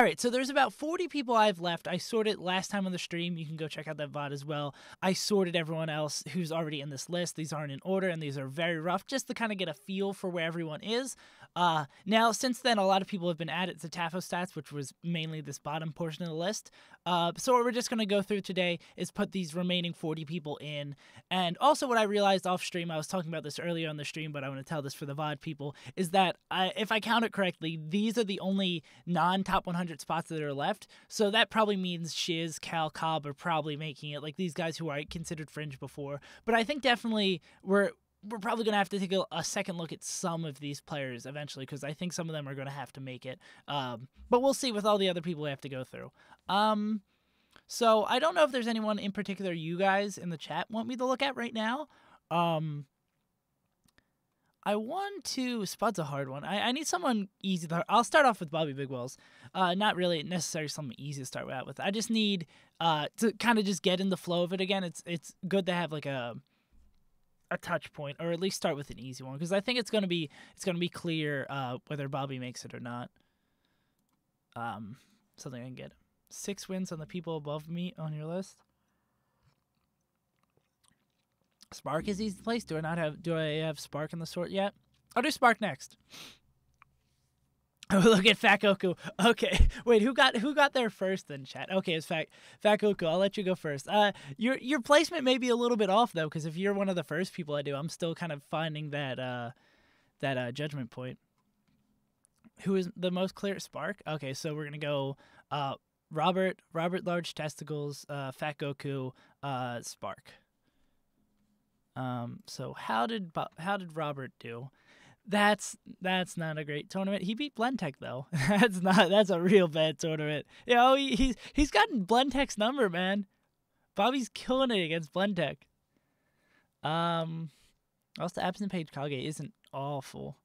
All right, so there's about 40 people I've left. I sorted last time on the stream. You can go check out that VOD as well. I sorted everyone else who's already in this list. These aren't in order, and these are very rough, just to kind of get a feel for where everyone is. Now, since then, a lot of people have been added to TAFO stats, which was mainly this bottom portion of the list. So what we're just going to go through today is put these remaining 40 people in. And also what I realized off stream, I was talking about this earlier on the stream, but I want to tell this for the VOD people, is that if I count it correctly, these are the only non-top 100 spots that are left, so that probably means Shiz, Cal, Cobb are probably making it, like these guys who are considered fringe before. But I think definitely we're probably going to have to take a second look at some of these players eventually, because I think some of them are going to have to make it. But we'll see with all the other people we have to go through. So I don't know if there's anyone in particular you guys in the chat want me to look at right now. I want to... Spud's a hard one. I need someone easy. I'll start off with Bobby Bigwells. Not really necessarily something easy to start out with. I just need to kind of just get in the flow of it again. It's good to have like a touch point, or at least start with an easy one, because I think it's gonna be clear whether Bobby makes it or not. Something I can get. 6 wins on the people above me on your list. Spark is easy to place. Do I have Spark in the sort yet? I'll do Spark next. Oh, look at Fat Goku. Okay, wait, who got there first then, chat? Okay, it's Fat Goku. I'll let you go first. Your placement may be a little bit off though, because if you're one of the first people I do, I'm still kind of finding that judgment point. Who is the most clear? Spark. Okay, so we're gonna go Robert Large Testicles, Fat Goku, Spark. So how did Robert do? That's not a great tournament. He beat Blendtech though. That's a real bad tournament. You know, he's gotten Blendtech's number, man. Bobby's killing it against Blendtech. Also absent page Kage isn't awful.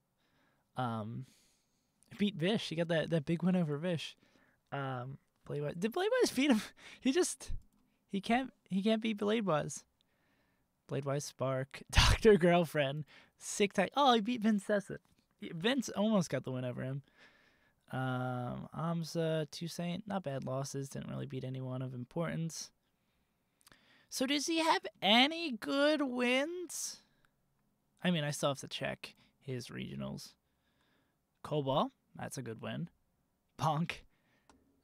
Beat Vish. He got that big win over Vish. Bladewise. Did Bladewise beat him? He can't beat Bladewise. Bladewise Spark, Dr. Girlfriend, Sick Tag. Oh, he beat Vince Sesset. Vince almost got the win over him. Amza, Toussaint, not bad losses. Didn't really beat anyone of importance. So does he have any good wins? I mean, I still have to check his regionals. Cobalt, that's a good win. Bonk,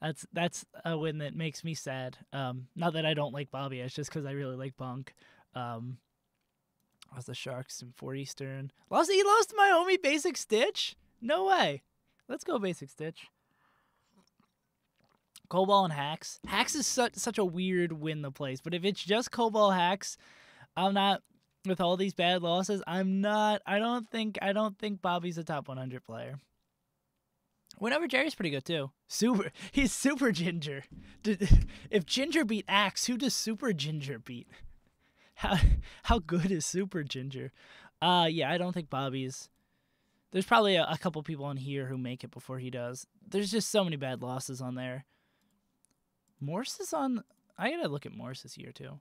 that's a win that makes me sad. Not that I don't like Bobby, it's just because I really like Bonk. Lost the Sharks in 4 Eastern. He lost to my homie Basic Stitch? No way. Let's go Basic Stitch. Cobalt and Hacks. Hacks is such a weird win to place, but if it's just Cobalt Hacks, I'm not, with all these bad losses, I don't think Bobby's a top 100 player. Win over Jerry's pretty good too. He's Super Ginger. If Ginger beat Axe, who does Super Ginger beat? How good is Super Ginger? Yeah, I don't think Bobby's. There's probably a couple people on here who make it before he does. There's just so many bad losses on there. Morse is on. I gotta look at Morse's here too.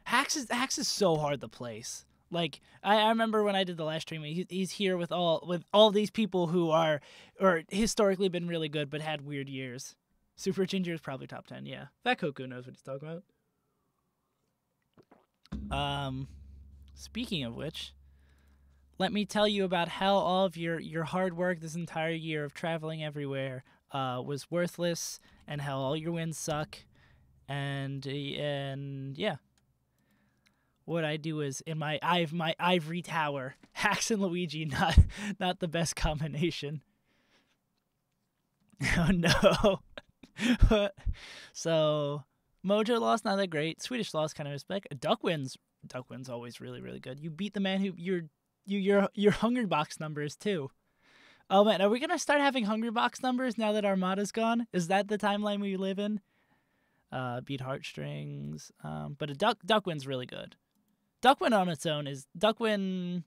Hacks is so hard to place. Like I remember when I did the last stream, he's here with all these people who are or historically been really good but had weird years. Super Ginger is probably top 10. Yeah, Fat Goku knows what he's talking about. Speaking of which, let me tell you about how all of your hard work this entire year of traveling everywhere was worthless, and how all your wins suck, and yeah. What I do is in my ivory tower, Hacks and Luigi, not the best combination. Oh no. So Mojo lost, not that great. Swedish lost, kind of respect. Duck wins always really, really good. You beat the man who your Hungry Box numbers too. Oh man, are we gonna start having Hungry Box numbers now that Armada's gone? Is that the timeline we live in? Beat Heartstrings. But a Duck win's really good. Duckwin on its own is Duckwin.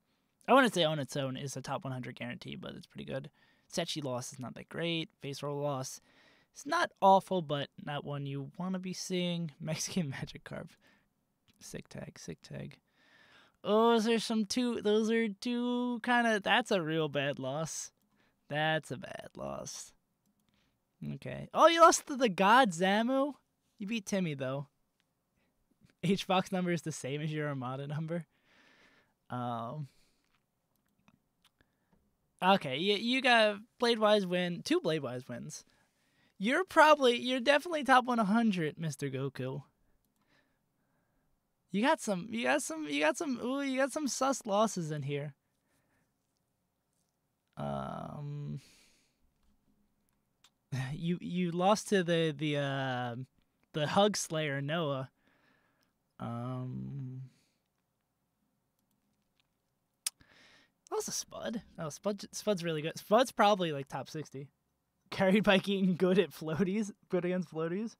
I wouldn't say on its own is a top 100 guarantee, but it's pretty good. Sechi loss is not that great. Face roll loss, it's not awful, but not one you want to be seeing. Mexican Magic Carp, sick tag. Oh, those are two kind of. That's a real bad loss. That's a bad loss. Okay. Oh, you lost to the God Zamu? You beat Timmy, though. HBox number is the same as your Armada number. Okay, you got Blade-wise win. 2 Blade-wise wins. You're definitely top 100, Mr. Goku. You got some sus losses in here. You lost to the Hug Slayer Noah. That was a Spud. Oh, Spud's really good. Spud's probably like top 60. Carried by Keaton, good at floaties, good against floaties.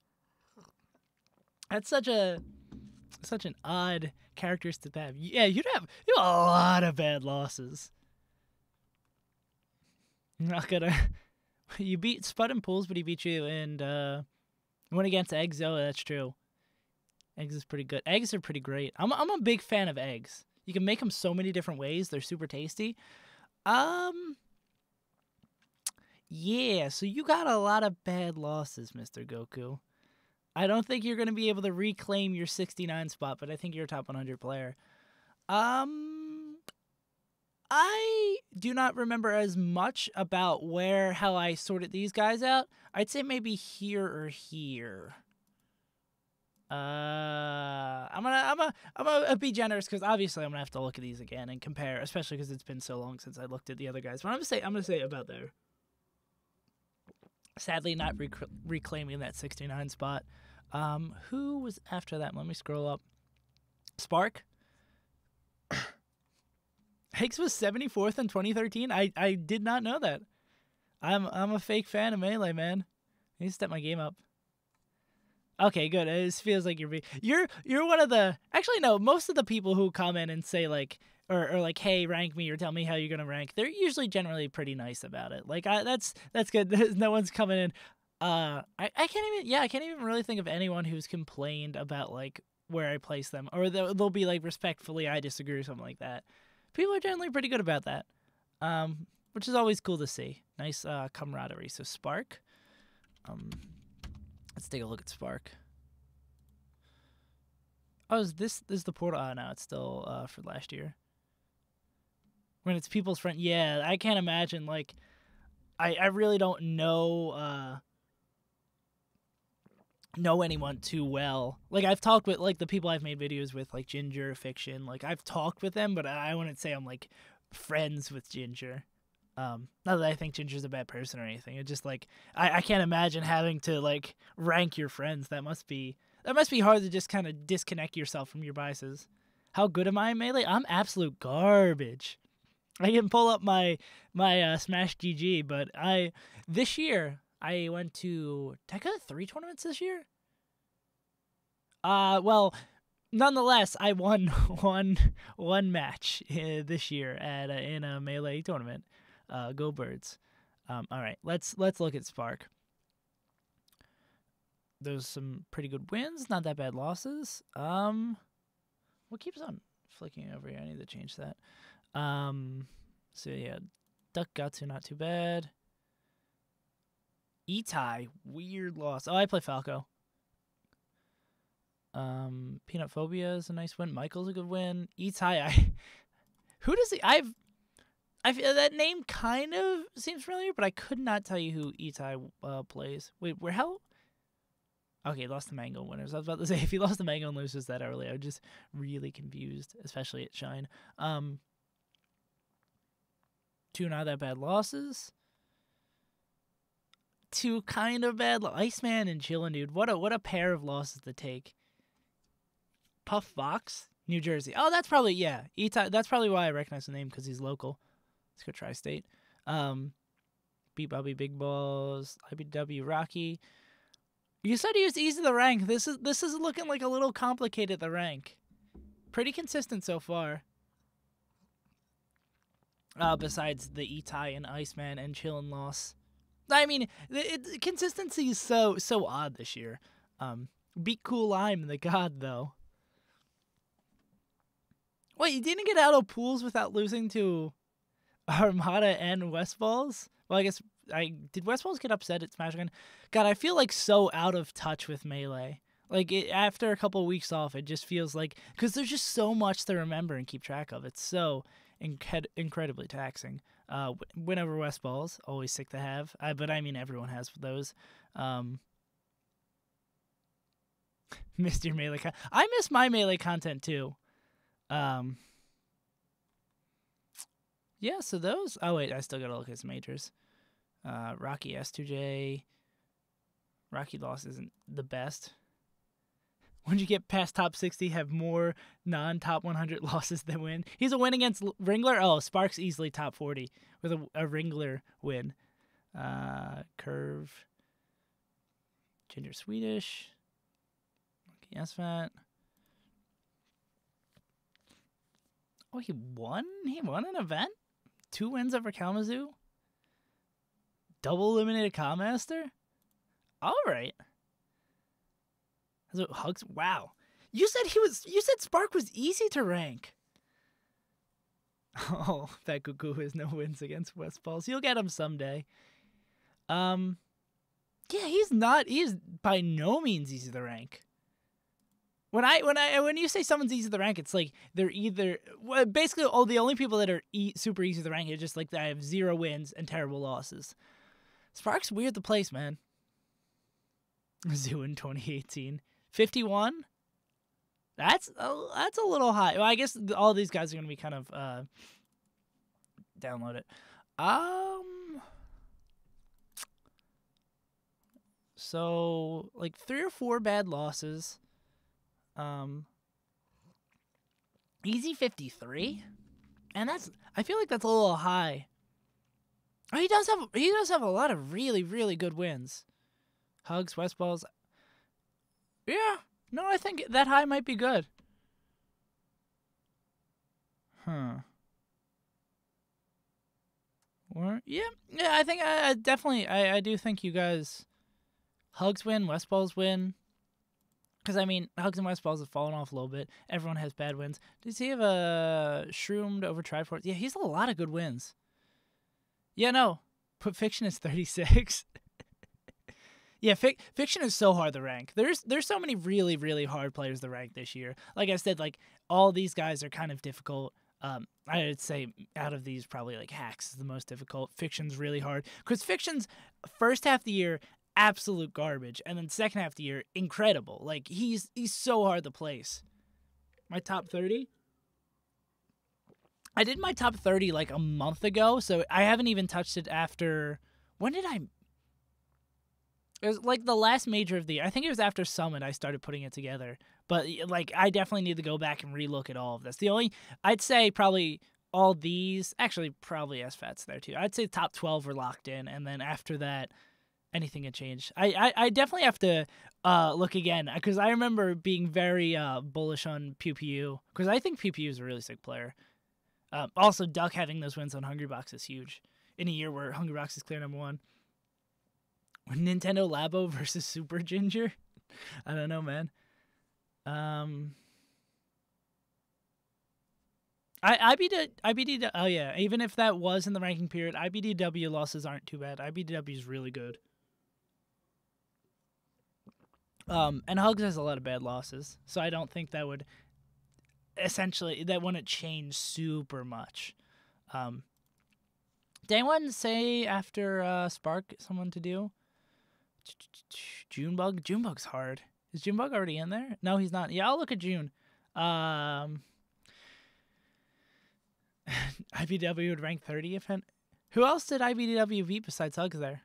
That's such an odd characteristic to have. Yeah, you have a lot of bad losses. I'm not gonna. You beat Spud in pools, but he beat you and went against Eggs. Oh, that's true. Eggs is pretty good. Eggs are pretty great. I'm a big fan of eggs. You can make them so many different ways. They're super tasty. Yeah, so you got a lot of bad losses, Mr. Goku. I don't think you're going to be able to reclaim your 69 spot, but I think you're a top 100 player. I do not remember as much about how I sorted these guys out. I'd say maybe here or here. I'm gonna be generous because obviously I'm gonna have to look at these again and compare, especially because it's been so long since I looked at the other guys. But I'm gonna say about there. Sadly, not reclaiming that 69 spot. Who was after that? Let me scroll up. Spark. Higgs was 74th in 2013. I did not know that. I'm a fake fan of Melee, man. I need to step my game up. Okay, good. It feels like you're one of the. Actually, no. Most of the people who comment and say like or like, hey, rank me or tell me how you're gonna rank, they're usually generally pretty nice about it. Like that's good. No one's coming in. I can't even really think of anyone who's complained about like where I place them, or they'll be like respectfully I disagree or something like that. People are generally pretty good about that, which is always cool to see. Nice camaraderie. So Spark. Let's take a look at Spark. Oh, is this the portal? Oh, no, it's still for last year. When it's people's friend. Yeah, I can't imagine. Like, I really don't know anyone too well. Like, I've talked with, like, the people I've made videos with, like, Ginger, Fiction. Like, I've talked with them, but I wouldn't say I'm, like, friends with Ginger. Not that I think Ginger's a bad person or anything. It's just like I can't imagine having to like rank your friends. That must be hard to just kind of disconnect yourself from your biases. How good am I in Melee? I'm absolute garbage. I can pull up my Smash GG, but this year I went to. Did I go to 3 tournaments this year? Well, nonetheless, I won one match this year in a Melee tournament. Go Birds. All right, let's look at Spark. There's some pretty good wins, not that bad losses. What keeps on flicking over here? I need to change that. So yeah, Duck Gatsu, not too bad. Itai, weird loss. Oh, I play Falco. Peanut Phobia is a nice win. Michael's a good win. Itai, who does he? I feel that name kind of seems familiar, but I could not tell you who Itai plays. Wait, how? Okay, lost the Mango winners. I was about to say, if he lost the Mango and loses that early, I was just really confused, especially at Shine. 2 not that bad losses. 2 kind of bad. Iceman and Chillin', dude. What a pair of losses to take. Puff Fox, New Jersey. Oh, that's probably, yeah. Itai, that's probably why I recognize the name, because he's local. Let's go Tri-State. Beat Bobby Big Balls. IBW Rocky. You said he was easy to rank. This is looking like a little complicated to rank. Pretty consistent so far. Besides the Itai and Iceman and Chillin' loss. I mean, consistency is so odd this year. Beat Cool Lime, the god, though. Wait, you didn't get out of pools without losing to Armada and Westballs? Well, I guess did West Balls get upset at Smash again? God, I feel like so out of touch with Melee. Like after a couple of weeks off, it just feels like because there's just so much to remember and keep track of. It's so incredibly taxing. Win over West Balls, always sick to have. But I mean, everyone has those. Missed your Melee. I miss my Melee content too. Yeah, so those. Oh wait, I still gotta look at some majors. Rocky S2J. Rocky loss isn't the best. When you get past top 60, have more non-top 100 losses than win. He's a win against Ringler. Oh, Sparks easily top 40 with a Ringler win. Curve. Ginger Swedish. Yes, Fat. Oh, he won? He won an event? 2 wins over Kalamazoo? Double eliminated Cowmaster? All right. So Hugs. Wow. You said Spark was easy to rank. Oh, Fat Cuckoo has no wins against West Balls. You'll get him someday. Yeah, he's by no means easy to rank. When you say someone's easy to rank, it's like they're either basically the only people that are super easy to rank are just like I have 0 wins and terrible losses. Spark's weird to place, man. Zoo in 2018, 51. That's a little high. Well, I guess all these guys are gonna be kind of download it. So like 3 or 4 bad losses. Easy 53, and I feel like that's a little high. Oh, he does have a lot of really, really good wins. Hugs, West Balls. Yeah, no, I think that high might be good. Or yeah, I think I definitely I do think you guys Hugs win, West Balls win. Because, I mean, Hugs and West Balls have fallen off a little bit. Everyone has bad wins. Does he have a Shroomed over Triforce? Yeah, he's a lot of good wins. Yeah, no. Put Fiction is 36. Yeah, Fiction is so hard to rank. There's so many really, really hard players to rank this year. Like I said, like, all these guys are kind of difficult. I would say out of these, probably, like, Hacks is the most difficult. Fiction's really hard. Because Fiction's first half of the year absolute garbage, and then second half of the year incredible. Like he's so hard to place. My top 30, I did my top 30 like a month ago, so I haven't even touched it after when did it was like the last major of the year. I think it was after Summit I started putting it together, but like I definitely need to go back and relook at all of this. I'd say probably all these, actually probably SFAT's there too. I'd say the top 12 were locked in, and then after that anything can change. I definitely have to look again, because I remember being very bullish on Pew Pew, because I think Pew Pew is a really sick player. Also, Duck having those wins on Hungrybox is huge in a year where Hungrybox is clear number 1. Nintendo Labo versus Super Ginger? I don't know, man. IBD. Oh yeah, even if that was in the ranking period, IBDW losses aren't too bad. IBDW is really good. And Hugs has a lot of bad losses, so I don't think that would that wouldn't change super much. Did anyone say after Spark someone to do? Junebug? Junebug's hard. Is Junebug already in there? No, he's not. Yeah, I'll look at June. IBDW would rank 30 if who else did IBDW beat besides Hugs there?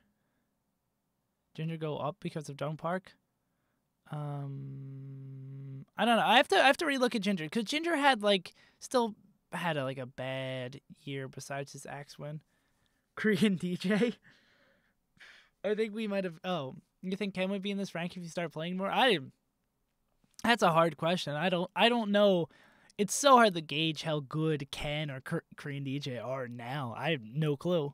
Ginger go up because of Dome Park? I don't know. I have to relook at Ginger, because Ginger had still had a bad year besides his Axe win. Korean DJ. I think we might have. Oh, you think Ken would be in this rank if you start playing more? That's a hard question. I don't know. It's so hard to gauge how good Ken or Korean DJ are now. I have no clue.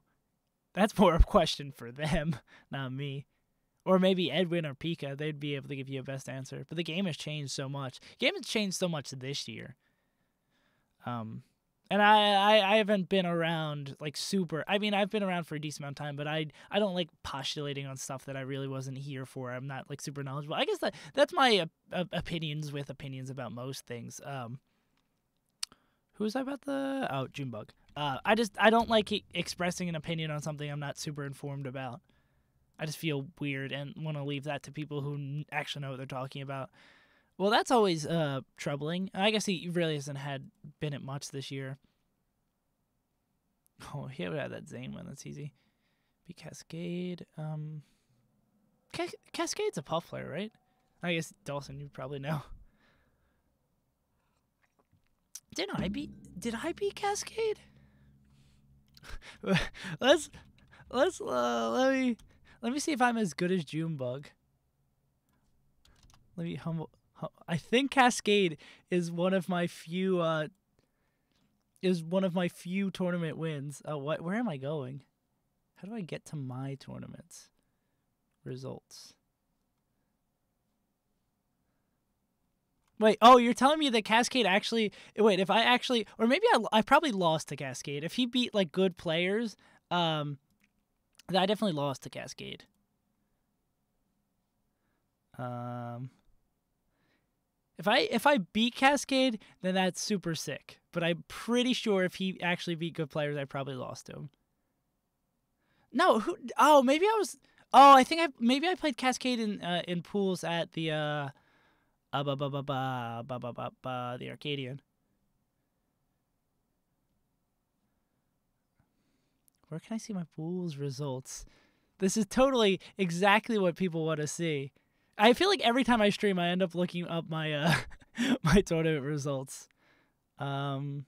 That's more a question for them, not me. Or maybe Edwin or Pika. They'd be able to give you a best answer. But the game has changed so much. The game has changed so much this year. And I haven't been around like super. I mean, I've been around for a decent amount of time, but I don't like postulating on stuff that I really wasn't here for. I'm not like super knowledgeable. I guess that's my opinions about most things. Who was I about the Junebug? I don't like expressing an opinion on something I'm not super informed about. I just feel weird and want to leave that to people who actually know what they're talking about. Well, that's always troubling. I guess he really hasn't been at much this year. Oh, he would have that Zane one. That's easy. Be Cascade. Cascade's a Puff player, right? I guess Dawson, you probably know. Did I beat Cascade? Let me see if I'm as good as Junebug. Let me I think Cascade is one of my few tournament wins. Where am I going? How do I get to my tournaments? Results. Wait, you're telling me that Cascade actually... Wait, if I actually... Or maybe I probably lost to Cascade. If he beat, like, good players, then I definitely lost to Cascade. If I beat Cascade, then that's super sick. But I'm pretty sure if he actually beat good players, I probably lost to him. No, maybe I was... I think maybe I played Cascade in pools at the... the Arcadian. Where can I see my pools results? This is totally exactly what people want to see. I feel like every time I stream, I end up looking up my my tournament results. Oh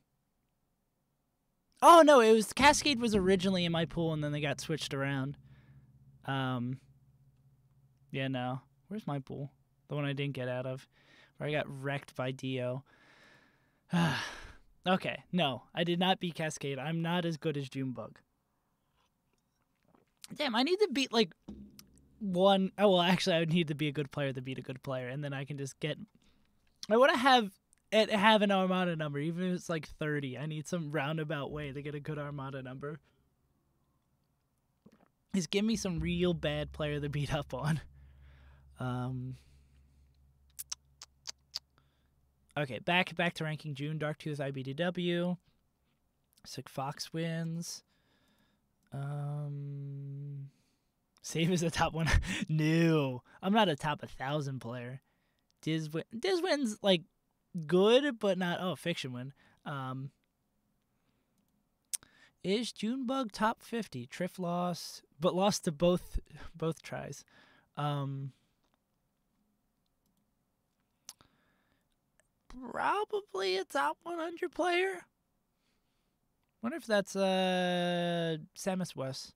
no, it was Cascade was originally in my pool, and then they got switched around. Yeah, no. Where's my pool? The one I didn't get out of, where I got wrecked by Dio. Okay, no, I did not beat Cascade. I'm not as good as Junebug. Damn, I need to beat like one. Oh well, actually, I would need to be a good player to beat a good player, and then I can just get. I want to have an Armada number, even if it's like 30. I need some roundabout way to get a good Armada number. Just give me some real bad player to beat up on. Okay, back to ranking June. Darktooth IBDW. Sick Fox wins. Save is a top one. No, I'm not a top 1,000 player. Diz wins like good, but not. Oh, fiction win. Is Junebug top 50? Triff lost, but lost to both tries. Probably a top 100 player. Wonder if that's Samus West.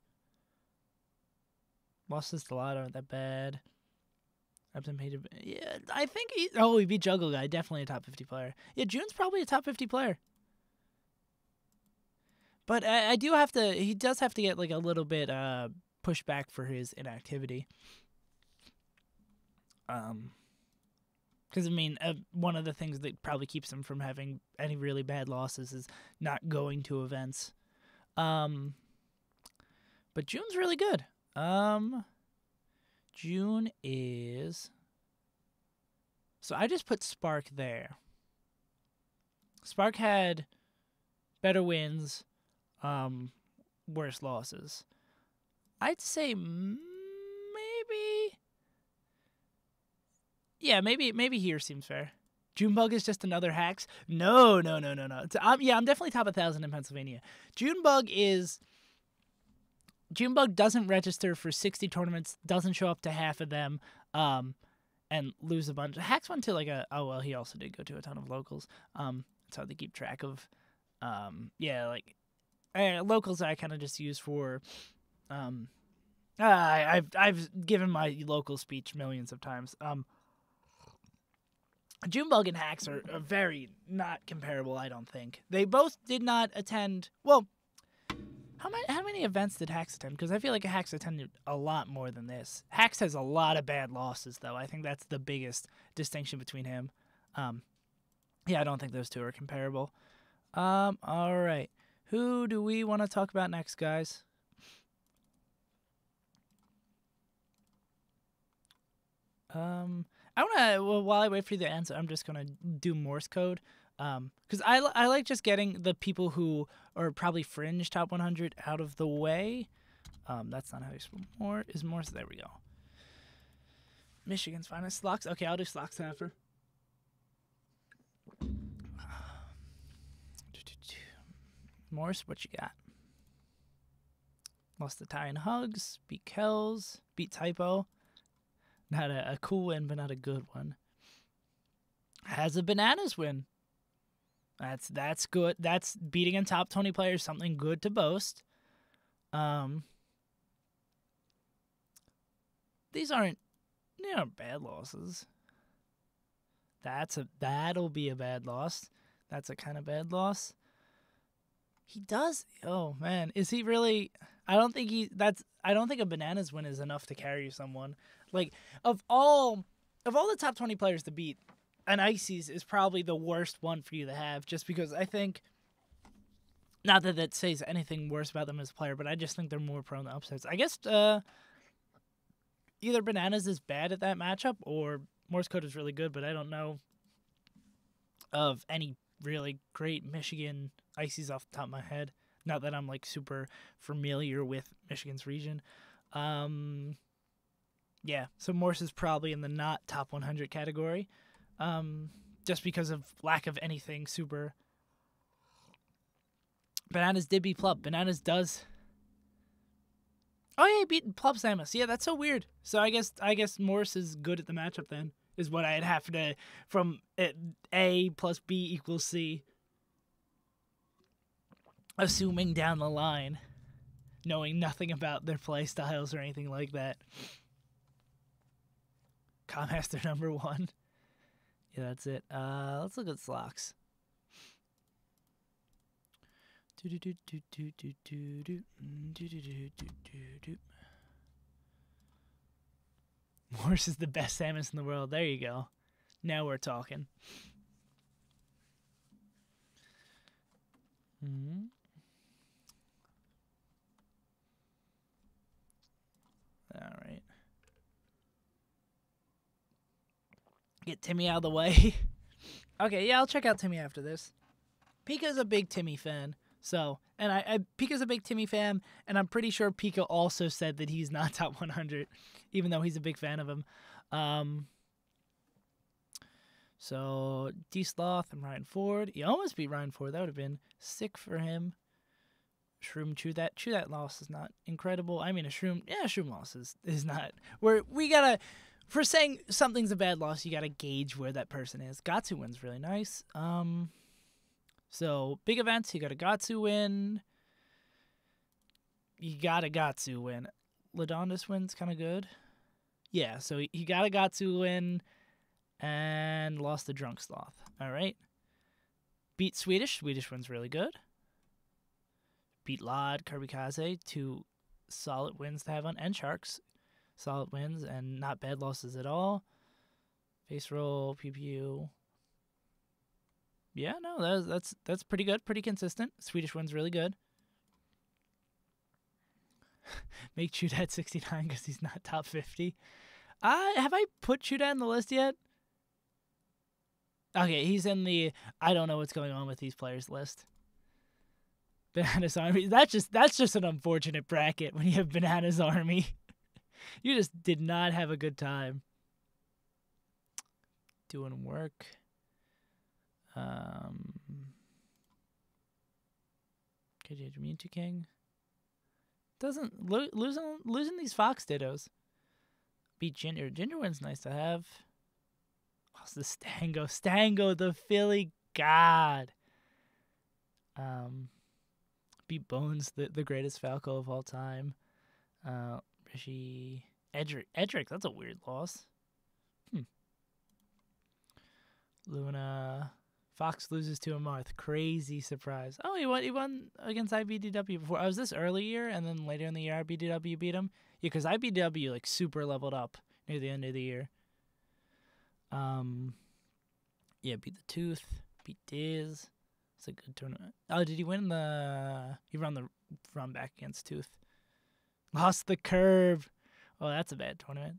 Losses to a lot aren't that bad. Yeah, I think he beat Juggle Guy. Definitely a top 50 player. Yeah, June's probably a top 50 player. But he does have to get like a little bit pushed back for his inactivity. Because, I mean, one of the things that probably keeps him from having any really bad losses is not going to events. But June's really good. June is... So I just put Spark there. Spark had better wins, worse losses. I'd say maybe... Yeah, maybe here seems fair. Junebug is just another Hacks? No. I'm definitely top 1,000 in Pennsylvania. Junebug doesn't register for 60 tournaments, doesn't show up to half of them, and lose a bunch. Hacks went to like he also did go to a ton of locals. It's hard to keep track of. Locals I kind of just use for, I've given my local speech millions of times. Junebug and Hacks are very not comparable, I don't think. They both did not attend... Well, how many events did Hacks attend? Because I feel like Hacks attended a lot more than this. Hacks has a lot of bad losses, though. I think that's the biggest distinction between him. I don't think those two are comparable. All right. Who do we want to talk about next, guys? I wanna. Well, while I wait for you to answer, I'm just gonna do Morse code. Because I like just getting the people who are probably fringe top 100 out of the way. That's not how you spell more. Is Morse? There we go. Michigan's finest Slocks. Okay, I'll do Slocks after. Morse, what you got? Lost the tie in Hugs. Beat Kells. Beat Typo. Not a cool win, but not a good one. Has a Bananas win. That's good. That's beating in top 20 players, something good to boast. These aren't bad losses. That'll be a bad loss. That's a kind of bad loss. He does. Oh man, is he really? I don't think a Bananas win is enough to carry someone. Like of all the top 20 players to beat, an Ices is probably the worst one for you to have, just because I think, not that that says anything worse about them as a player, but I just think they're more prone to upsets. I guess either Bananas is bad at that matchup or Morse code is really good, but I don't know of any really great Michigan Ices off the top of my head. Not that I'm like super familiar with Michigan's region. Yeah, so Morse is probably in the not top 100 category, just because of lack of anything super. Bananas did beat Plup. Bananas does. Oh yeah, he beat Plup Samus. Yeah, that's so weird. So I guess Morse is good at the matchup then, is what I'd have to, from A plus B equals C. Assuming down the line, knowing nothing about their play styles or anything like that. Commaster number 1. Yeah, that's it. Let's look at Slocks. Morse is the best Samus in the world. There you go. Now we're talking. All right. Get Timmy out of the way. Okay, yeah, I'll check out Timmy after this. Pika's a big Timmy fan. So, and Pika's a big Timmy fan, and I'm pretty sure Pika also said that he's not top 100, even though he's a big fan of him. So, D-Sloth and Ryan Ford. He almost beat Ryan Ford. That would have been sick for him. Shroom Chew That loss is not incredible. I mean, a Shroom loss is not. For saying something's a bad loss, you gotta gauge where that person is. Gatsu win's really nice. So big events, you got a Gatsu win. You got a Gatsu win. Ladondas win's kind of good. Yeah, so he got a Gatsu win and lost the Drunk Sloth. All right. Beat Swedish. Swedish win's really good. Beat Lod, Kirby Kaze, 2 solid wins to have on, and Sharks. Solid wins and not bad losses at all. Face roll, PPU. Yeah, no, that's pretty good, pretty consistent. Swedish win's really good. Make Chudat 69 because he's not top 50. Have I put Chudat in the list yet? Okay, he's in the I don't know what's going on with these players list. Bananas Army. That's just an unfortunate bracket when you have Bananas Army. You just did not have a good time. Doing work. KJ Mewtwo King. Doesn't losing these Fox Dittos. Beat Ginger. Ginger win's nice to have. What's the Stango, the Philly god. Beat Bones, the greatest Falco of all time. Rishi Edric, that's a weird loss. Luna. Fox loses to Amarth. Crazy surprise. Oh, he won against IBDW before. I was this early year, and then later in the year, IBDW beat him. Yeah, because IBDW, like, super leveled up near the end of the year. Yeah, beat the Tooth. Beat Diz. It's a good tournament. Oh, did he win the... He run the run back against Tooth. Lost the curve. Oh, that's a bad tournament.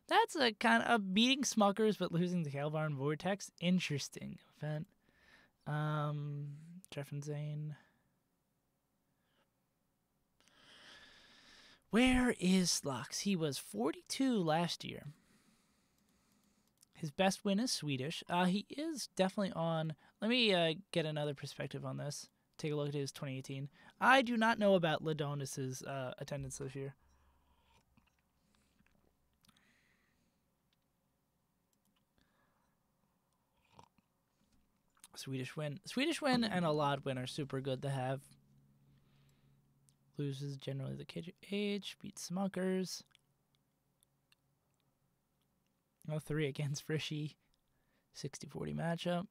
That's a kind of beating Smuckers but losing to Calvar and Vortex. Interesting event. Jeff and Zane. Where is Slox? He was 42 last year. His best win is Swedish. He is definitely on... Let me get another perspective on this. Take a look at his 2018. I do not know about Ladonis's attendance this year. Swedish win. Swedish win and a lot win are super good to have. Loses generally the KJH. Beats Smuckers. 0-3 against Frishy. 60-40 matchup.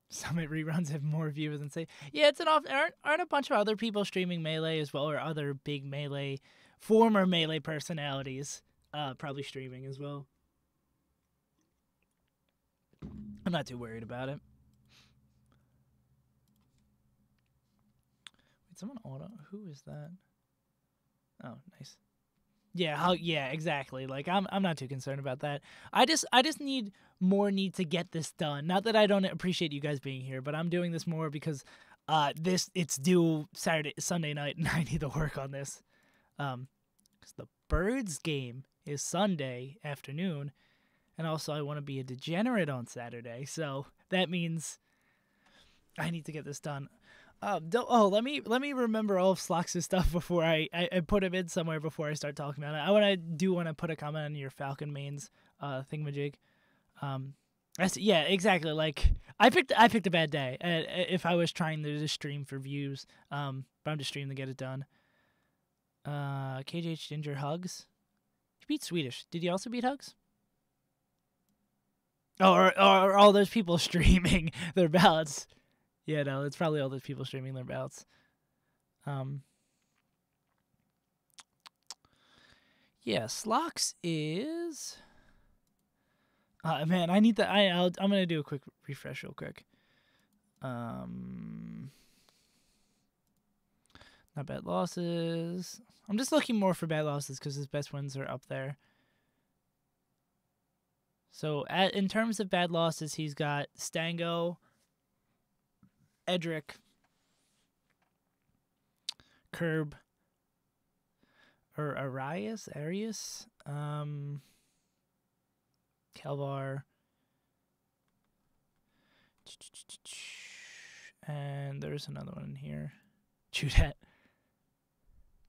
Summit reruns have more viewers than say. Yeah, it's an off. Aren't a bunch of other people streaming Melee as well, or other big Melee, former Melee personalities, probably streaming as well. I'm not too worried about it. Wait, someone auto? Who is that? Oh, nice. Yeah, yeah, exactly. Like I'm not too concerned about that. I just need to get this done. Not that I don't appreciate you guys being here, but I'm doing this more because it's due Sunday night, and I need to work on this. Because the Birds game is Sunday afternoon, and also I want to be a degenerate on Saturday, so that means I need to get this done. Let me remember all of Slox's stuff before I put him in somewhere before I start talking about it. I want to put a comment on your Falcon mains thingamajig. Yeah, exactly. Like I picked a bad day if I was trying to just stream for views. But I'm just streaming to get it done. KJH Ginger Hugs. He beat Swedish. Did he also beat Hugs? Oh, or all those people streaming their ballots. Yeah, no, it's probably all those people streaming their ballots. Yeah, Slox is... man, I need to... I'm going to do a quick refresh real quick. Not bad losses. I'm just looking more for bad losses because his best wins are up there. So, in terms of bad losses, he's got Stango... Edric, Curb, or Arias, Calvar, and there's another one in here, Chudette,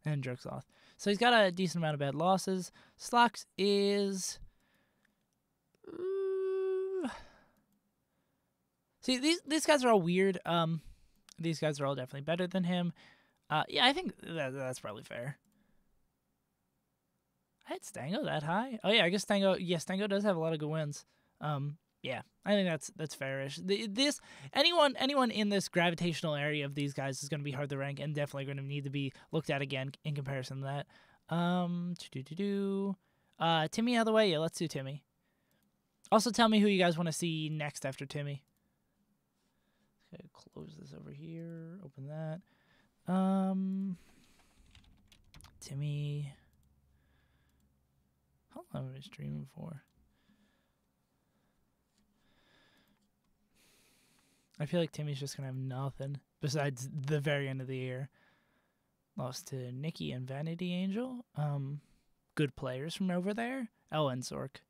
and Jerksoth. So he's got a decent amount of bad losses. Slox is... See, these guys are all weird. These guys are all definitely better than him. Yeah, I think that's probably fair. I had Stango that high. Oh yeah, I guess Stango. Yeah, Stango does have a lot of good wins. Yeah, I think that's fairish. Anyone in this gravitational area of these guys is going to be hard to rank and definitely going to need to be looked at again in comparison to that. Timmy out of the way. Yeah, let's do Timmy. Also, tell me who you guys want to see next after Timmy. Okay, close this over here. Open that. Timmy. How long am I streaming for? I feel like Timmy's just gonna have nothing besides the very end of the year. Lost to Nikki and Vanity Angel. Good players from over there. Oh, and Zork.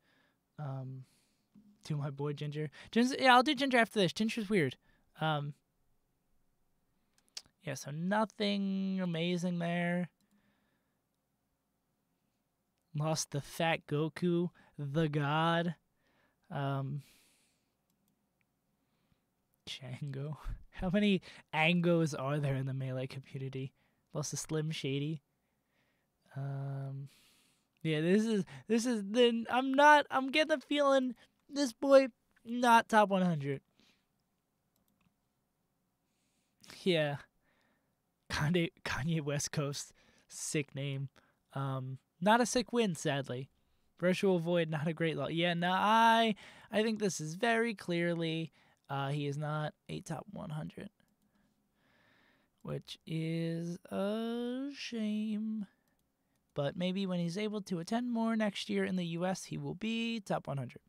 To my boy Ginger. Yeah, I'll do Ginger after this. Ginger's weird. Yeah, so nothing amazing there. Lost the Fat Goku, the God. Django. How many Angos are there in the Melee community? Lost the Slim Shady. Yeah, this is then I'm getting the feeling this boy not top 100. Yeah. Kanye West Coast. Sick name. Not a sick win, sadly. Virtual Void, not a great law. Yeah, no, I think this is very clearly he is not a top 100, which is a shame. But maybe when he's able to attend more next year in the U.S., he will be top 100.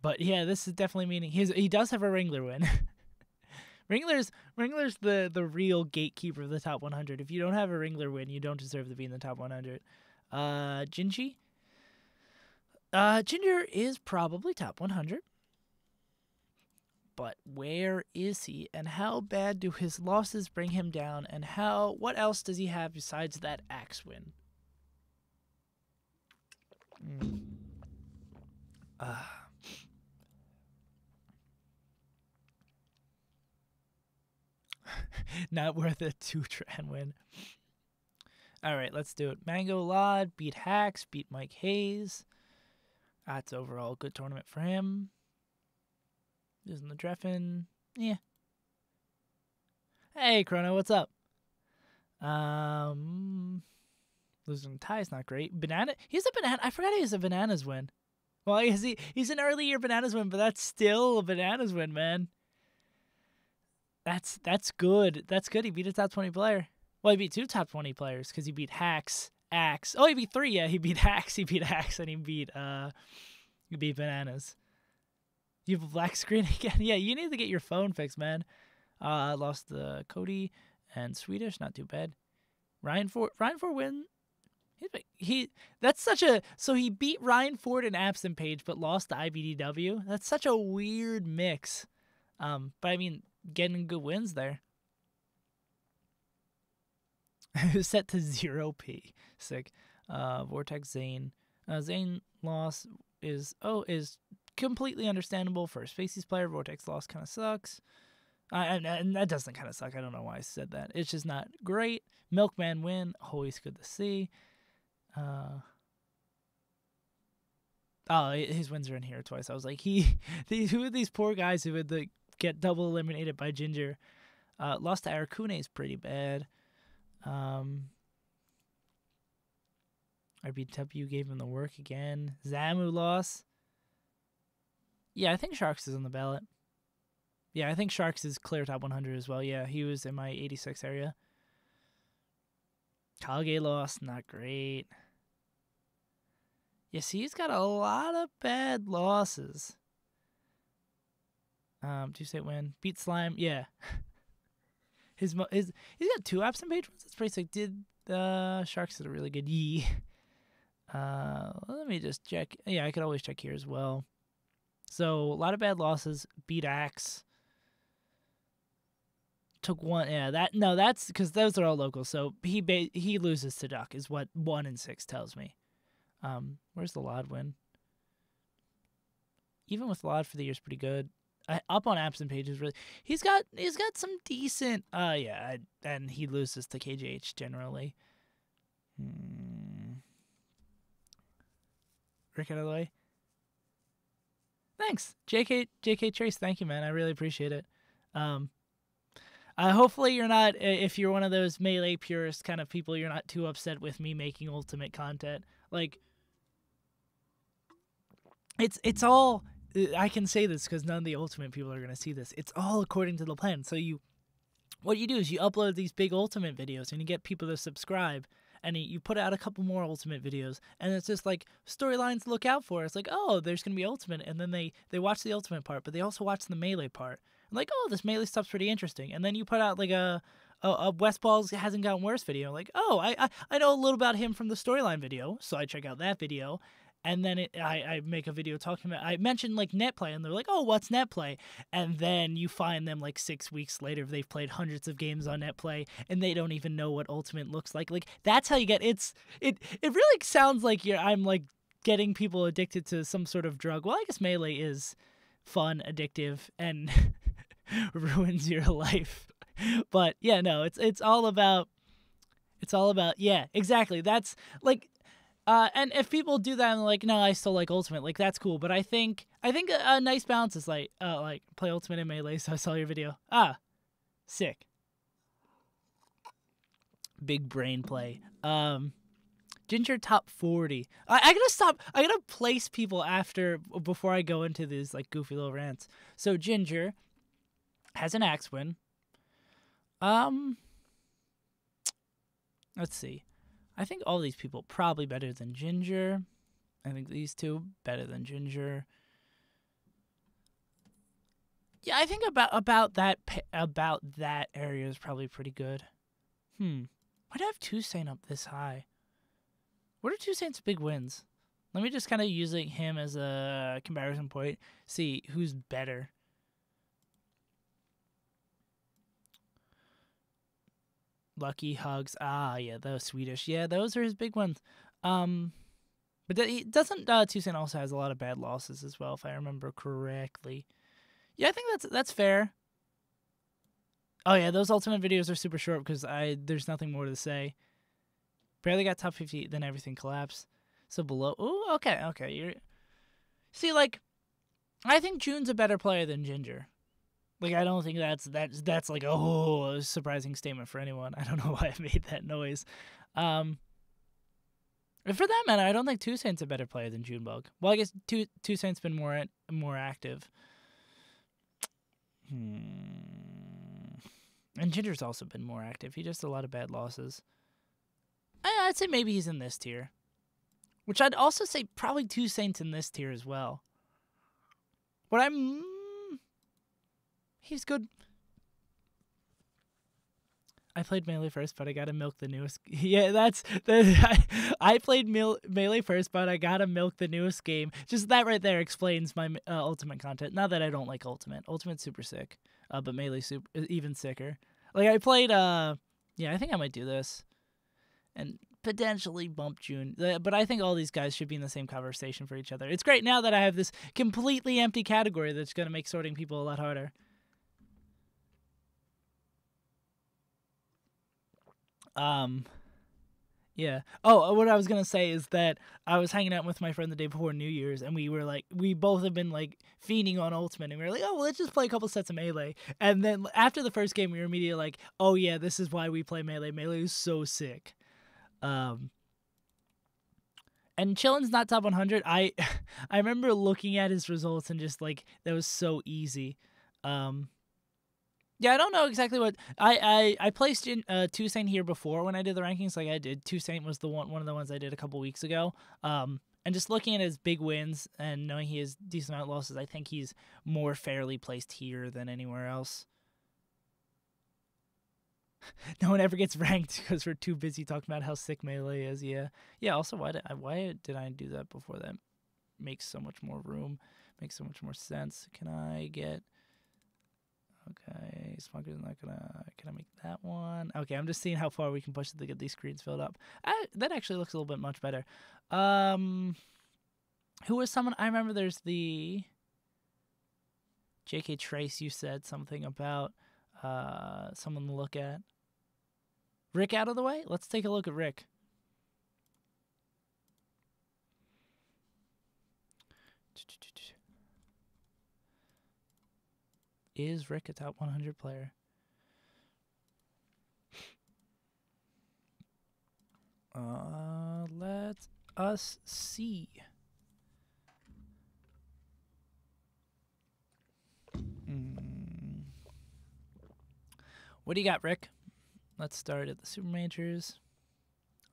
But yeah, this is definitely meaning he does have a Wrangler win. Wrangler's the real gatekeeper of the top 100. If you don't have a Wrangler win, you don't deserve to be in the top 100. Gingy? Ginger is probably top 100. But where is he, and how bad do his losses bring him down, and what else does he have besides that axe win? Not worth a 2-tran win. All right, let's do it. Mango Lod beat Hacks, beat Mike Hayes. That's overall a good tournament for him. Losing the Dreffin. Yeah. Hey, Chrono, what's up? Losing Ty's not great. Banana. He's a banana. I forgot he has a bananas win. Well, he's an early year bananas win, but that's still a bananas win, man. That's good. That's good. He beat a top 20 player. Well, he beat 2 top 20 players because he beat Hacks, Axe. Oh, he beat 3. Yeah, he beat Hacks. He beat Axe, and he beat bananas. You have a black screen again? Yeah, you need to get your phone fixed, man. I lost the Cody and Swedish. Not too bad. Ryan Ford win. So he beat Ryan Ford and Absent Page, but lost to IBDW. That's such a weird mix. But I mean, getting good wins there. Set to 0p. Sick. Vortex Zane. Zane loss is completely understandable for a Spacies player. Vortex loss kind of sucks. And that doesn't kind of suck. I don't know why I said that. It's just not great. Milkman win. Always good to see. His wins are in here twice. I was like, who are these poor guys who would get double eliminated by Ginger? Lost to Arakune is pretty bad. RBW gave him the work again. Zamu loss. Yeah, I think Sharks is on the ballot. Yeah, I think Sharks is clear top 100 as well. Yeah, he was in my 86 area. Kage lost, not great. Yes, he's got a lot of bad losses. Tuesday win. Beat Slime, yeah. He's got 2 absent page ones. That's pretty sick. Did the Sharks did a really good yee. Let me just check. Yeah, I could always check here as well. So a lot of bad losses. Beat Axe. Took one. Yeah, that's because those are all local. So he loses to Duck is what 1 and 6 tells me. Where's the Lod win? Even with Lod for the year is pretty good. Up on absent pages, really. He's got some decent. Yeah, and he loses to KJH generally. Rick out of the way. Thanks, JK Trace. Thank you, man. I really appreciate it. Hopefully you're not, if you're one of those Melee purist kind of people, you're not too upset with me making Ultimate content. Like, it's all, I can say this because none of the Ultimate people are going to see this. It's all according to the plan. So what you do is you upload these big Ultimate videos and you get people to subscribe. And you put out a couple more Ultimate videos, and it's just like storylines to look out for. It's like, oh, there's going to be Ultimate, and then they watch the Ultimate part, but they also watch the Melee part. I'm like, oh, this Melee stuff's pretty interesting. And then you put out like a Westball's Hasn't Gotten Worse video. Like, oh, I know a little about him from the storyline video, so I check out that video. And then I make a video talking about, I mentioned like net play, and they're like, oh, what's net play? And then you find them like 6 weeks later, they've played hundreds of games on net play, and they don't even know what Ultimate looks like. Like, that's how you get, it really sounds like I'm like getting people addicted to some sort of drug. Well, I guess Melee is fun, addictive, and ruins your life. But yeah, no, it's all about, yeah, exactly. That's like, and if people do that and they're like, no, I still like Ultimate, like that's cool. But I think a nice balance is like play Ultimate and Melee. So I saw your video. Sick. Big brain play. Ginger top 40. I gotta stop. I gotta place people before I go into these like goofy little rants. So Ginger has an axe win. Let's see. I think all these people probably better than Ginger. I think these two better than Ginger. Yeah, I think about that area is probably pretty good. Why do I have Toussaint up this high? What are Toussaint's big wins? Let me just kind of use him as a comparison point. See who's better. Lucky, Hugs. Ah, yeah, those Swedish. Yeah, those are his big ones. But doesn't Toussaint also has a lot of bad losses as well, if I remember correctly. Yeah, I think that's fair. Oh yeah, those ultimate videos are super short because there's nothing more to say. Barely got top 50, then everything collapsed. So below. Ooh, okay. See, like, I think June's a better player than Ginger. Like, I don't think that's like a surprising statement for anyone. I don't know why I made that noise. And for that matter, I don't think Toussaint's a better player than Junebug. Well, I guess Toussaint's been more active. And Ginger's also been more active. He just had a lot of bad losses. I'd say maybe he's in this tier. Which I'd also say probably Toussaint's in this tier as well. But he's good. I played Melee first, but I gotta milk the newest. Yeah, I played Melee first, but I gotta milk the newest game. Just that right there explains my Ultimate content. Not that I don't like Ultimate. Ultimate's super sick, but Melee even sicker. Like I played. Yeah, I think I might do this, and potentially bump June. But I think all these guys should be in the same conversation for each other. It's great now that I have this completely empty category that's gonna make sorting people a lot harder. Yeah. Oh, what I was gonna say is that I was hanging out with my friend the day before New Year's, and we both have been like fiending on Ultimate, and we were like, oh, well, let's just play a couple sets of Melee. And then after the first game, we were immediately like, oh yeah, this is why we play Melee. Melee is so sick. And Chillin's not top 100. I remember looking at his results and just like that was so easy. Yeah, I don't know exactly what I placed in Toussaint here before when I did the rankings. Like I did, Toussaint was one of the ones I did a couple weeks ago. And just looking at his big wins and knowing he has decent amount of losses, I think he's more fairly placed here than anywhere else. No one ever gets ranked because we're too busy talking about how sick Melee is. Yeah. Also, why did I do that before? That makes so much more room, makes so much more sense. Can I get? Okay, Spunker's not gonna. Can I make that one? Okay, I'm just seeing how far we can push it to get these screens filled up. That actually looks a little bit much better. Who was someone? I remember there's the J.K. Trace. You said something about someone to look at. Rick out of the way? Let's take a look at Rick. Is Rick a top 100 player? Let us see. What do you got, Rick? Let's start at the Super Majors.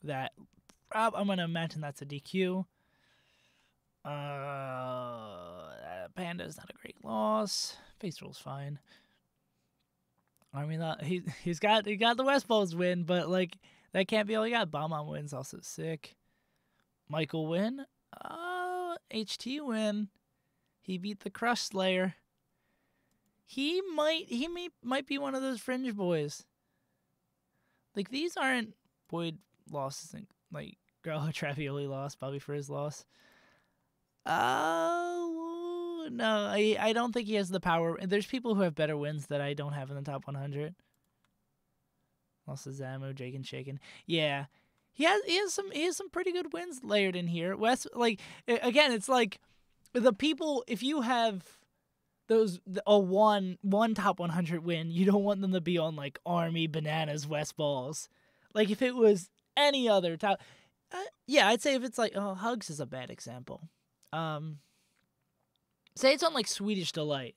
I'm going to imagine that's a DQ. Panda's not a great loss. Face roll's fine. I mean, he's got the West Bowls win, but like that can't be all he got. Bomb win's also sick. Michael win. HT win. He beat the Crush Slayer. He might be one of those fringe boys. Like these aren't Boyd losses, like Growler Travioli lost, Bobby Frizz lost. Oh, no, I don't think he has the power. There's people who have better wins that I don't have in the top 100. Also Zamu, Jake and Shaken. Yeah, he has some pretty good wins layered in here. Wes, like again, it's like the people. If you have one top 100 win, you don't want them to be on like Army, Bananas, West Balls. Like if it was any other top. Yeah, I'd say if it's like, oh, Hugs is a bad example. Say it's on like Swedish Delight.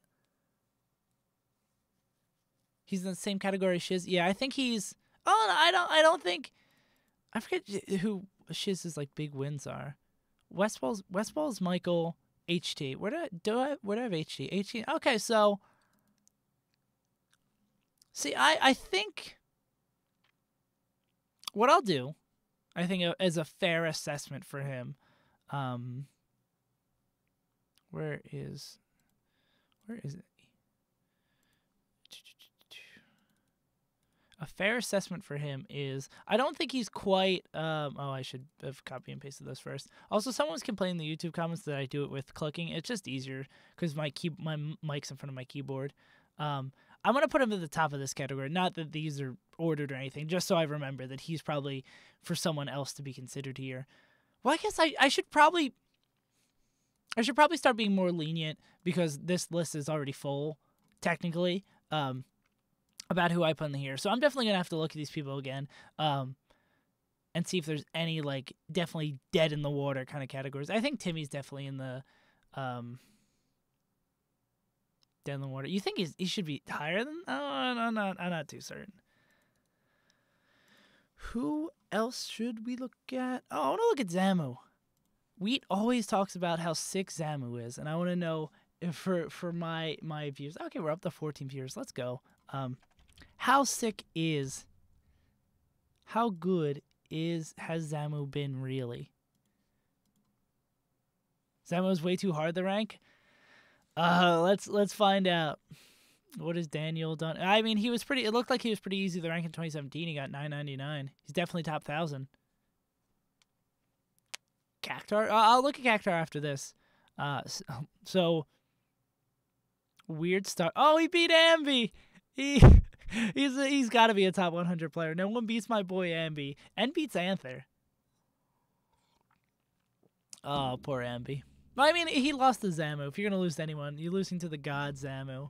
He's in the same category as Shiz. Yeah, I think he's. Oh, no, I don't think. I forget who Shiz's like big wins are. Westball's Michael HT. Where do I have HT? HT. Okay, so. See, I think what I'll do, I think as a fair assessment for him, where is it? A fair assessment for him is I don't think he's quite. I should have copy and pasted this first. Also, someone was complaining in the YouTube comments that I do it with clicking. It's just easier because my mic's in front of my keyboard. I'm gonna put him at the top of this category. Not that these are ordered or anything, just so I remember that he's probably for someone else to be considered here. Well, I guess I should probably start being more lenient because this list is already full, technically. About who I put in here. So I'm definitely going to have to look at these people again and see if there's any, like, definitely dead in the water kind of categories. I think Timmy's definitely in the dead in the water. You think he should be higher than? Oh, I'm not too certain. Who else should we look at? Oh, I want to look at Zamu. Wheat always talks about how sick Zamu is, and I want to know if for my views. Okay, we're up to 14 viewers. Let's go. How good has Zamu been really? Zamu's way too hard to rank? Let's find out. What has Daniel done? I mean, it looked like he was pretty easy to rank in 2017. He got 999. He's definitely top 1,000. Cactar? I'll look at Cactar after this. So weird start. Oh, he beat Ambi. He's got to be a top 100 player. No one beats my boy Ambi. And beats Anther. Oh, poor Ambi. I mean, he lost to Zamu. If you're going to lose to anyone, you're losing to the god Zamu.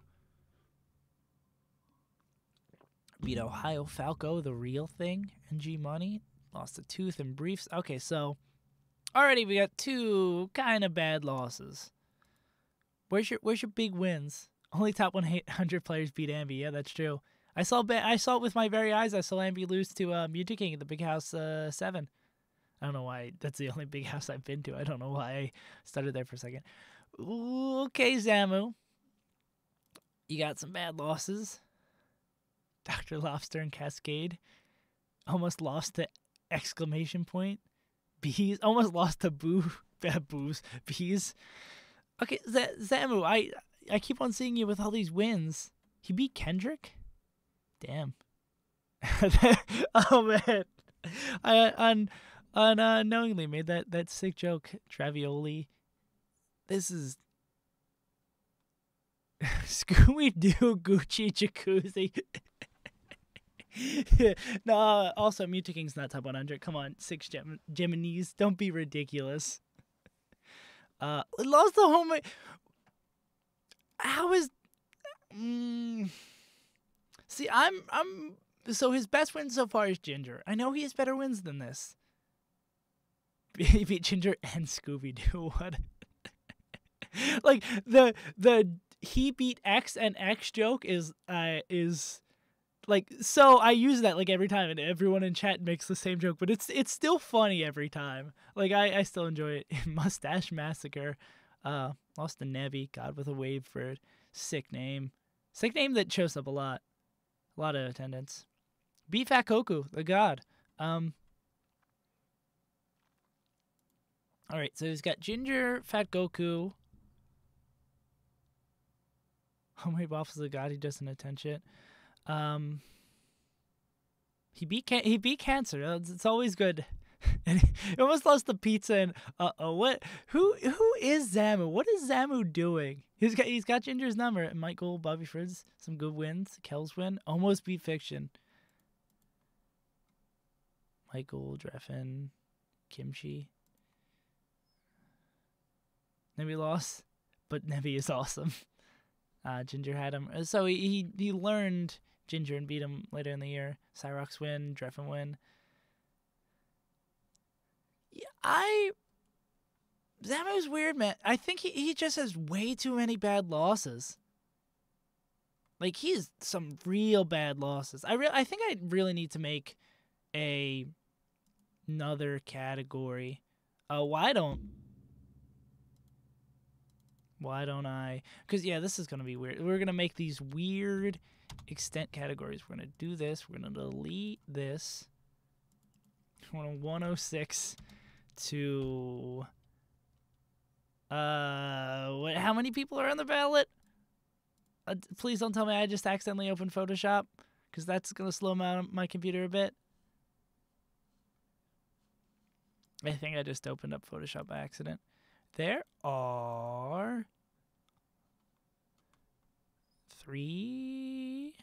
Beat Ohio Falco, the real thing. NG Money. Lost to Tooth and Briefs. Okay, so already we got two kind of bad losses. Where's your big wins? Only top 100 players beat Ambi. Yeah, that's true. I saw it with my very eyes. I saw Ambi lose to Mewtwo King at the Big House 7. I don't know why. That's the only big house I've been to. I don't know why I started there for a second. Ooh, okay, Zamu. You got some bad losses. Dr. Lobster and Cascade. Almost lost to exclamation point. Bees. Almost lost to Bees. Okay, Zamu, I keep on seeing you with all these wins. He beat Kendrick? Damn. Oh, man. I unknowingly made that sick joke. Travioli. This is Scooby-Doo Gucci Jacuzzi. No, also Mewtwo King's not top 100. Come on, 6 Geminis. Don't be ridiculous. Lost the home. How is? See, I'm. So his best win so far is Ginger. I know he has better wins than this. He beat Ginger and Scooby-Doo. What? Like the he beat X and X joke is like, so I use that like every time, and everyone in chat makes the same joke, but it's still funny every time. Like I still enjoy it. Mustache Massacre. Lost to Nevi. God with a wave bird. Sick name that shows up a lot of attendance. Beat Fat Goku, the god. All right, so he's got Ginger, Fat Goku. How many buffs is the god? He doesn't attend shit. He beat Cancer. It's always good. And he almost lost the pizza. And what? Who is Zamu? What is Zamu doing? He's got Ginger's number. Michael, Bobby Fritz, some good wins. Kel's win. Almost beat Fiction. Michael, Dreffen, Kimchi. Nevi lost, but Nevi is awesome. Ginger had him. So he learned Ginger and beat him later in the year. Cyrox win, Dreffen win. Zamu's weird, man. I think he just has way too many bad losses. Like, he has some real bad losses. I think I really need to make another category. Why don't I? Because, yeah, this is going to be weird. We're going to make these weird extent categories. We're going to do this. We're going to delete this. We're going to 106 to... how many people are on the ballot? Please don't tell me I just accidentally opened Photoshop, because that's going to slow my computer a bit. I think I just opened up Photoshop by accident. There are 3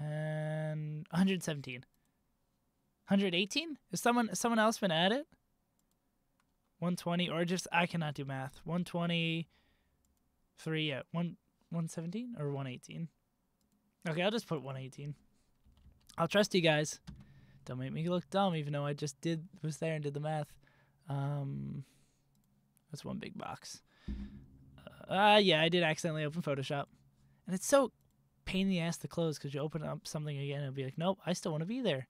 and 117. 118? Is someone else been at it? 120, or just, I cannot do math. 123, yeah. 117 or 118? Okay, I'll just put 118. I'll trust you guys. Don't make me look dumb, even though I just was there and did the math. That's one big box. Yeah, I did accidentally open Photoshop. And it's so pain in the ass to close, because you open up something again and it'll be like, nope, I still want to be there.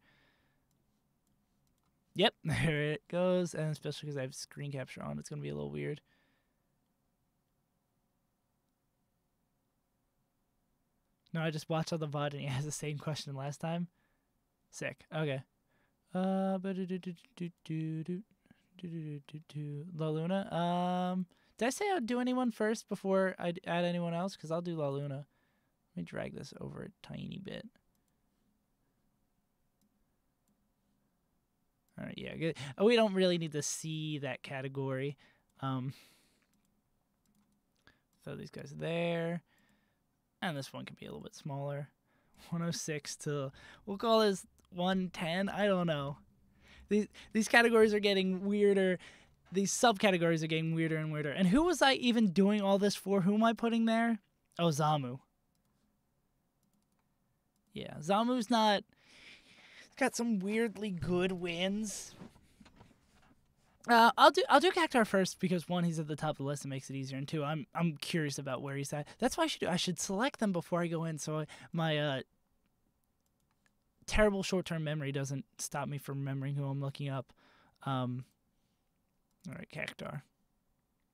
Yep, there it goes. And especially because I have screen capture on, it's going to be a little weird. No, I just watched on the VOD and he has the same question last time. Sick. Okay. La Luna. Did I say I'd do anyone first before I add anyone else? Because I'll do La Luna. Let me drag this over a tiny bit. All right, yeah, good. Oh, we don't really need to see that category. Throw these guys there. And this one could be a little bit smaller. 106 to, we'll call this 110. I don't know. These categories are getting weirder. These subcategories are getting weirder and weirder. And who was I even doing all this for? Who am I putting there? Oh, Zamu. Yeah, Zamu's not... got some weirdly good wins. I'll do Cactar first, because one, he's at the top of the list and makes it easier, and two, I'm curious about where he's at. That's what I should select them before I go in, so my terrible short-term memory doesn't stop me from remembering who I'm looking up. All right, Cactar.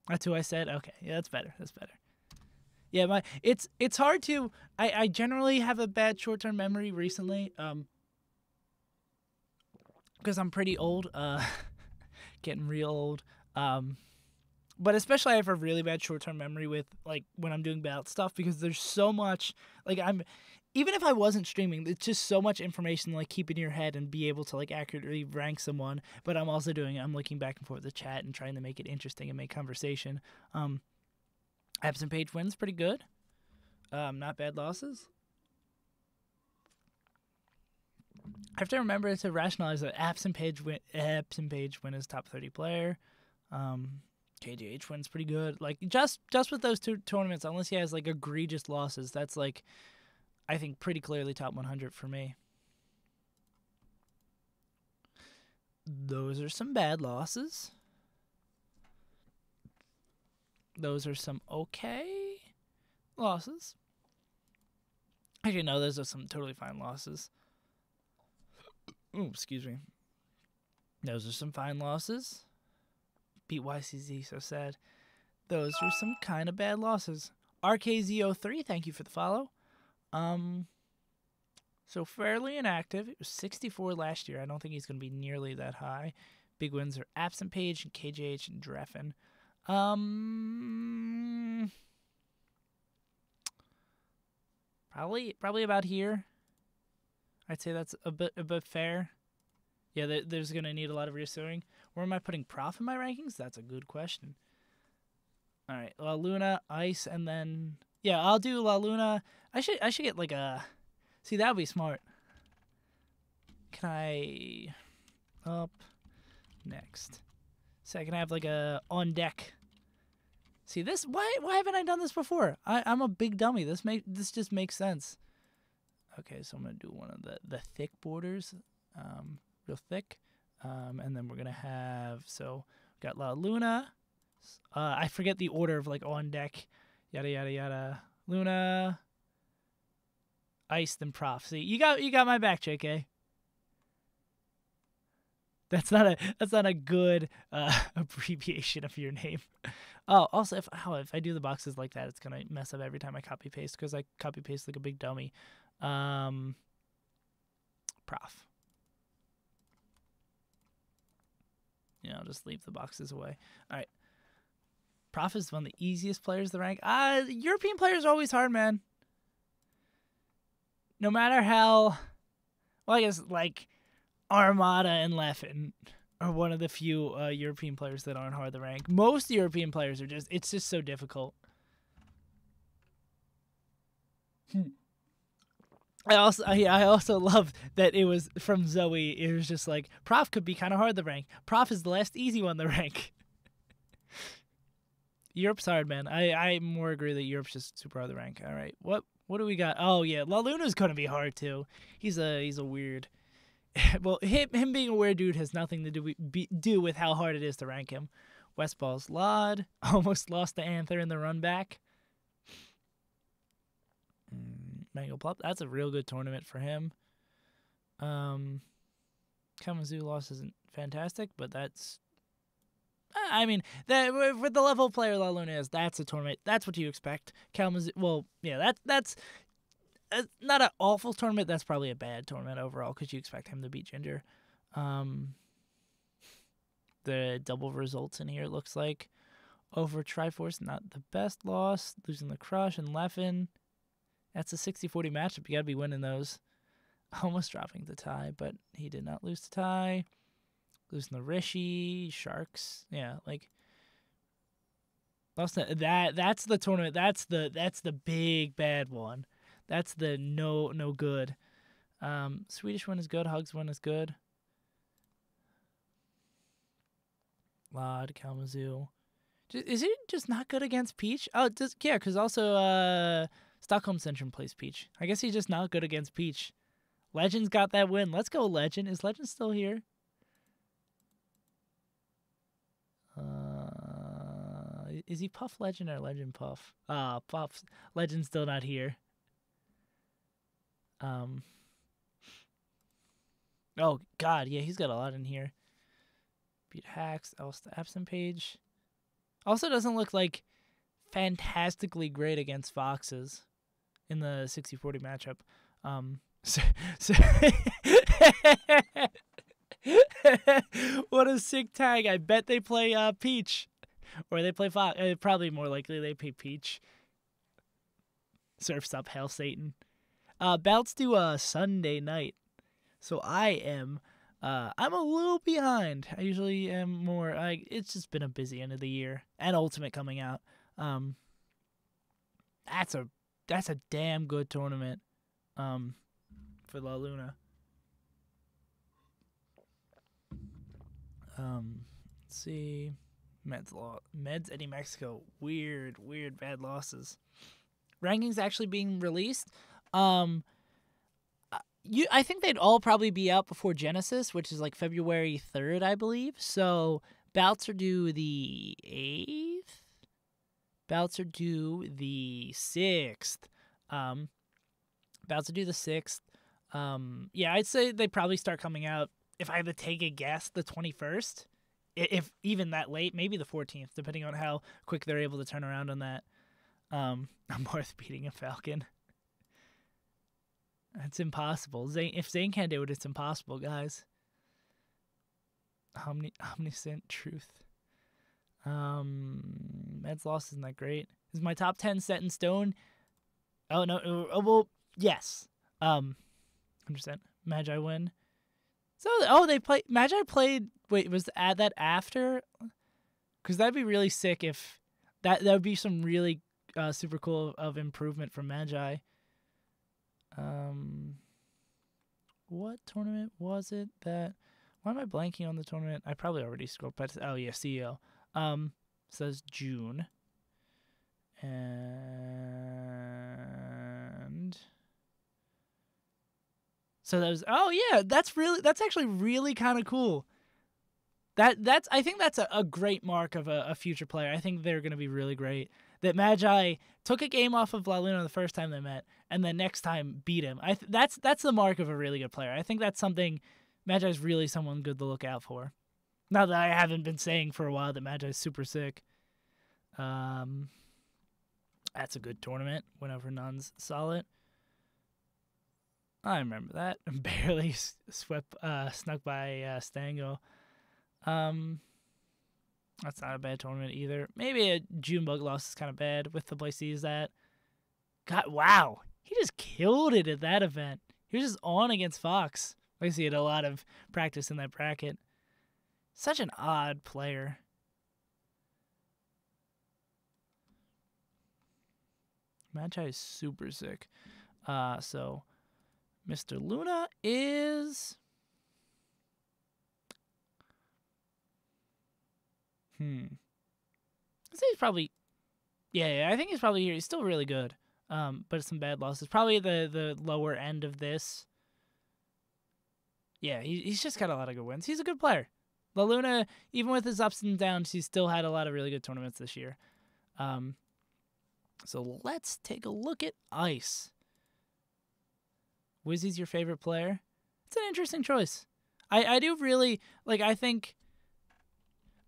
That's who I said. Okay, yeah, that's better. That's better. Yeah, it's hard to. I generally have a bad short-term memory recently. Because I'm pretty old, getting real old. But especially I have a really bad short-term memory with, like, when I'm doing ballot stuff, because there's so much, like, even if I wasn't streaming, it's just so much information to, like, keep in your head and be able to, like, accurately rank someone. But I'm also I'm looking back and forth the chat and trying to make it interesting and make conversation. Absent page wins pretty good. Not bad losses. I have to remember to rationalize that absent page win is top 30 player. KGH wins pretty good. Like, just with those two tournaments, unless he has, like, egregious losses, that's, like, I think pretty clearly top 100 for me. Those are some bad losses. Those are some okay losses. Actually, no, those are some totally fine losses. Ooh, excuse me. Those are some fine losses. Beat YCZ, so sad. Those are some kind of bad losses. RKZ03, thank you for the follow. So fairly inactive. It was 64 last year. I don't think he's going to be nearly that high. Big wins are Absent Page and KJH and Dreffen. Probably about here. I'd say that's a bit fair. Yeah, there's going to need a lot of reassuring. Where am I putting Prof in my rankings? That's a good question. All right, La Luna, Ice, and then... Yeah, I'll do La Luna. I should get like a... See, that would be smart. Can I... Up. Next. So I can have like a on deck. See, this... Why haven't I done this before? I'm a big dummy. This just makes sense. Okay, so I'm going to do one of the thick borders. Real thick. And then we're going to have... So Got La Luna. I forget the order of like on deck. Yada yada yada. Luna. Ice then Prof. See, you got my back, JK. That's not a good abbreviation of your name. Oh, also if I do the boxes like that, it's gonna mess up every time I copy paste because I copy paste like a big dummy. Prof. Yeah, I'll just leave the boxes away. All right. Prof is one of the easiest players to rank. European players are always hard, man. No matter how, well, I guess like Armada and Leffen are one of the few European players that aren't hard to rank. Most European players are it's just so difficult. I also love that it was from Zoe. It was just like Prof could be kind of hard to rank. Prof is the last easy one to rank. Europe's hard, man. I more agree that Europe's just super hard to rank. All right, what do we got? Oh yeah, La Luna's gonna be hard too. He's a weird. Well, him being a weird dude has nothing to do with how hard it is to rank him. Westball's Lod almost lost to Anther in the run back. Mango Plop, that's a real good tournament for him. Kalamazoo loss isn't fantastic, but that's. I mean, with the level of player La Luna is, that's a tournament. That's what you expect. Kalamazoo, well, yeah, that's not an awful tournament. That's probably a bad tournament overall because you expect him to beat Ginger. The double results in here, it looks like. Over Triforce, not the best loss. Losing the Crush and Leffen. That's a 60-40 matchup. You got to be winning those. Almost dropping the tie, but he did not lose the tie. Losing the Rishi, Sharks. Yeah, like lost that's the tournament. That's the big bad one. That's the no good. Swedish one is good. Hugs one is good. Lod, Kalamazoo. Is he just not good against Peach? Oh, yeah, because also Stockholm Syndrome plays Peach. I guess he's just not good against Peach. Legend's got that win. Let's go, Legend. Is Legend still here? Is he Puff Legend or Legend Puff? Puff. Legend's still not here. Oh, God. Yeah, he's got a lot in here. Beat Hacks. Else the Absent Page. Also doesn't look like fantastically great against Foxes in the 60-40 matchup. What a sick tag. I bet they play Peach. Or they play Fox. Probably more likely they play Peach. Surf's up, Hail Satan. Bouts do Sunday night. So I'm a little behind. I usually am more. It's just been a busy end of the year. And Ultimate coming out. That's a damn good tournament. For La Luna. Let's see. Meds Eddie Mexico. Weird bad losses. Rankings actually being released. I think they'd all probably be out before Genesis, which is like February 3rd, I believe. So bouts are due the 8th. Bouts are due the 6th. Bouts are due the 6th. Yeah, I'd say they probably start coming out, if I had to take a guess, the 21st. If even that late, maybe the 14th, depending on how quick they're able to turn around on that. I'm worth beating a Falcon. It's impossible. If Zane can't do it, it's impossible, guys. Omniscient truth. Meds loss isn't that great. Is my top 10 set in stone? Oh no. Well, yes. 100%. Magi win. So they play. Magi played. Wait, was that after? Because that'd be really sick if that would be some really super cool of improvement from Magi. What tournament was it that? Why am I blanking on the tournament? I probably already scrolled past. Oh yeah, CEO. Says June. And so that was. Oh yeah, that's actually really kind of cool. I think that's a great mark of a future player. I think they're going to be really great. That Magi took a game off of La Luna the first time they met, and then next time beat him. That's the mark of a really good player. I think that's something Magi's really someone good to look out for. Now that I haven't been saying for a while that Magi's super sick. That's a good tournament. Went over Nuns solid. I remember that. Barely snuck by Stango. That's not a bad tournament either. Maybe a Junebug loss is kind of bad with the place he is at. God, wow. He just killed it at that event. He was just on against Fox. I guess he had a lot of practice in that bracket. Such an odd player. Magi is super sick. So Mr. Luna is... I'd say he's probably... Yeah, I think he's probably here. He's still really good. But some bad losses. Probably the lower end of this. Yeah, he's just got a lot of good wins. He's a good player. La Luna, even with his ups and downs, he's still had a lot of really good tournaments this year. So let's take a look at Ice. Wizzy's your favorite player? It's an interesting choice. I do really, I think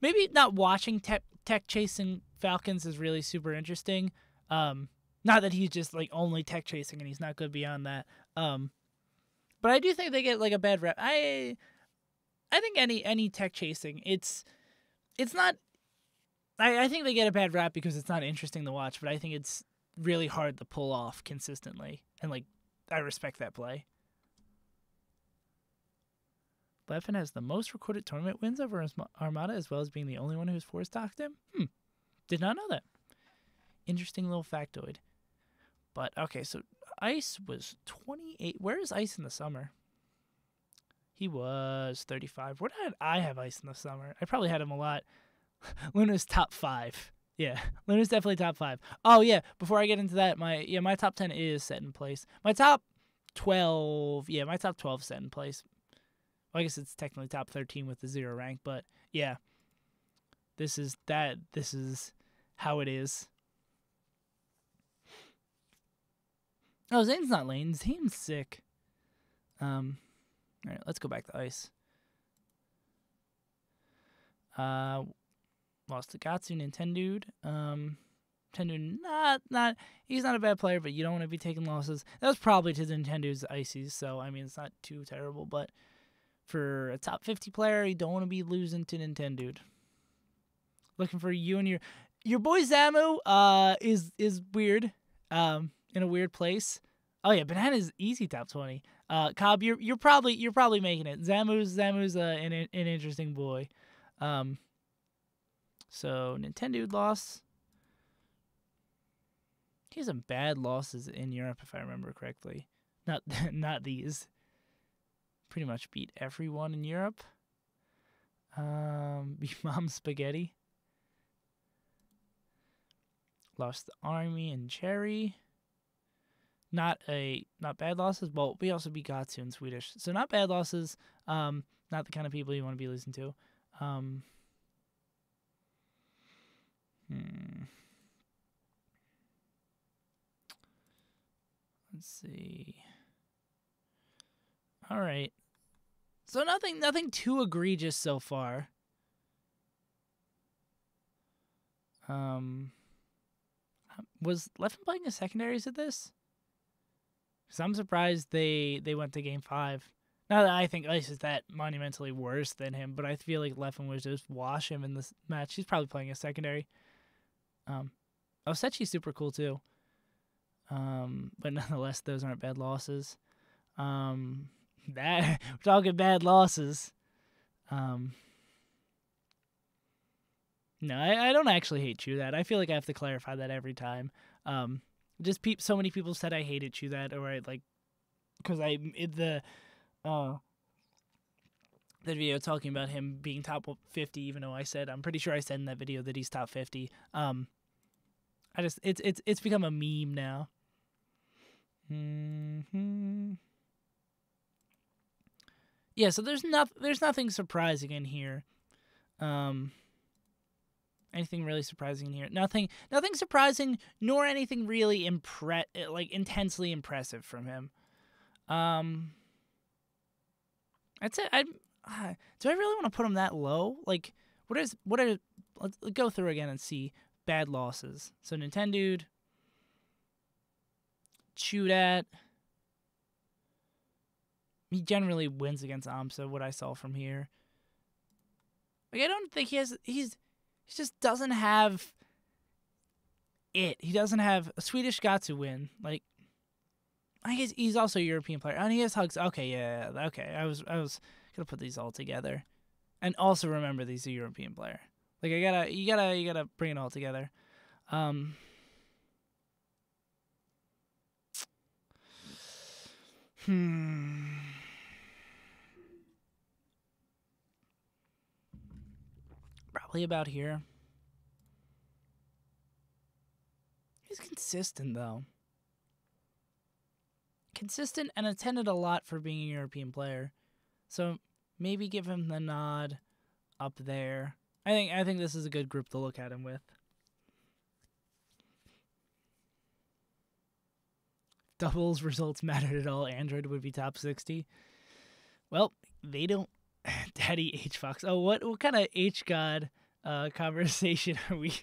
maybe not watching tech chasing Falcons is really super interesting. Not that he's just only tech chasing and he's not good beyond that. But I do think they get a bad rep. I think any tech chasing, it's not. I think they get a bad rap because it's not interesting to watch, but I think it's really hard to pull off consistently, and I respect that play. Leffen has the most recorded tournament wins over Armada, as well as being the only one who's four-stocked him. Did not know that. Interesting little factoid. But, okay, so Ice was 28. Where is Ice in the summer? He was 35. Where did I have Ice in the summer? I probably had him a lot. Luna's top 5. Yeah, Luna's definitely top 5. Oh, yeah, before I get into that, my top 10 is set in place. My top 12, my top 12 set in place. Well, I guess it's technically top 13 with the 0 rank, but yeah. This is how it is. Oh, Zane's not lane. Zane's sick. All right, let's go back to Ice. Lost to Gatsu, Nintendude. Nintendude, not. He's not a bad player, but you don't want to be taking losses. That was probably to Nintendude's Ices, so I mean it's not too terrible. But for a top 50 player, you don't want to be losing to Nintendude. Looking for you and your boy Zamu. Is weird. In a weird place. Oh yeah, Banana's easy top 20. Cobb, you're probably making it. Zamu's an interesting boy. So Nintendo loss. He has some bad losses in Europe, if I remember correctly. Not these. Pretty much beat everyone in Europe. Beat Mom Spaghetti. Lost the Army and Cherry. Not bad losses. Well, we also beat Gatsu in Swedish. So not bad losses. Not the kind of people you want to be losing to. Let's see. All right. So nothing too egregious so far. Was Leffen playing a secondaries at this? Because I'm surprised they went to game 5. Not that I think Ice is that monumentally worse than him, but I feel like Leffen was just wash him in this match. He's probably playing a secondary. Osechi's super cool too. But nonetheless, those aren't bad losses. We're talking bad losses. No, I don't actually hate you that. I feel like I have to clarify that every time. So many people said I hated you that, or because the video talking about him being top 50, even though I'm pretty sure I said in that video that he's top 50. It's become a meme now. Yeah, so there's nothing surprising in here. Anything really surprising here? Nothing surprising, nor anything really intensely impressive from him. That's it. Do I really want to put him that low? Like, let's go through again and see bad losses. So Nintendude, Shoot at. He generally wins against AMSA, what I saw from here. Like, I don't think he just doesn't have it. He doesn't have a Swedish Gatsu win. Like, I guess he's also a European player. And he has hugs. Okay, yeah, okay. I was gonna put these all together. And also remember these are European player. Like, you gotta bring it all together. Probably about here. He's consistent, though. Consistent and attended a lot for being a European player. So maybe give him the nod up there. I think this is a good group to look at him with. Doubles results mattered at all. Android would be top 60. Well, they don't. Daddy H Fox. Oh, what kind of H God conversation are we?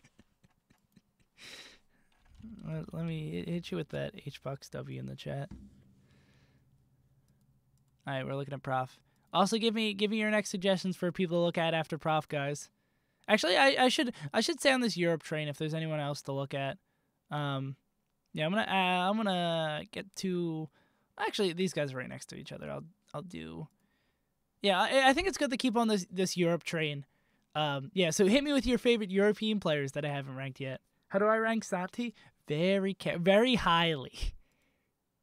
Let me hit you with that H Fox W in the chat. All right, we're looking at Prof. Also, give me your next suggestions for people to look at after Prof, guys. Actually, I should stay on this Europe train if there's anyone else to look at. Yeah, I'm gonna get to. Actually, these guys are right next to each other. I'll do. Yeah, I think it's good to keep on this Europe train. Yeah, so hit me with your favorite European players that I haven't ranked yet. How do I rank Santi? Very highly.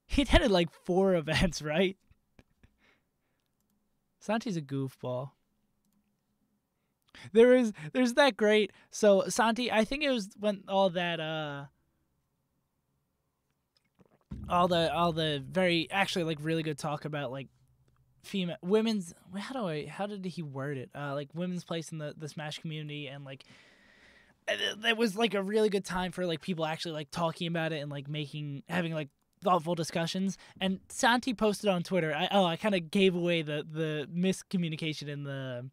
He attended like 4 events, right? Santi's a goofball. There's that great. So Santi, I think it was when all the very actually like really good talk about like women's. How did he word it? Like women's place in the Smash community, and like that was like a really good time for like people actually like talking about it and like having like thoughtful discussions. And Santi posted on Twitter. I kind of gave away the miscommunication in the.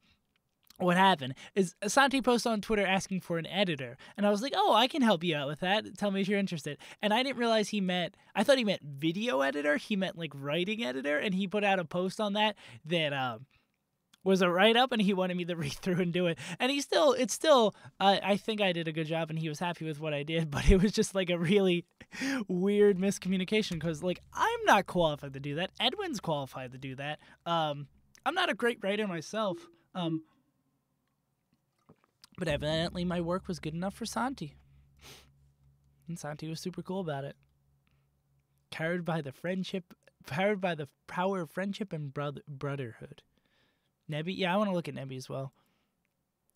What happened is Santi posted on Twitter asking for an editor, and I was like, "Oh, I can help you out with that. Tell me if you're interested." And I didn't realize I thought he meant video editor. He meant like writing editor, and he put out a post on that was a write up, and he wanted me to read through and do it. And I think I did a good job, and he was happy with what I did. But it was just like a really weird miscommunication because like I'm not qualified to do that. Edwin's qualified to do that. I'm not a great writer myself. But evidently my work was good enough for Santi. And Santi was super cool about it. Powered by the power of friendship and brotherhood. Nebby? Yeah, I want to look at Nebby as well.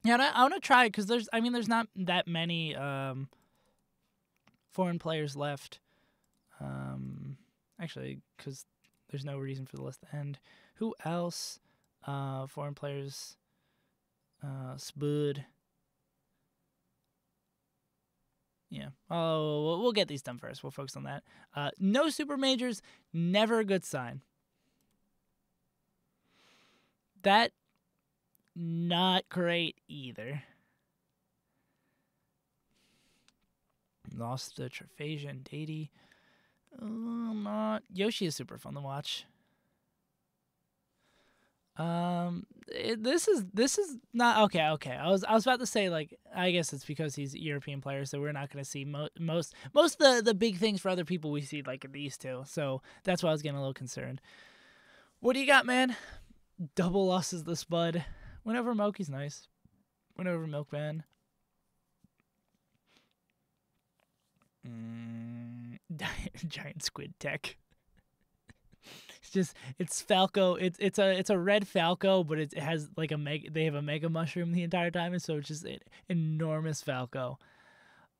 Yeah, I want to try it because there's not that many foreign players left. Actually, because there's no reason for the list to end. Who else? Foreign players. Spud. Yeah. Oh, we'll get these done first. We'll focus on that. No super majors, never a good sign. That, not great either. Lost to Traphasia and Dady. Not. Yoshi is super fun to watch. This is not okay. I was about to say like I guess it's because he's a European player, so we're not going to see most of the big things for other people we see like these two. So that's why I was getting a little concerned. What do you got, man? Double losses the Spud. Went over Moki's nice. Went over Milkman. Giant squid tech. It's Falco. It's a red Falco, but it has like they have a mega mushroom the entire time, and so it's just an enormous Falco.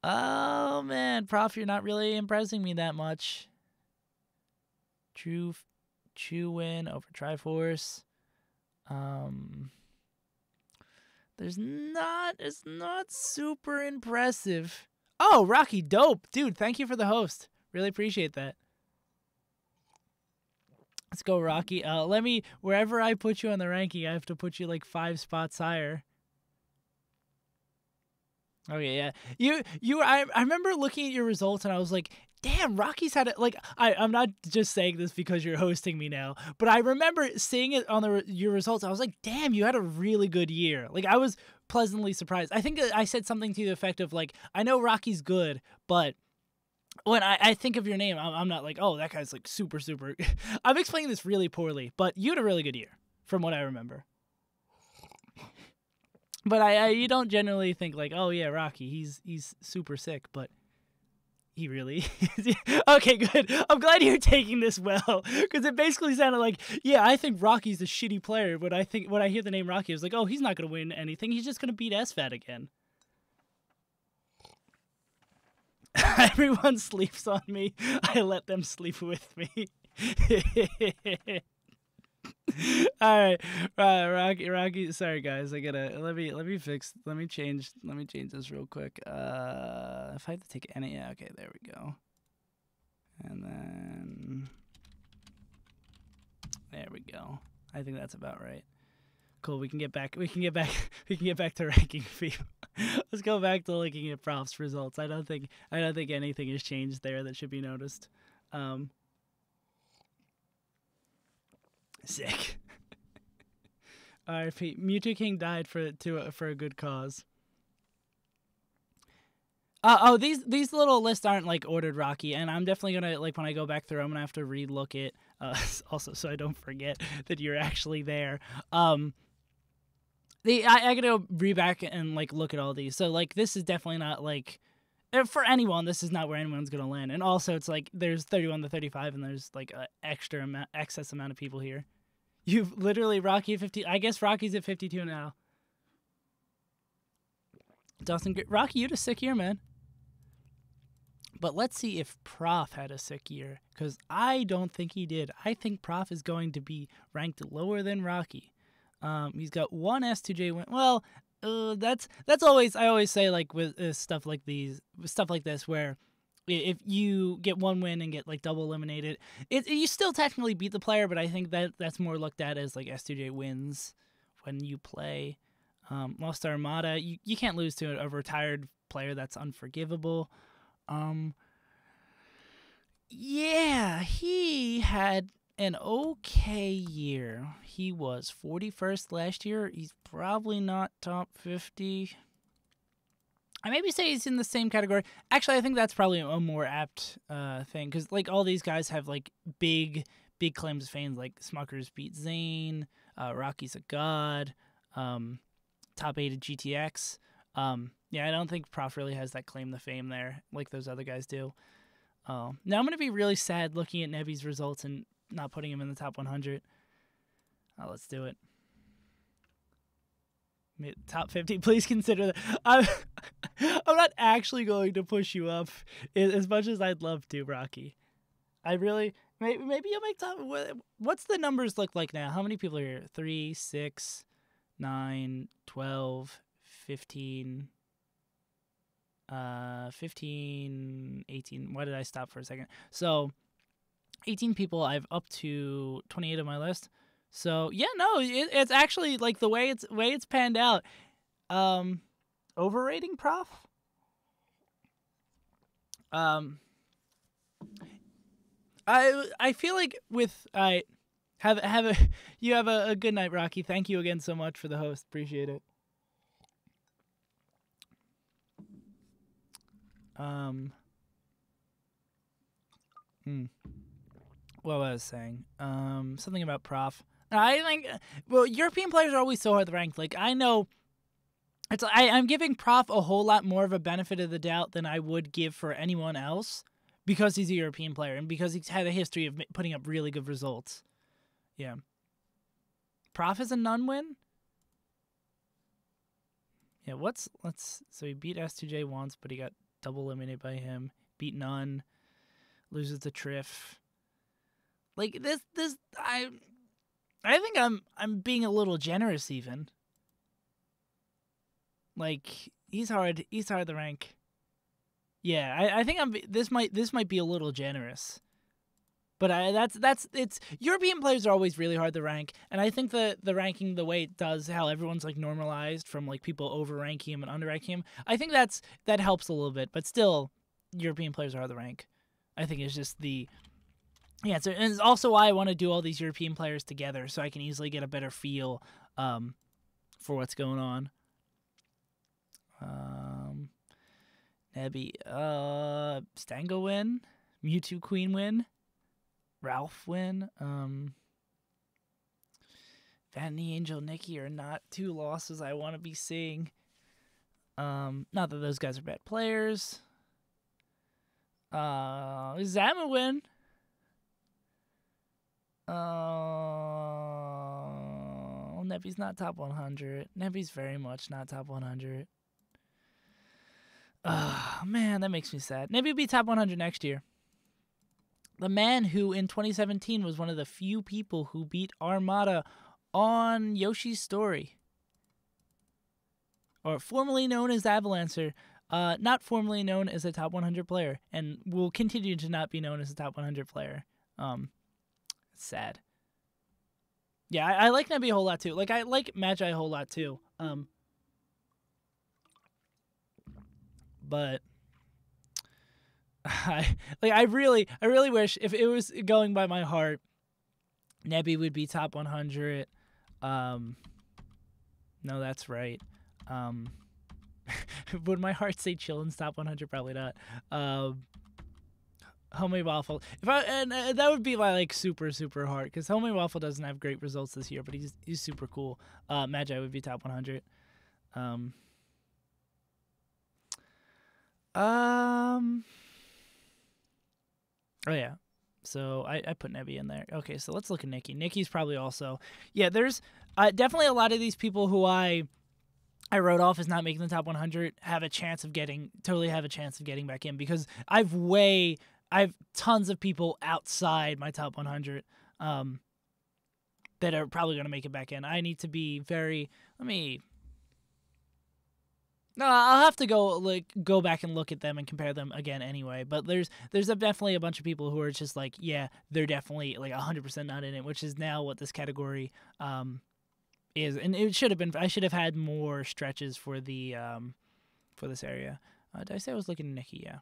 Oh man, Prof, you're not really impressing me that much. Chew win over Triforce. It's not super impressive. Oh, Rocky, dope. Dude, thank you for the host. Really appreciate that. Let's go, Rocky. Wherever I put you on the ranking, I have to put you like 5 spots higher. Okay, yeah. I remember looking at your results and I was like, damn, Rocky's had it. Like, I'm not just saying this because you're hosting me now, but I remember seeing it on your results. I was like, damn, you had a really good year. Like, I was pleasantly surprised. I think I said something to the effect of like, I know Rocky's good, but when I think of your name, I'm not like, oh, that guy's like super, super. I'm explaining this really poorly, but you had a really good year from what I remember. But you don't generally think like, oh yeah, Rocky, he's super sick, but he really is. Okay, good. I'm glad you're taking this well, because it basically sounded like, yeah, I think Rocky's a shitty player, but I think when I hear the name Rocky, I was like, oh, he's not gonna win anything. He's just gonna beat SFAT again. Everyone sleeps on me. I let them sleep with me. All right, Rocky. Sorry, guys. I gotta let me change this real quick. If I have to take any, yeah, okay, there we go. And then there we go. I think that's about right. Cool. We can get back to ranking people. Let's go back to looking at Prof's results. I don't think anything has changed there that should be noticed. Sick. RIP. Mewtwo King died for a good cause. These little lists aren't like ordered, Rocky, and I'm definitely gonna, like, when I go back through, I'm gonna have to re-look it. Also, so I don't forget that you're actually there. I gotta go back and like look at all these. So like this is definitely not like, for anyone, this is not where anyone's gonna land. And also, it's like there's 31 to 35, and there's like an excess amount of people here. You've literally Rocky at 50. I guess Rocky's at 52 now. Dawson, Rocky, you had a sick year, man. But let's see if Prof had a sick year, because I don't think he did. I think Prof is going to be ranked lower than Rocky. He's got 1 S2J win. Well, that's always, I always say, like, with stuff like this, where if you get 1 win and get like double eliminated, you still technically beat the player, but I think that's more looked at as like S2J wins when you play. Lost Armada, you can't lose to a retired player. That's unforgivable. Yeah, he had an okay year. He was 41st last year. He's probably not top 50. I maybe say he's in the same category. Actually, I think that's probably a more apt thing, because like all these guys have like big claims to fame. Like Smuckers beat Zane, Rocky's a god, top 8 at GTX. Yeah, I don't think Prof really has that claim to fame there like those other guys do. Now I'm going to be really sad looking at Nebby's results and not putting him in the top 100. Let's do it. Top 50, please consider that. I'm not actually going to push you up as much as I'd love to, Rocky. I really, maybe you'll make top. What's the numbers look like now? How many people are here? 3, 6, 9, 12, 15, 15, 18. Why did I stop for a second? So 18 people. I've up to 28 on my list. So yeah, no, it's actually like the way it's panned out. Overrating Prof. I feel like with you have a good night, Rocky. Thank you again so much for the host. Appreciate it. What was I saying? Something about Prof. I think, well, European players are always so hard to rank. Like, I know, I'm giving Prof a whole lot more of a benefit of the doubt than I would give for anyone else, because he's a European player and because he's had a history of putting up really good results. Yeah. Prof is a non-win? Yeah, so he beat S2J once, but he got double eliminated by him. Beat none. Loses to Triff. Like, this, I think I'm being a little generous even. Like he's hard. He's hard to rank. Yeah, I think this might be a little generous. But it's European players are always really hard to rank, and I think the ranking the way it does, how everyone's like normalized from like people overranking him and underranking him, I think that helps a little bit. But still, European players are hard to rank. I think it's just and it's also why I want to do all these European players together so I can easily get a better feel for what's going on. Nebby, Stango win, Mewtwo Queen win. Ralph win. Vanity Angel, Nikki are not two losses I want to be seeing. Not that those guys are bad players. Zama win. Nebby's not top 100. Nebby's very much not top 100. Man, that makes me sad. Nebby will be top 100 next year. The man who in 2017 was one of the few people who beat Armada on Yoshi's Story. Or formerly known as Avalancer, not formerly known as a top 100 player, and will continue to not be known as a top 100 player. It's sad. Yeah, I like Nebby a whole lot too. Like I like Magi a whole lot too. But I really wish if it was going by my heart, Nebby would be top 100. No, that's right. Would my heart say Chillin's top 100? Probably not. Homemade Waffle. That would be like super hard because Homemade Waffle doesn't have great results this year, but he's super cool. Magi would be top 100. Oh, yeah. So I put Nebby in there. Okay, so let's look at Nikki. Nikki's probably also... Yeah, there's definitely a lot of these people who I wrote off as not making the top 100 have a chance of getting back in because I've tons of people outside my top 100 that are probably going to make it back in. I need to be very... No, I'll have to go back and look at them and compare them again anyway. But there's definitely a bunch of people who are just like, yeah, they're definitely like 100% not in it, which is now what this category is. And it should have been. I should have had more stretches for the for this area. Did I say I was looking at Nikki? Yeah.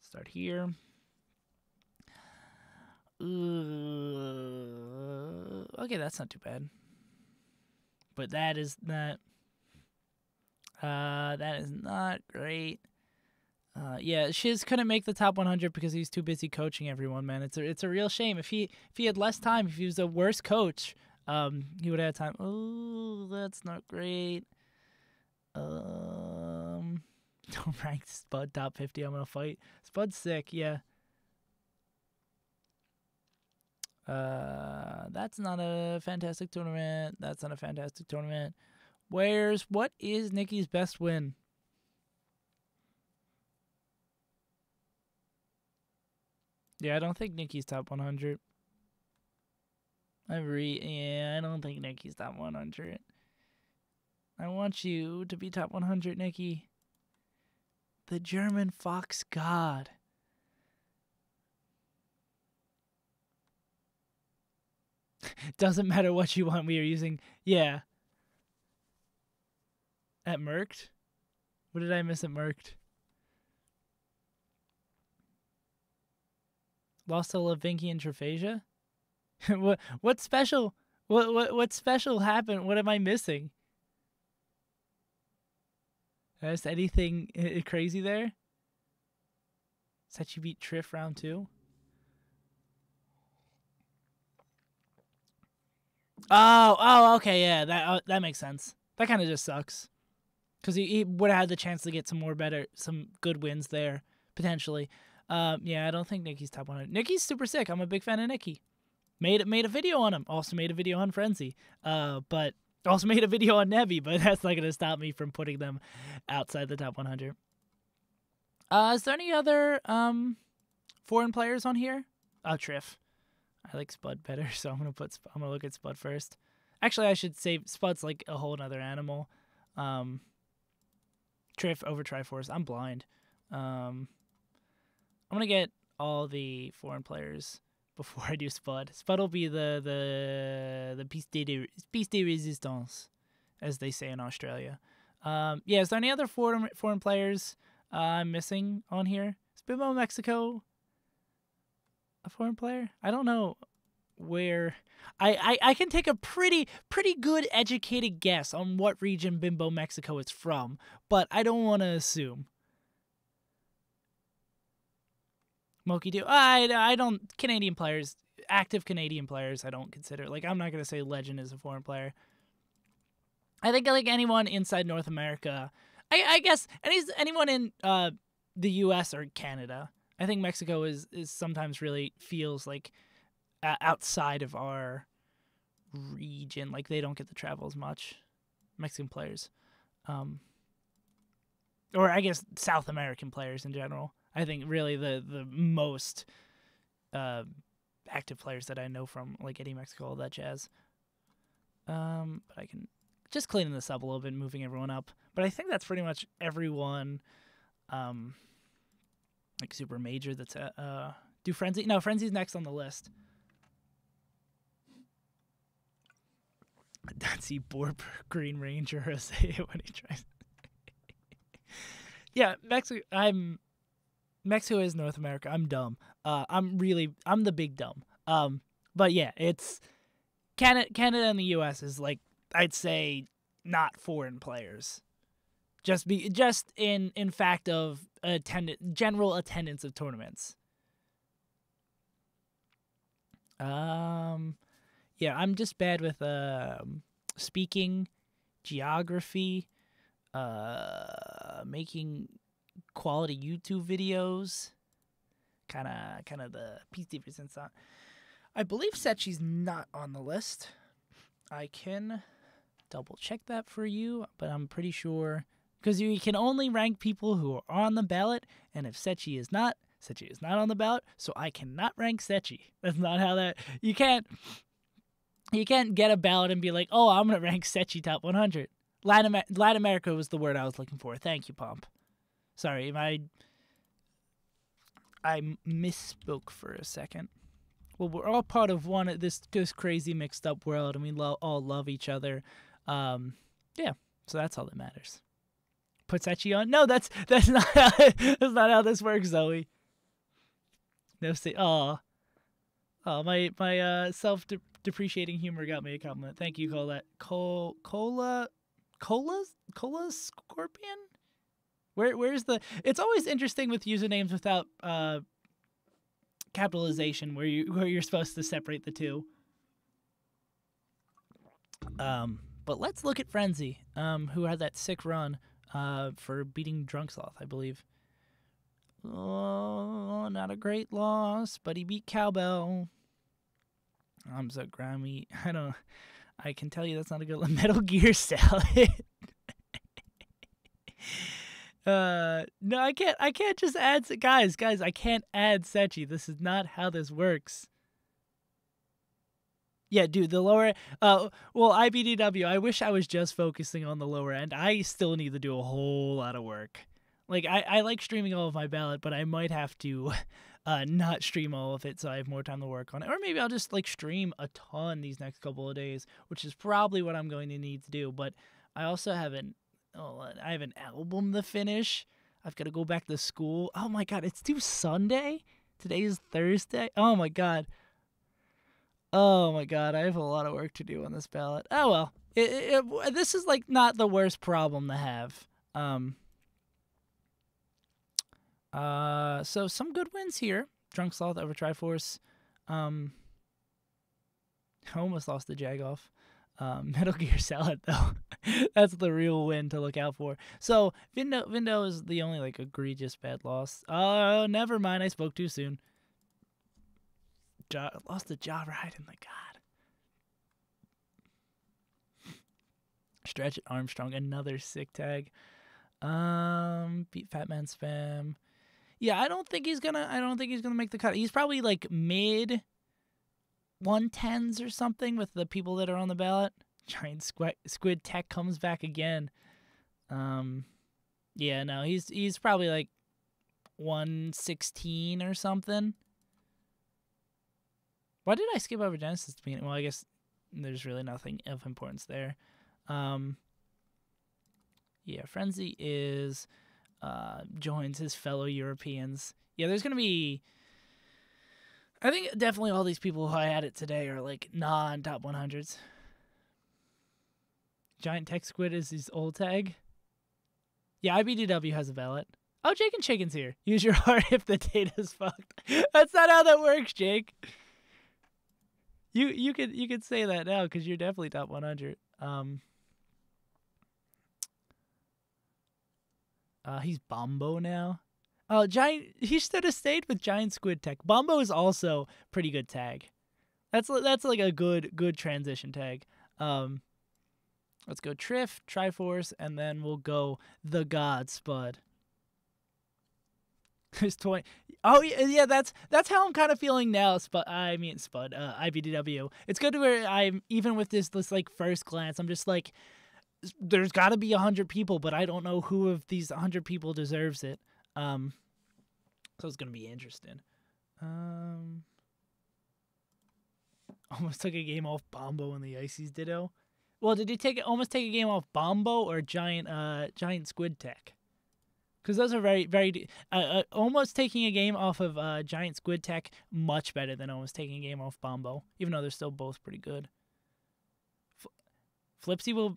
Start here. Okay, that's not too bad. But that is not. That is not great. Yeah, Shiz couldn't make the top 100 because he's too busy coaching everyone, man. It's a real shame. If he had less time, if he was a worse coach, he would have had time. Oh, that's not great. Don't rank Spud top 50. I'm gonna fight. Spud's sick, yeah. That's not a fantastic tournament. That's not a fantastic tournament. What is Nikki's best win? Yeah, I don't think Nikki's top 100. I don't think Nikki's top 100. I want you to be top 100, Nikki. The German Fox God. Doesn't matter what you want, we are using... Yeah. At Merked? What did I miss at Merked? Lost to Lavinky and Traphasia? What special? What special happened? What am I missing? Is anything crazy there? Said you beat Triff round 2? Oh, okay, yeah, that makes sense. That kind of just sucks. Because he would have had the chance to get some good wins there, potentially. Yeah, I don't think Nikki's top 100. Nikki's super sick. I'm a big fan of Nikki. Made a video on him. Also made a video on Frenzy. But also made a video on Nebby, but that's not going to stop me from putting them outside the top 100. Is there any other foreign players on here? Oh, Triff. I like Spud better, so I'm gonna look at Spud first. Actually, I should say Spud's like a whole other animal. Triff over Triforce. I'm blind. I'm gonna get all the foreign players before I do Spud. Spud will be the piece de resistance, as they say in Australia. Yeah, is there any other foreign players I'm missing on here? Is Bimbo Mexico a foreign player? I don't know where. I can take a pretty good educated guess on what region Bimbo Mexico is from, but I don't want to assume. Moki do. I don't. Canadian players, active Canadian players, I don't consider. Like, I'm not going to say Legend is a foreign player. I think, like, anyone inside North America, I guess anyone in the U.S. or Canada. I think Mexico is sometimes really feels like outside of our region. Like, they don't get to travel as much. Mexican players. Or I guess South American players in general. I think really the most active players that I know from, like, Eddie Mexico, all that jazz. But I can just cleaning this up a little bit, moving everyone up. But I think that's pretty much everyone, like, super major that's do Frenzy. No, Frenzy's next on the list. That's Borb Green Ranger Jose when he tries. Yeah, Mexico is North America. I'm dumb. I'm the big dumb. But yeah, it's Canada and the U.S. is, like, I'd say not foreign players. Just in fact of general attendance of tournaments. Yeah, I'm just bad with speaking, geography, making quality YouTube videos, kind of the piece de resistance. I believe Sechi's not on the list. I can double check that for you, but I'm pretty sure, because you can only rank people who are on the ballot, and if Sechi is not on the ballot, so I cannot rank Sechi. That's not how that. You can't get a ballot and be like, oh, I'm gonna rank Sechi top 100. Latin America was the word I was looking for. Thank you, Pomp. Sorry, I misspoke for a second. Well, we're all part of this crazy mixed up world, and we all love each other. Yeah, so that's all that matters. Put Sechi on? No, that's not how this works, Zoe. No, my self-depreciating humor got me a compliment. Thank you, Colette. Cola Scorpion? Where's the? It's always interesting with usernames without capitalization, where you're supposed to separate the two. But let's look at Frenzy, who had that sick run for beating Drunksloth, I believe. Oh, not a great loss, but he beat Cowbell. I'm so grimy. I can tell you that's not a good Metal Gear Salad. No, I can't just add, guys, I can't add Sechi. This is not how this works. Yeah, dude, the lower, well, IBDW, I wish I was just focusing on the lower end. I still need to do a whole lot of work. Like, I like streaming all of my ballot, but I might have to not stream all of it so I have more time to work on it. Or maybe I'll just, like, stream a ton these next couple of days, which is probably what I'm going to need to do. But I also have an album to finish. I've got to go back to school. Oh, my God, it's due Sunday? Today is Thursday? Oh, my God. I have a lot of work to do on this ballot. Oh, well. This is, like, not the worst problem to have. So some good wins here. Drunksloth over Triforce. Almost lost the Jagoff. Metal Gear Salad, though. That's the real win to look out for. So Vindo is the only, like, egregious bad loss. Oh, never mind. I spoke too soon. Lost the jaw right in the God. Stretch Armstrong, another sick tag. Beat Fat Man Spam. Yeah, I don't think he's gonna make the cut. He's probably like mid 110s or something with the people that are on the ballot. Giant Squid Tech comes back again. Yeah, no, he's probably like 116 or something. Why did I skip over Genesis to begin? Well, I guess there's really nothing of importance there. Yeah, Frenzy is joins his fellow Europeans. Yeah, there's gonna be. I think definitely all these people who I had it today are like non-top 100s. Giant Tech Squid is his old tag. Yeah, IBDW has a ballot. Oh, Jake and Chicken's here. Use your heart if the data's fucked. That's not how that works, Jake. You could say that now because you're definitely top 100. He's Bombo now. Oh, he should have stayed with Giant Squid Tech. Bombo is also pretty good tag. That's like a good transition tag. Let's go Triff, Triforce, and then we'll go the God Spud. There's 20. Oh yeah, that's how I'm kind of feeling now. Spud, IBDW. It's good to where I'm even with this like first glance. I'm just like, there's got to be 100 people, but I don't know who of these 100 people deserves it. So it's gonna be interesting. Almost took a game off Bombo in the Ices Ditto. Well, did he almost take a game off Bombo or Giant Squid Tech? Because those are very almost taking a game off of Giant Squid Tech much better than almost taking a game off Bombo, even though they're still both pretty good. Flipsy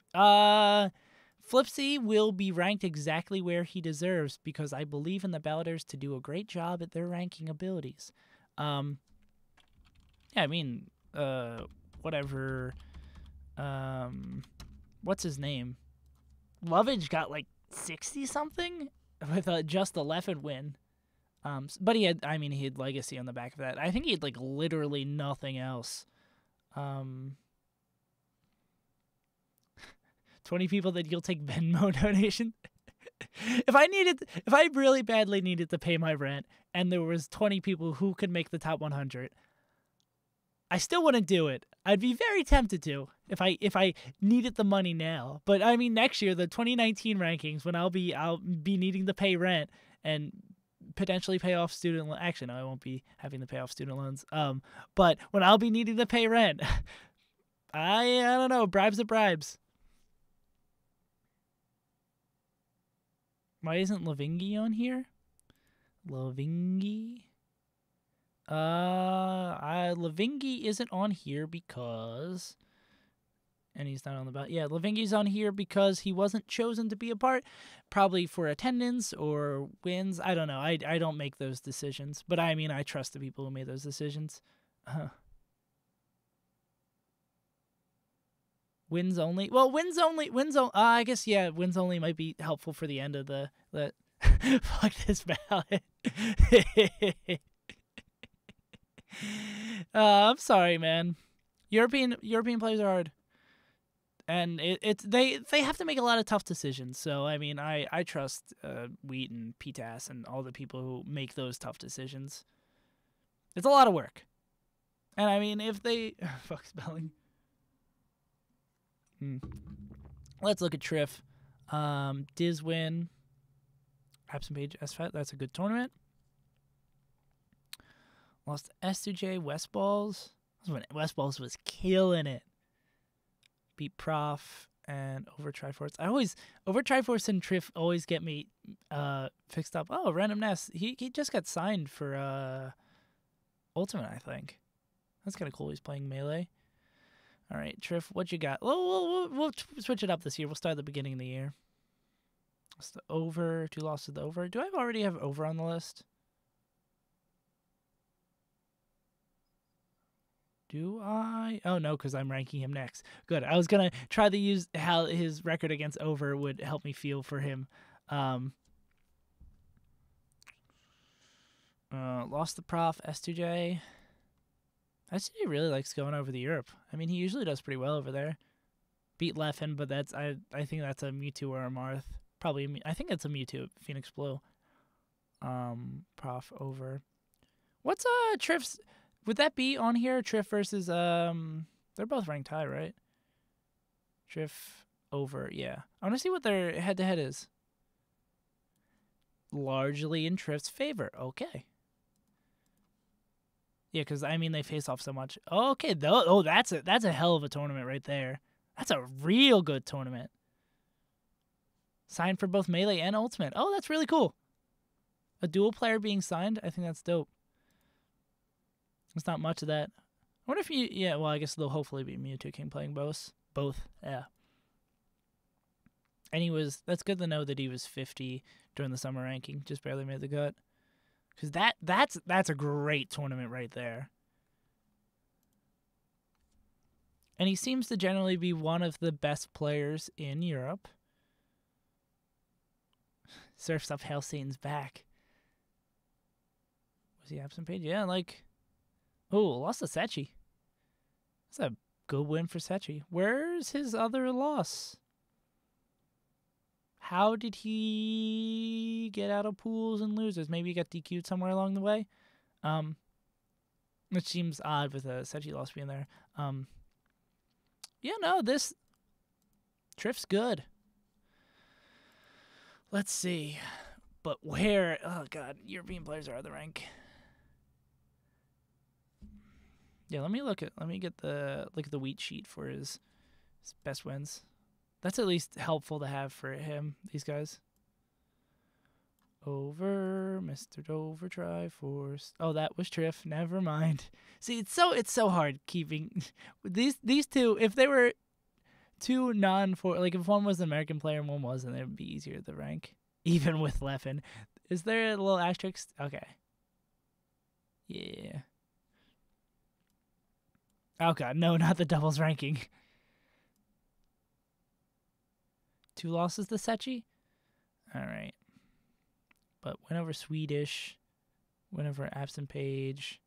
will be ranked exactly where he deserves because I believe in the balloters to do a great job at their ranking abilities. Yeah, I mean, whatever. What's his name? Lovage got like 60 something with just the Leopard win. But he had Legacy on the back of that. I think he had like literally nothing else. 20 people that you'll take Venmo donation. If I really badly needed to pay my rent and there was 20 people who could make the top 100, I still wouldn't do it. I'd be very tempted to if I needed the money now. But I mean, next year, the 2019 rankings, when I'll be needing to pay rent and potentially pay off student loans. Actually, no, I won't be having to pay off student loans. But when I'll be needing to pay rent, I don't know. Bribes are bribes. Why isn't Lavingi on here? Lavingi? Lavingi isn't on here because, and he's not on the ballot. Yeah, Lavingi's on here because he wasn't chosen to be a part, probably for attendance or wins. I don't know. I don't make those decisions, but I mean, I trust the people who made those decisions. Wins only. Well, wins only. I guess yeah. Wins only might be helpful for the end of the. Fuck this ballot. I'm sorry, man. European players are hard, and they have to make a lot of tough decisions. So I mean, I trust Wheat and PTAS and all the people who make those tough decisions. It's a lot of work, and I mean, if they fuck spelling. Let's look at Triff. Diz win. Absent Page S5. That's a good tournament. Lost S2J West Balls. That's when West Balls was killing it. Beat Prof and Over Triforce. Over Triforce and Triff always get me fixed up. Oh, Random Nest. He just got signed for Ultimate, I think. That's kind of cool. He's playing Melee. All right, Triff, what you got? We'll switch it up this year. We'll start at the beginning of the year. What's the over? 2 losses to the over. Do I already have over on the list? Do I? Oh, no, because I'm ranking him next. Good. I was going to try to use how his record against over would help me feel for him. Lost the Prof, S2J. S2J really likes going over to Europe. I mean, he usually does pretty well over there. Beat Leffen, but that's I think that's a Mewtwo or a Marth. Probably, I think it's a Mewtwo, Phoenix Blue. Prof over. What's Triff's? Would that be on here? Triff versus they're both ranked high, right? Triff over, yeah. I want to see what their head-to-head is. Largely in Triff's favor. Okay. Yeah, because, I mean, they face off so much. Okay, that's a hell of a tournament right there. That's a real good tournament. Signed for both Melee and Ultimate. Oh, that's really cool. A dual player being signed? I think that's dope. There's not much of that. I wonder if you... Yeah, well, I guess there'll hopefully be Mewtwo King playing both. Yeah. And that's good to know that he was 50 during the summer ranking. Just barely made the cut. Because that's a great tournament right there. And he seems to generally be one of the best players in Europe. Surf's Up Halcyon's back. Was he absent page? Yeah, like... Oh, lost to Sechi. That's a good win for Sechi. Where's his other loss? How did he get out of pools and losers? Maybe he got DQ'd somewhere along the way? Which seems odd with a Sechi loss being there. Yeah, no, this... Triff's good. Let's see. But where... Oh, God. European players are the rank. Yeah, let me get the wheat sheet for his best wins. That's at least helpful to have for him, these guys. Over, Mr. Dover Triforce. Oh, that was Triff. Never mind. See, it's so hard keeping these two. If they were two like if one was an American player and one wasn't, it would be easier to rank. Even with Leffen. Is there a little asterisk? Okay. Yeah. Oh god, no, not the doubles ranking. 2 losses to Sechi? Alright. But win over Swedish, win over Absent Page,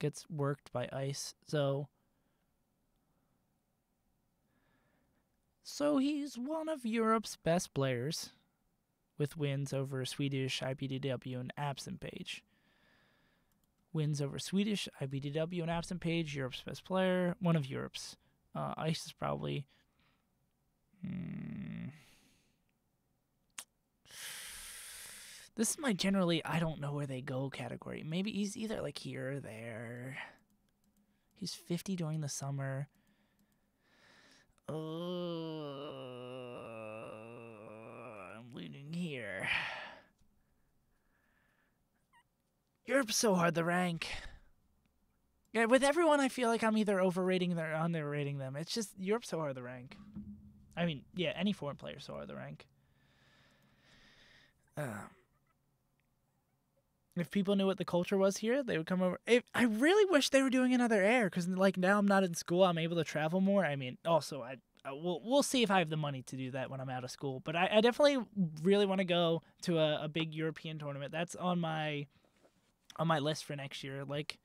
gets worked by Ice, so he's one of Europe's best players with wins over Swedish, IBDW, and Absent Page. Wins over Swedish, IBDW, and Absent Page, Europe's best player. One of Europe's. Ice is probably... This is my generally I don't know where they go category. Maybe he's either like here or there. He's 50 during the summer. I'm leaning here. Europe's so hard to rank. Yeah, with everyone, I feel like I'm either overrating or underrating them. It's just Europe's so hard to rank. I mean, yeah, any foreign player so hard to rank. If people knew what the culture was here, they would come over. I really wish they were doing another air, because like now I'm not in school, I'm able to travel more. I mean, also we'll see if I have the money to do that when I'm out of school. But I definitely really want to go to a big European tournament. That's on my list for next year. Like,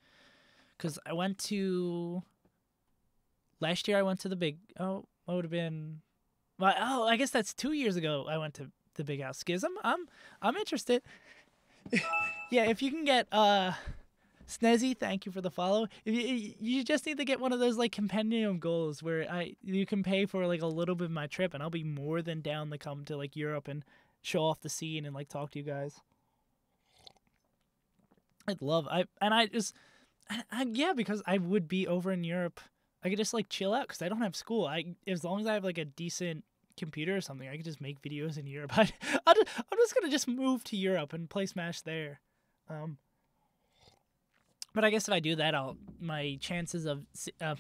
because I went to last year. I went to the big. Oh, what would have been? Well, oh, I guess that's 2 years ago. I went to the Big House Schism. I'm interested. Yeah, if you can get Snezzy, thank you for the follow. If you just need to get one of those like compendium goals where you can pay for like a little bit of my trip, and I'll be more than down to come to like Europe and show off the scene and like talk to you guys. Yeah, because I would be over in Europe. I could just like chill out because I don't have school. As long as I have like a decent computer or something, I could just make videos in Europe. I'm just gonna just move to Europe and play Smash there. But I guess if I do that, my chances of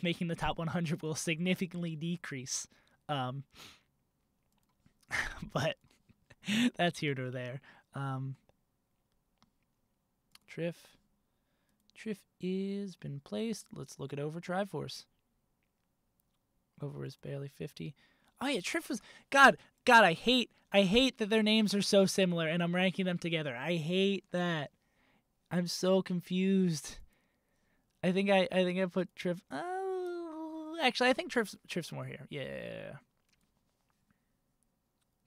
making the top 100 will significantly decrease. But that's here or there. Triff is been placed. Let's look at over Triforce. Over is barely 50. Oh yeah, Triff was God. I hate that their names are so similar and I'm ranking them together. I hate that. I'm so confused. I think I put Triff. Oh, actually, I think Triff's more here. Yeah.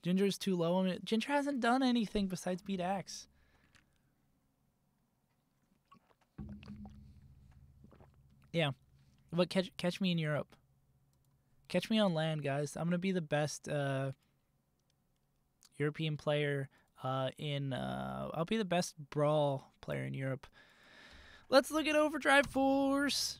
Ginger's too low on it. Ginger hasn't done anything besides beat Axe. Yeah, but catch me in Europe. Catch me on land, guys. I'm gonna be the best European player I'll be the best Brawl player in Europe. Let's look at Overdrive Force.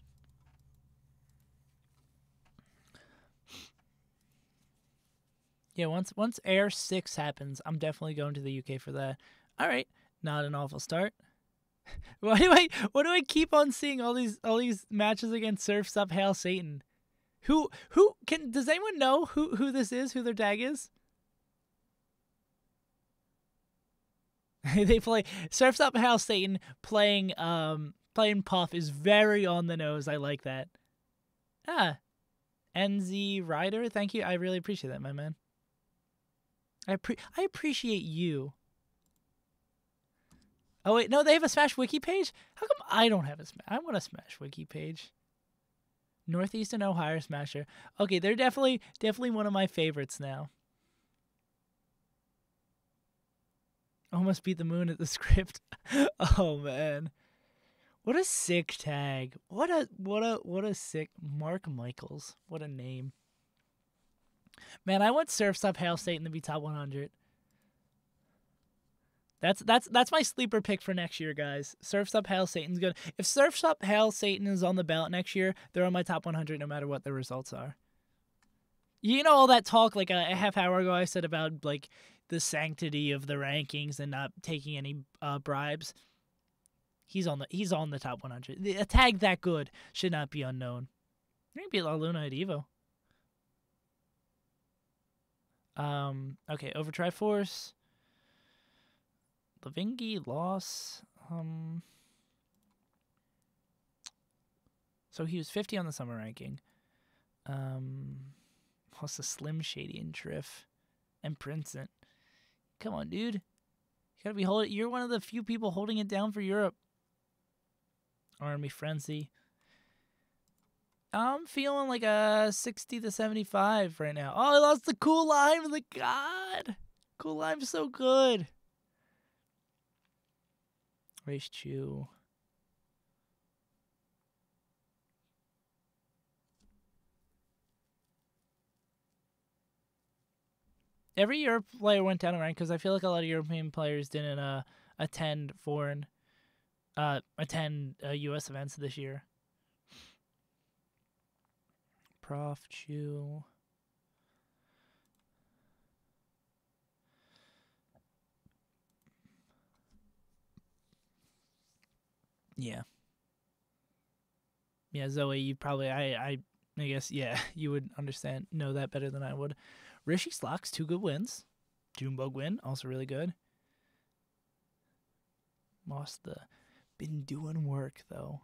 Yeah, once Air 6 happens, I'm definitely going to the UK for that. All right, not an awful start. Why do I keep on seeing all these matches against Surf's Up Hail Satan? Does anyone know who this is, who their tag is? They play Surf's Up Hail Satan playing Puff is very on the nose. I like that. NZ Rider, thank you. I really appreciate that, my man. I appreciate you. Oh wait, no, they have a Smash Wiki page? How come I don't have a Smash? I want a Smash Wiki page. Northeastern Ohio Smasher. Okay, they're definitely one of my favorites now. Almost beat the moon at the script. Oh man. What a sick tag. What a sick Mark Michaels. What a name. Man, I want Surf's Up Hail Satan to be top 100. That's my sleeper pick for next year, guys. Surf's Up Hail Satan's good. If Surf's Up Hail Satan is on the ballot next year, they're on my top 100 no matter what the results are. You know all that talk like a half hour ago I said about like the sanctity of the rankings and not taking any bribes. He's on the top 100. A tag that good should not be unknown. Maybe La Luna at Evo. Okay, Overdrive Force. Lavingi loss. So he was 50 on the summer ranking. Lost to Slim Shady and Triff and Princeton. Come on, dude. You gotta be holding. You're one of the few people holding it down for Europe. Army Frenzy. I'm feeling like a 60 to 75 right now. Oh, I lost the Cool Lime. The God. Cool Lime's so good. Race Chew. Every Europe player went down a rank because I feel like a lot of European players didn't attend U.S. events this year. Prof Chew. Yeah. Yeah, Zoe, you probably I guess you would know that better than I would. Rishi Slocks, 2 good wins. Junebug win, also really good. Mosta been doing work though.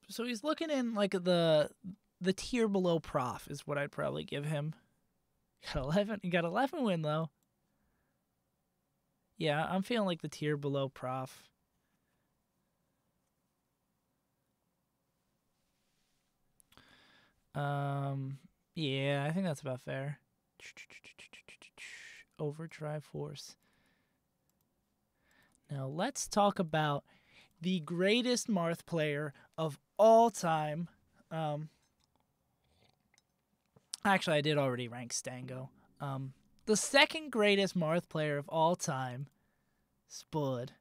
So he's looking in like the tier below Prof is what I'd probably give him. He got 11 win though. Yeah, I'm feeling like the tier below Prof. Yeah, I think that's about fair. Overdrive Force. Now let's talk about the greatest Marth player of all time. Actually, I did already rank Stango. The second greatest Marth player of all time, Spud.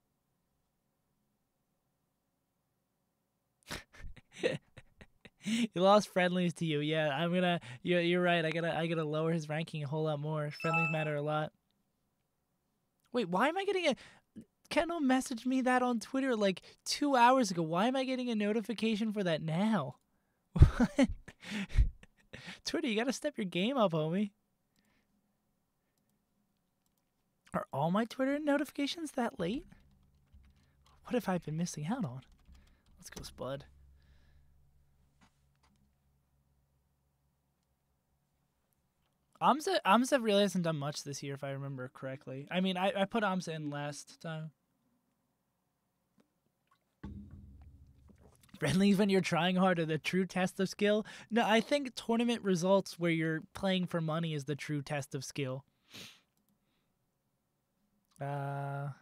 He lost friendlies to you. Yeah, you're right. I gotta lower his ranking a whole lot more. Friendlies matter a lot. Wait, why am I getting a... Kendall messaged me that on Twitter like 2 hours ago. Why am I getting a notification for that now? What? Twitter, you gotta step your game up, homie. Are all my Twitter notifications that late? What have I been missing out on? Let's go, Spud. Amza really hasn't done much this year, if I remember correctly. I mean, I put Amza in last time. Friendlies when you're trying hard are the true test of skill. No, I think tournament results where you're playing for money is the true test of skill. How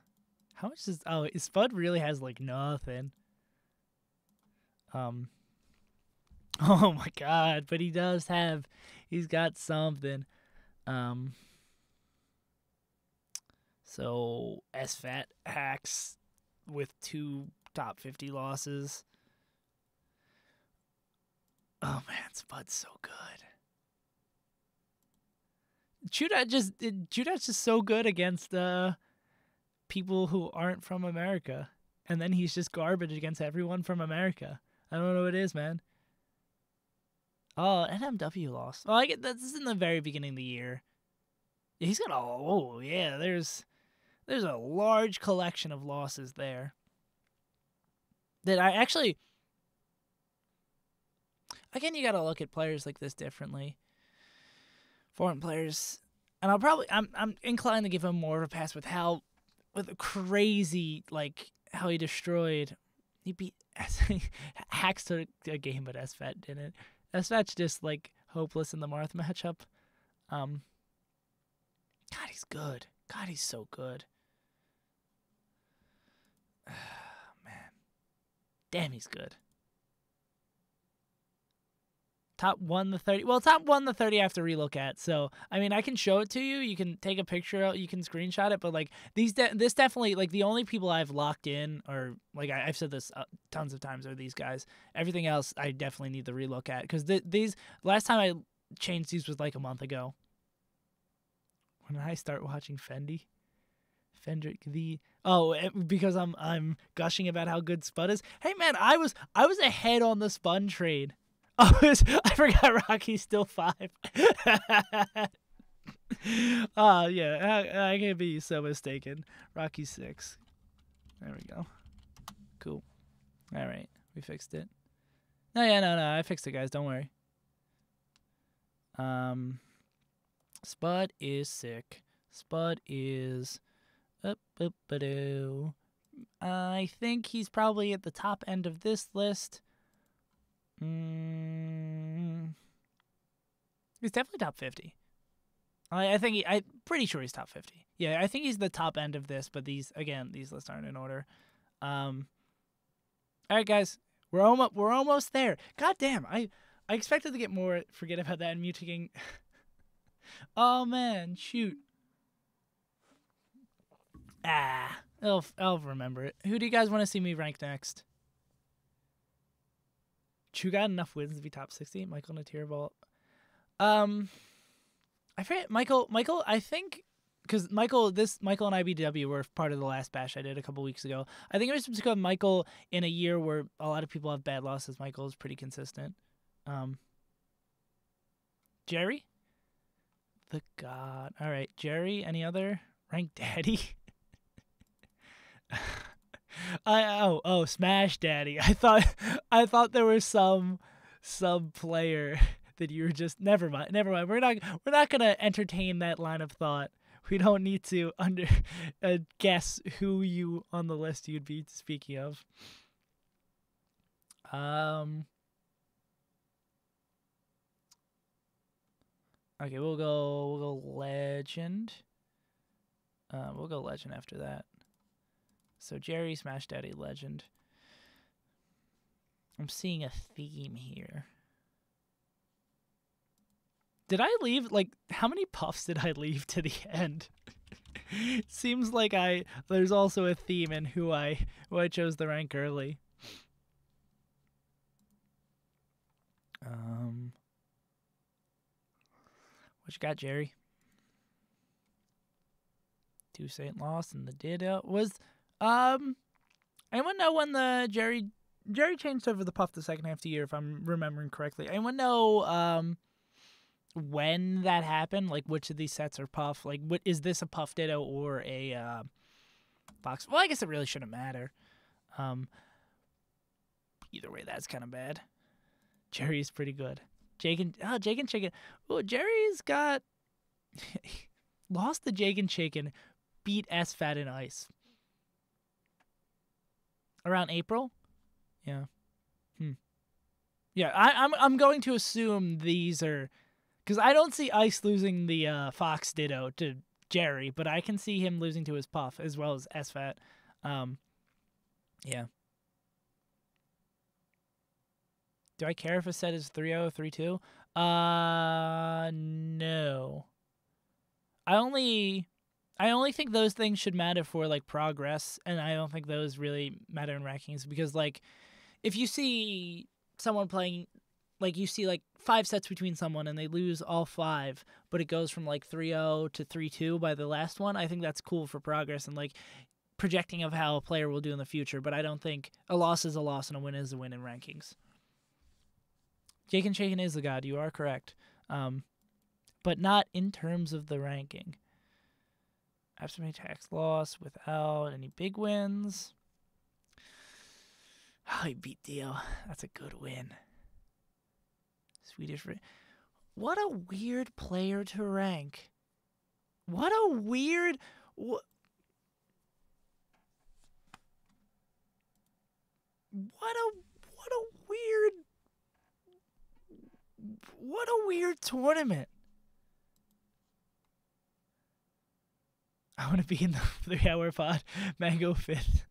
much is... Oh, Spud really has, like, nothing. Um, oh my God! But he does have, he's got something. So SFAT hacks with 2 top 50 losses. Oh man, Spud's so good. Chudak's just so good against people who aren't from America, and then he's just garbage against everyone from America. I don't know what it is, man. Oh, NMW lost. Oh, I get this is in the very beginning of the year. He's got there's a large collection of losses there. That I actually, again, you got to look at players like this differently. Foreign players, and I'm inclined to give him more of a pass with a crazy, like, how he destroyed. He beat Hacks to a game, but SFAT didn't. SFAT's just like hopeless in the Marth matchup. God, he's good. God, he's so good. Man, damn, he's good. Top 1 to 30. Well, top 1 to 30 I have to relook at. So, I mean, I can show it to you. You can take a picture. You can screenshot it. But, like, this definitely, like, the only people I've locked in, or, like, I've said this tons of times, are these guys. Everything else I definitely need to relook at. Because these, last time I changed these was, like, a month ago. When did I start watching Fendrick because I'm gushing about how good Spud is. Hey, man, I was ahead on the Spud trade. I forgot Rocky's still 5. Oh, yeah, I can't be so mistaken. Rocky's 6. There we go. Cool. All right, we fixed it. No, I fixed it, guys. Don't worry. Spud is sick. Spud is up-a-doo. I think he's probably at the top end of this list. He's definitely top 50. I'm pretty sure he's top 50. Yeah, I think he's the top end of this, but these lists aren't in order. All right, guys, we're almost there. God damn, I expected to get more. Forget about that and mutating. Oh man, shoot. I'll remember it. Who do you guys want to see me rank next? Chu got enough wins to be top 60. Michael Natierball. I forget Michael. I think because Michael and IBW were part of the last bash I did a couple weeks ago. I think it was because Michael, in a year where a lot of people have bad losses, Michael is pretty consistent. Jerry, the God. All right, Jerry. Any other rank daddy? Smash Daddy. I thought there was some player that you were just never mind. We're not gonna entertain that line of thought. We don't need to guess who you on the list you'd be speaking of. Okay, we'll go legend. We'll go legend after that. So Jerry, Smash Daddy, legend. I'm seeing a theme here. Did I leave, like, how many puffs did I leave to the end? Seems like there's also a theme in who I chose the rank early. What you got, Jerry? 2 St. Loss and the Ditto was anyone know when the Jerry changed over the puff the second half of the year, if I'm remembering correctly? Anyone know when that happened? Like, which of these sets are puff? Like, what is this, a puff Ditto or a box? Well, I guess it really shouldn't matter. Either way, that's kind of bad. Jerry's pretty good. Jake and Chicken. Oh, Jerry's got lost to Jake and Chicken, beat SFAT in ice. Around April? Yeah. Yeah, I'm going to assume these are, because I don't see Ice losing the Fox Ditto to Jerry, but I can see him losing to his Puff as well as SFAT. Yeah. Do I care if a set is 3-0, 3-2? No. I only think those things should matter for like progress, and I don't think those really matter in rankings because like if you see someone playing, like you see like 5 sets between someone and they lose all 5, but it goes from like 3-0 to 3-2 by the last one, I think that's cool for progress and like projecting of how a player will do in the future. But I don't think a loss is a loss and a win is a win in rankings. Jake and Shaken is the god. You are correct. But not in terms of the ranking. After tax loss without any big wins. Oh, he beat Dio. That's a good win. Swedish. What a weird player to rank. What a weird. What a weird tournament. I want to be in the 3-hour pod. Mango 5th.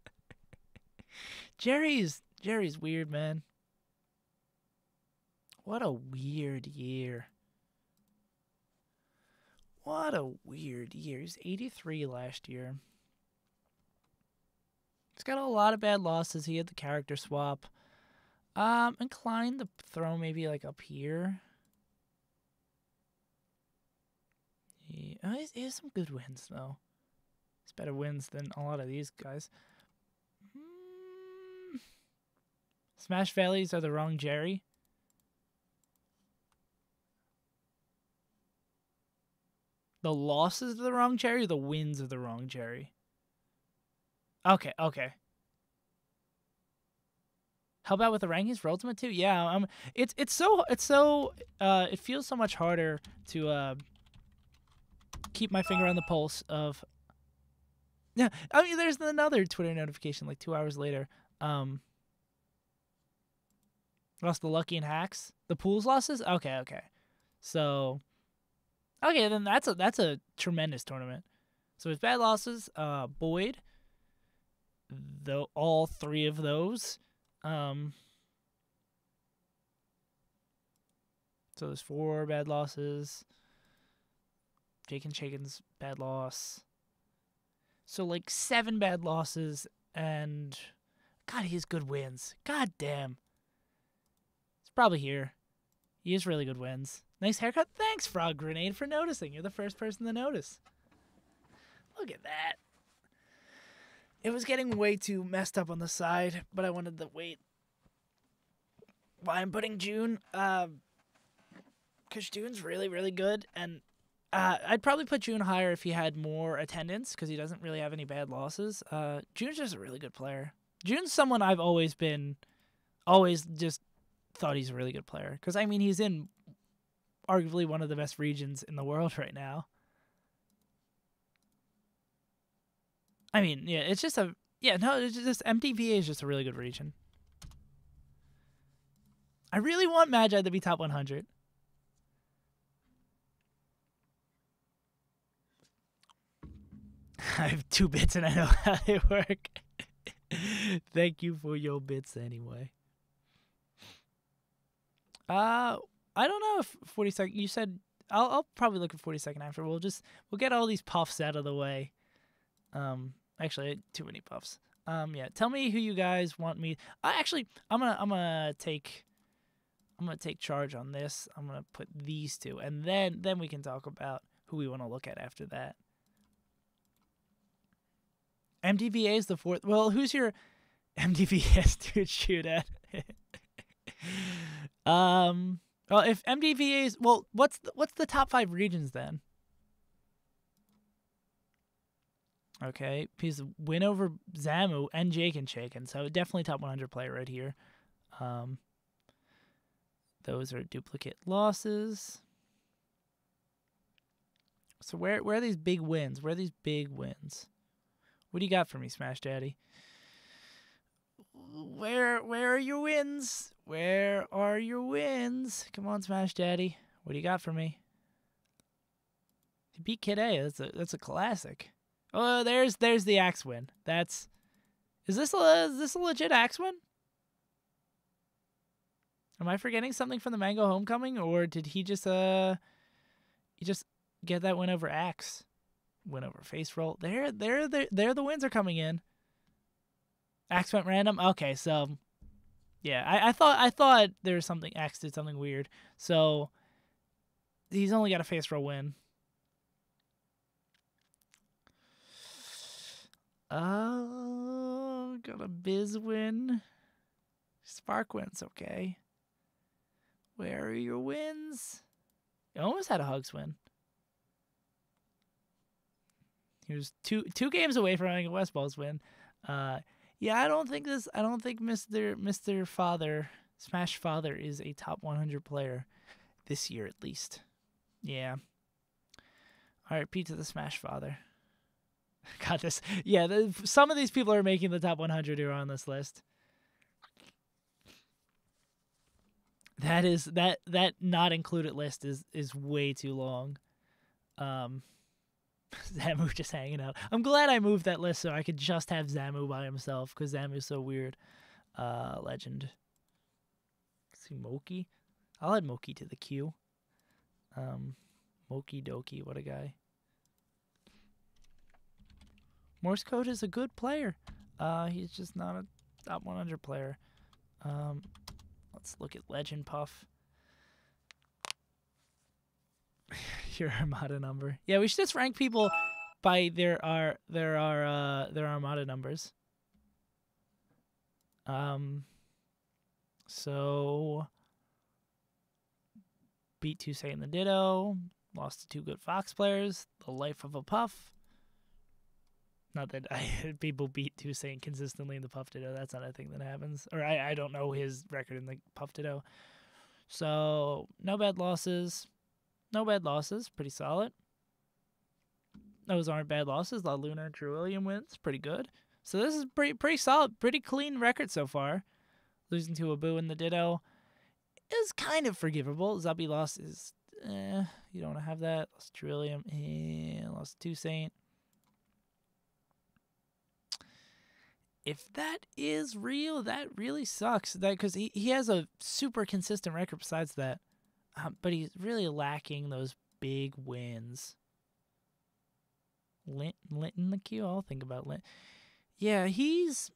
Jerry's weird, man. What a weird year. What a weird year. He's 83 last year. He's got a lot of bad losses. He had the character swap. Inclined to throw maybe like up here. He has some good wins though. He's better wins than a lot of these guys. Smash Valleys are the wrong Jerry. The losses are the wrong Jerry, the wins are the wrong Jerry. Okay. How about with the rankings for Ultimate 2? Yeah, it feels so much harder to keep my finger on the pulse of. Yeah, I mean, there's another Twitter notification like 2 hours later. Lost the Lucky and Hacks. The pools losses? Okay. So, okay, then that's a tremendous tournament. So it's bad losses. Boyd. All 3 of those. So there's 4 bad losses. Jake and Shaken's bad loss. So like 7 bad losses and God, he has good wins. God damn. It's probably here. He has really good wins. Nice haircut. Thanks, Frog Grenade, for noticing. You're the first person to notice. Look at that. It was getting way too messed up on the side, but I wanted to wait. Why I'm putting June? Because June's really, really good, and I'd probably put June higher if he had more attendance, because he doesn't really have any bad losses. June's just a really good player. June's someone I've always just thought he's a really good player, because, I mean, he's in arguably one of the best regions in the world right now. I mean, yeah, it's just MTVA is just a really good region. I really want Magi to be top 100. I have 2 bits and I know how they work. Thank you for your bits anyway. I don't know if 42nd. You said I'll probably look at 42nd after. We'll get all these puffs out of the way. Actually, too many puffs. Yeah. Tell me who you guys want me. Actually, I'm gonna take charge on this. I'm gonna put these 2, and then we can talk about who we want to look at after that. MDVA is the 4th. Well, who's your MDVS to shoot at? Well, if MDVA is, well, what's the top 5 regions then? Okay, he's a win over Zamu and Jake and Shaken, so definitely top 100 player right here. Those are duplicate losses. So where are these big wins? Where are these big wins? What do you got for me, Smash Daddy? Where are your wins? Where are your wins? Come on, Smash Daddy. What do you got for me? He beat Kid A. That's a classic. Oh, there's the Axe win. Is this a legit Axe win? Am I forgetting something from the Mango Homecoming, or did he just get that win over Axe? Win over Face Roll. There the wins are coming in. Axe went random. Okay, so yeah, I thought there was something. Axe did something weird. So he's only got a Face Roll win. Got a Biz win. Spark wins, okay. Where are your wins? You almost had a Hugs win. He was two games away from having a West Balls win. Yeah, I don't think Mr. Father, Smash Father, is a top 100 player this year at least. Yeah. All right, Pete to the Smash Father. Got this. Yeah, some of these people are making the top 100 who are on this list. That not included list is way too long. Zamu just hanging out. I'm glad I moved that list so I could just have Zamu by himself because Zamu's so weird. Legend. Let's see, Moki. I'll add Moki to the queue. Moki Doki, what a guy. Morse Code is a good player. He's just not a top 100 player. Let's look at Legend Puff. Your Armada number. Yeah, we should just rank people by their Armada numbers. So beat 2 Say in the Ditto. Lost to 2 good Fox players. The Life of a Puff. Not that people beat 2 Saint consistently in the Puff Ditto. That's not a thing that happens. Or I don't know his record in the Puff Ditto. So, no bad losses. No bad losses. Pretty solid. Those aren't bad losses. La Luna and Trillium wins. Pretty good. So this is pretty solid. Pretty clean record so far. Losing to Abu in the Ditto is kind of forgivable. Zubby loss is, you don't want to have that. Lost Trillium. Lost 2 Saint. If that is real, that really sucks. That because he has a super consistent record besides that, but he's really lacking those big wins. Lint in the queue. I'll think about Lint. Yeah, he's.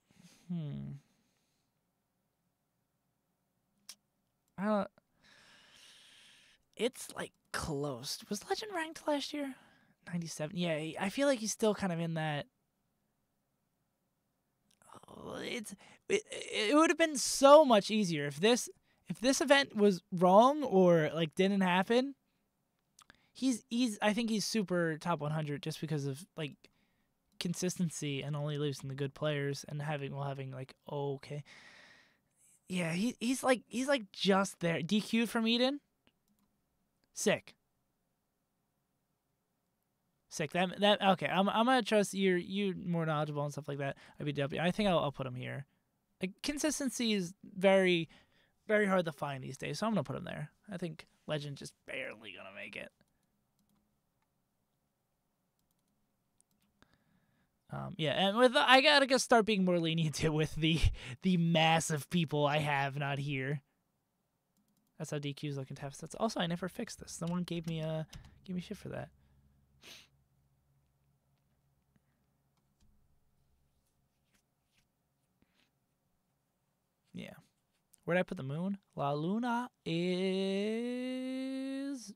It's like close. Was Legend ranked last year? 97. Yeah, I feel like he's still kind of in that. It would have been so much easier if this event was wrong or like didn't happen. I think he's super top 100 just because of like consistency and only losing the good players and having like okay. Yeah, he's like just there. DQ'd from Eden. Sick. That okay. I'm gonna trust you more knowledgeable and stuff like that. IBW. I think I'll put him here. Like, consistency is very, very hard to find these days, so I'm gonna put him there. I think Legend just barely gonna make it. Yeah, and I gotta start being more lenient with the massive people I have not here. That's how DQ's looking to have stats. Also, I never fixed this. Someone gave me shit for that. Yeah. Where'd I put the moon? La Luna is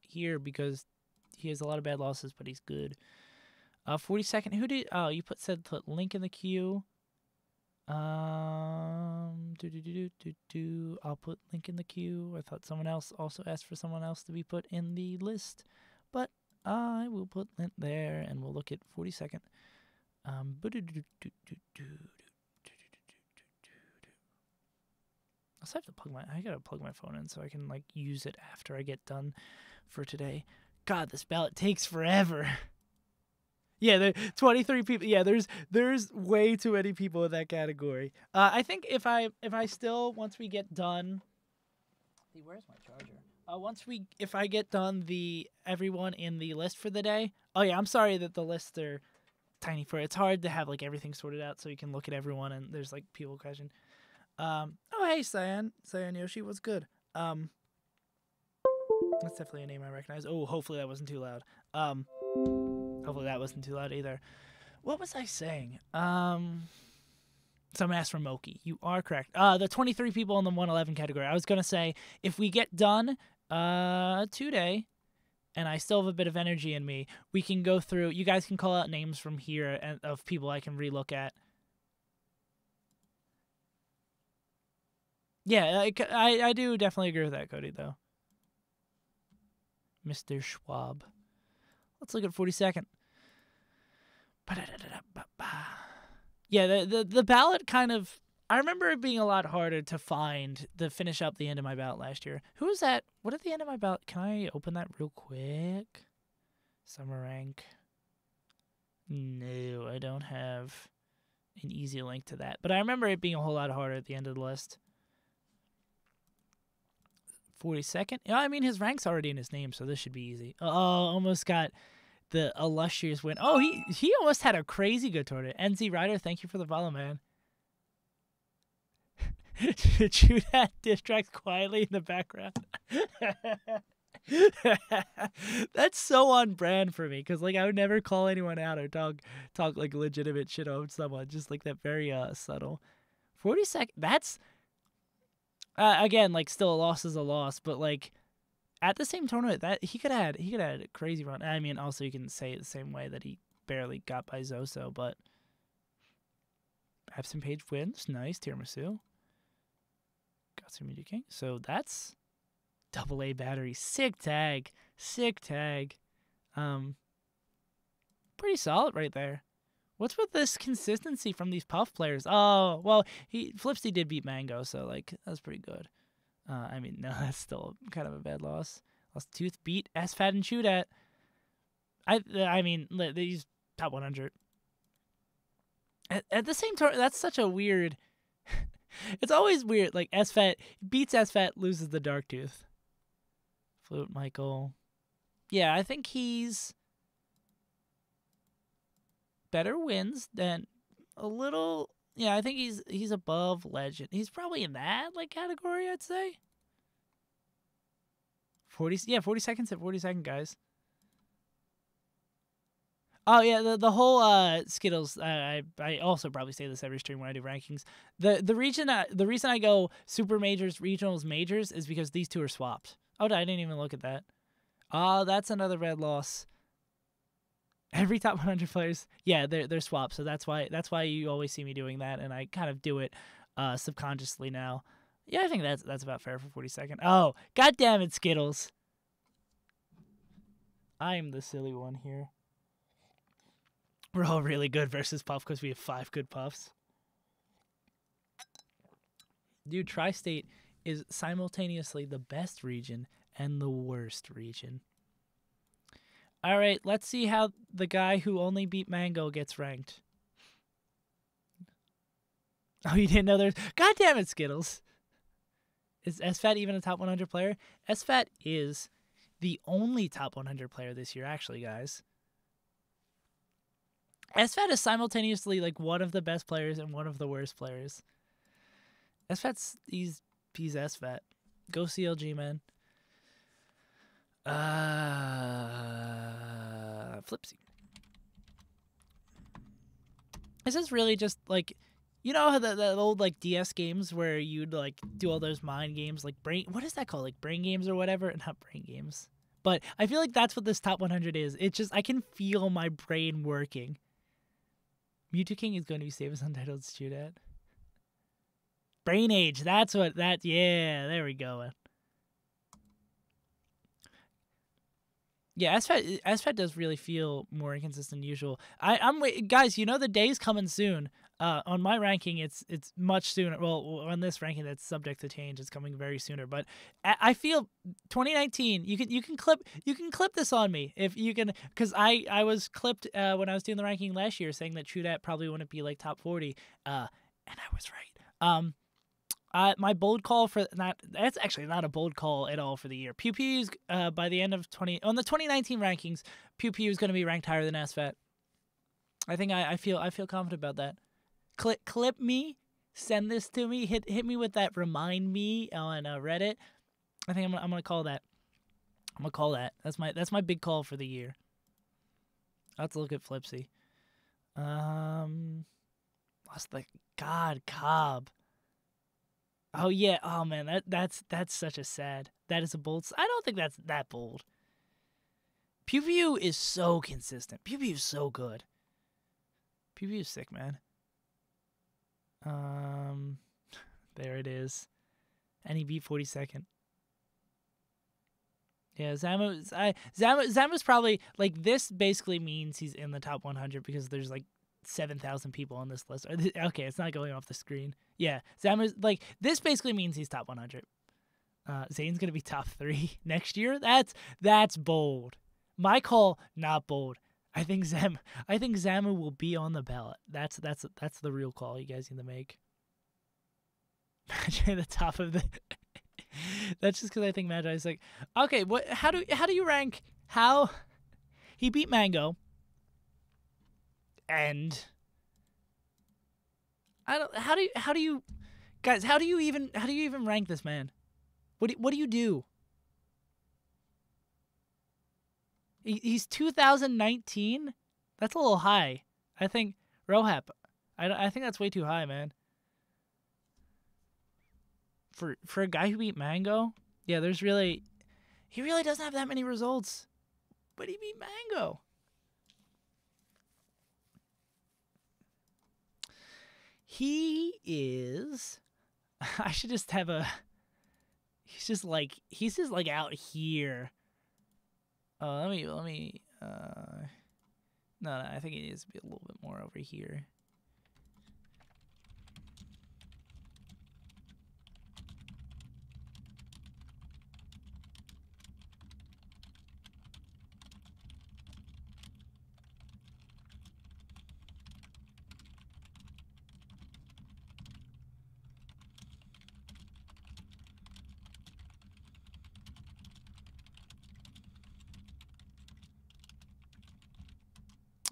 here because he has a lot of bad losses, but he's good. 42nd. Who did? Oh, you said put Link in the queue. I'll put Link in the queue. I thought someone else also asked for someone else to be put in the list, but I will put Link there, and we'll look at 42nd. I gotta plug my phone in so I can like use it after I get done for today. God, this ballot takes forever. Yeah, there 23 people. Yeah, there's way too many people in that category. I think if I still, once we get done. See, where's my charger? If I get done everyone in the list for the day. Oh yeah, I'm sorry that the lists are tiny for it. It's hard to have like everything sorted out so you can look at everyone and there's like people question. Oh hey Cyan Yoshi, what's good? That's definitely a name I recognize. Oh, hopefully that wasn't too loud. Hopefully that wasn't too loud either. What was I saying? Someone asked for Moki. You are correct. The 23 people in the 111 category. I was gonna say if we get done today, and I still have a bit of energy in me, we can go through. You guys can call out names from here and of people I can relook at. Yeah, I do definitely agree with that, Cody, though. Mr. Schwab. Let's look at 42nd. Yeah, the ballot kind of... I remember it being a lot harder to find to finish up the end of my ballot last year. Who was that? What at the end of my ballot? Can I open that real quick? Summer rank. No, I don't have an easy link to that. But I remember it being a whole lot harder at the end of the list. 42nd? Yeah, I mean, his rank's already in his name, so this should be easy. Oh, almost got the illustrious win. Oh, he almost had a crazy good tournament. NZ Ryder, thank you for the follow, man. Chew that diss tracks quietly in the background. That's so on brand for me, because like I would never call anyone out or talk like legitimate shit on someone. Just like that very subtle. 42nd. That's again, like, still a loss is a loss, but like at the same tournament that he could have had a crazy run. I mean, also you can say it the same way that he barely got by Zoso, but Absent Page wins. Nice, tiramisu. Got some Media King. So that's AA battery. Sick tag. Sick tag. Pretty solid right there. What's with this consistency from these Puff players? Oh, well, Flipsy did beat Mango, so like that's pretty good. I mean, no, that's still kind of a bad loss. Lost Tooth, beat SFAT and Chudat. I mean, these top 100. At the same time, that's such a weird... It's always weird. Like, SFAT beats SFAT, loses the Dark Tooth. Float Michael. Yeah, I think he's better wins than a little... Yeah, I think he's above Legend. He's probably in that like category, I'd say. 40 seconds at 42nd, guys. Oh yeah, the whole Skittles. I also probably say this every stream when I do rankings. The reason I go super majors, regionals, majors is because these two are swapped. Oh, I didn't even look at that. Oh, that's another red loss. Every top 100 players, yeah, they're swapped. So that's why you always see me doing that, and I kind of do it subconsciously now. Yeah, I think that's about fair for 42nd. Oh, god damn it, Skittles. I'm the silly one here. We're all really good versus Puff because we have 5 good Puffs. Dude, Tri-State is simultaneously the best region and the worst region. All right, let's see how the guy who only beat Mango gets ranked. Oh, you didn't know there's... God damn it, Skittles. Is SFAT even a top 100 player? SFAT is the only top 100 player this year, actually, guys. SFAT is simultaneously like one of the best players and one of the worst players. SFAT's he's SFAT. Go CLG, man. Flipsy. This is really just like, you know how the old like DS games where you'd like do all those mind games, like brain, what is that called? Like brain games or whatever? Not brain games. But I feel like that's what this top 100 is. It's just, I can feel my brain working. Mewtwo King is going to be SaveAsUntitled Studat. Brain Age, that's what that, yeah, there we go. Yeah, SFAT does really feel more inconsistent than usual. I'm guys, you know the day's coming soon. On my ranking, it's much sooner. Well, on this ranking, that's subject to change. It's coming very sooner. But I feel 2019. You can clip this on me if you can, because I was clipped when I was doing the ranking last year, saying that Chudat probably wouldn't be like top 40, and I was right. My bold call for that's actually not a bold call at all for the year. Pew Pew's by the end of on the 2019 rankings, Pew Pew is going to be ranked higher than SFAT. I think I feel confident about that. Clip me, send this to me, hit me with that remind me on Reddit. I think I'm gonna call that. I'm gonna call that. That's my big call for the year. I'll have to look at Flipsy. Lost the God Cobb. Oh yeah. Oh man, that's such a sad. That is a bold. I don't think that's that bold. Pew Pew is so consistent. Pew Pew is so good. Pew Pew is sick, man. There it is. And he beat 42nd. Yeah, Zamu's probably, like, this basically means he's in the top 100 because there's, like, 7,000 people on this list. Okay, it's not going off the screen. Yeah, Zamu's, like, this basically means he's top 100. Zane's going to be top 3 next year. That's bold. My call, not bold. I think Zamu will be on the ballot. That's the real call you guys need to make. Magi at the top of the... That's just because I think Magi is like, okay, what? How do you rank how he beat Mango? And I don't. How do you guys? How do you even rank this man? What do you do? He's 2019. That's a little high. I think Rohap. I think that's way too high, man. For a guy who beat Mango, yeah, he really doesn't have that many results, but he beat Mango. He is. I should just have a. He's just like out here. Let me. No, I think it needs to be a little bit more over here.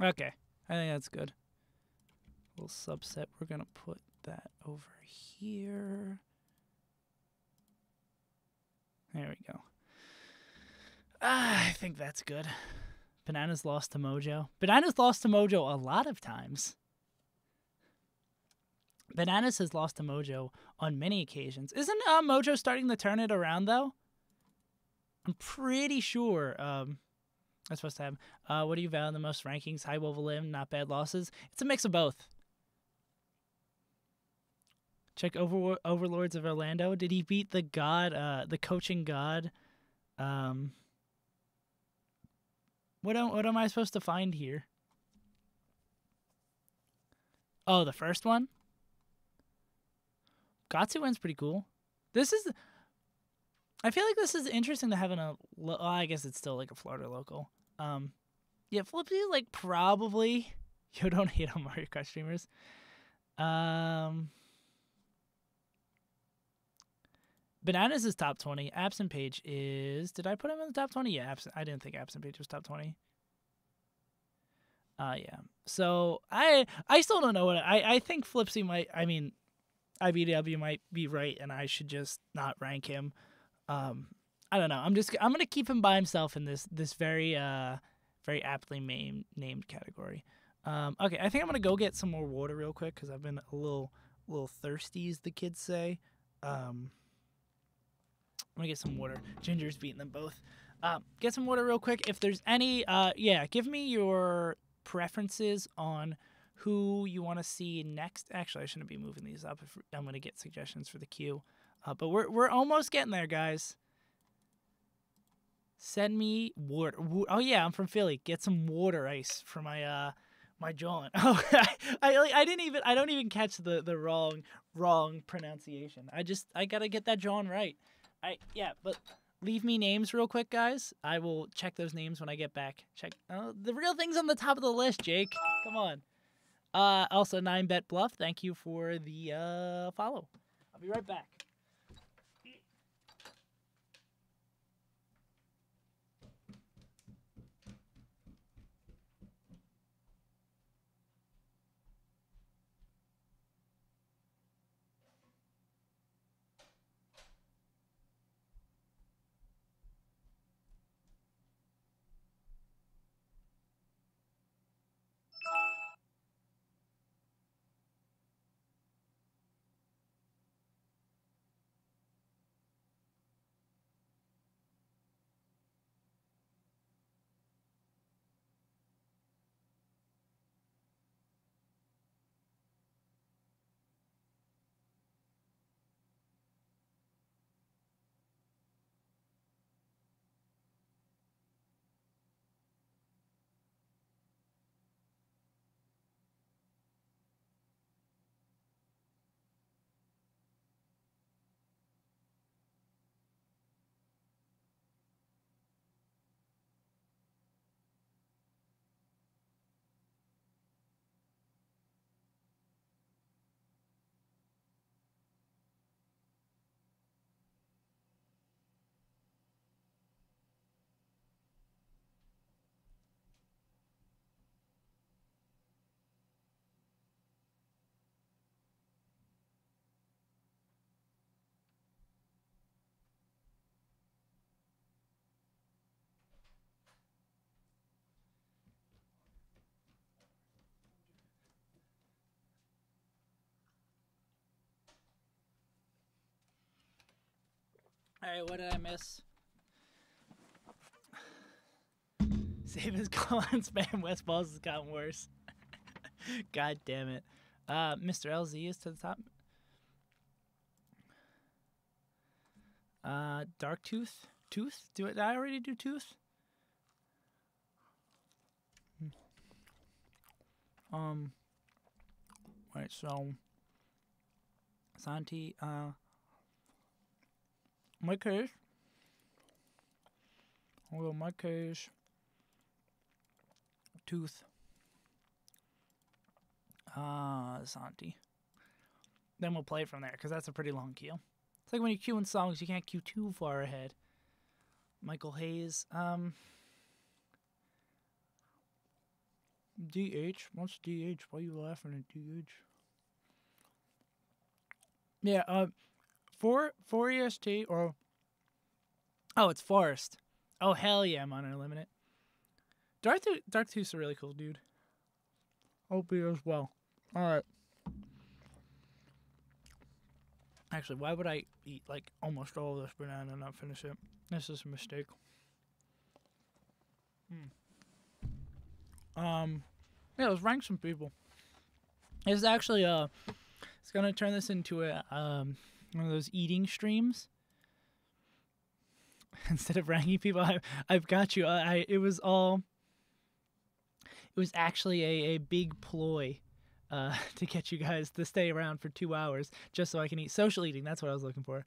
Okay, I think that's good. Little subset. We're gonna put that over here. There we go. I think that's good. Bananas lost to Mojo. Bananas lost to Mojo a lot of times. Bananas has lost to Mojo on many occasions. Isn't Mojo starting to turn it around, though? I'm pretty sure that's supposed to have. What do you value the most? Rankings, high woven limb, not bad losses? It's a mix of both. Check Overlords of Orlando. Did he beat the god, the coaching god? What am I supposed to find here? Oh, the first one? Gatsu wins pretty cool. I feel like this is interesting to have in a... I guess it's still like a Florida local. Yeah, Flippy, like, probably... Yo, don't hate on Mario Kart streamers. Bananas is top 20. Absent Page is... Did I put him in the top 20? Yeah, I didn't think Absent Page was top 20. Yeah. So, I still don't know what... I think Flipsy might... I mean, IBW might be right, and I should just not rank him. I don't know. I'm gonna keep him by himself in this very very aptly named category. Okay, I think I'm gonna go get some more water real quick because I've been a little thirsty, as the kids say. I'm gonna get some water. Ginger's beating them both. Get some water real quick. If there's any, yeah, give me your preferences on who you want to see next. Actually, I shouldn't be moving these up if I'm gonna get suggestions for the queue. But we're almost getting there, guys. Send me water. Oh yeah, I'm from Philly. Get some water ice for my my John. Oh, I don't even catch the wrong pronunciation. I gotta get that John right. Yeah, but leave me names real quick, guys. I will check those names when I get back. Check the real things on the top of the list, Jake. Come on. Also 9Bet Bluff. Thank you for the follow. I'll be right back. Alright, what did I miss? Save his call on spam. West Balls has gotten worse. God damn it. Mr. LZ is to the top. Dark Tooth. Tooth? Did I already do Tooth? Right, so Santi, my case. Well, my case. Tooth. Santi. Then we'll play from there, because that's a pretty long queue. It's like when you're queuing songs, you can't queue too far ahead. Michael Hayes. DH? What's DH? Why are you laughing at DH? Yeah, 4 EST, or... Oh, it's Forest. Oh, hell yeah, I'm on Unlimited. Dark Tooth's a really cool dude. Hope he as well. Alright. Actually, why would I eat, like, almost all of this banana and not finish it? This is a mistake. Yeah, let's rank some people. It's actually, it's gonna turn this into a, one of those eating streams. Instead of ranking people, I've got you. It was actually a big ploy, to get you guys to stay around for 2 hours just so I can eat. Social eating, that's what I was looking for.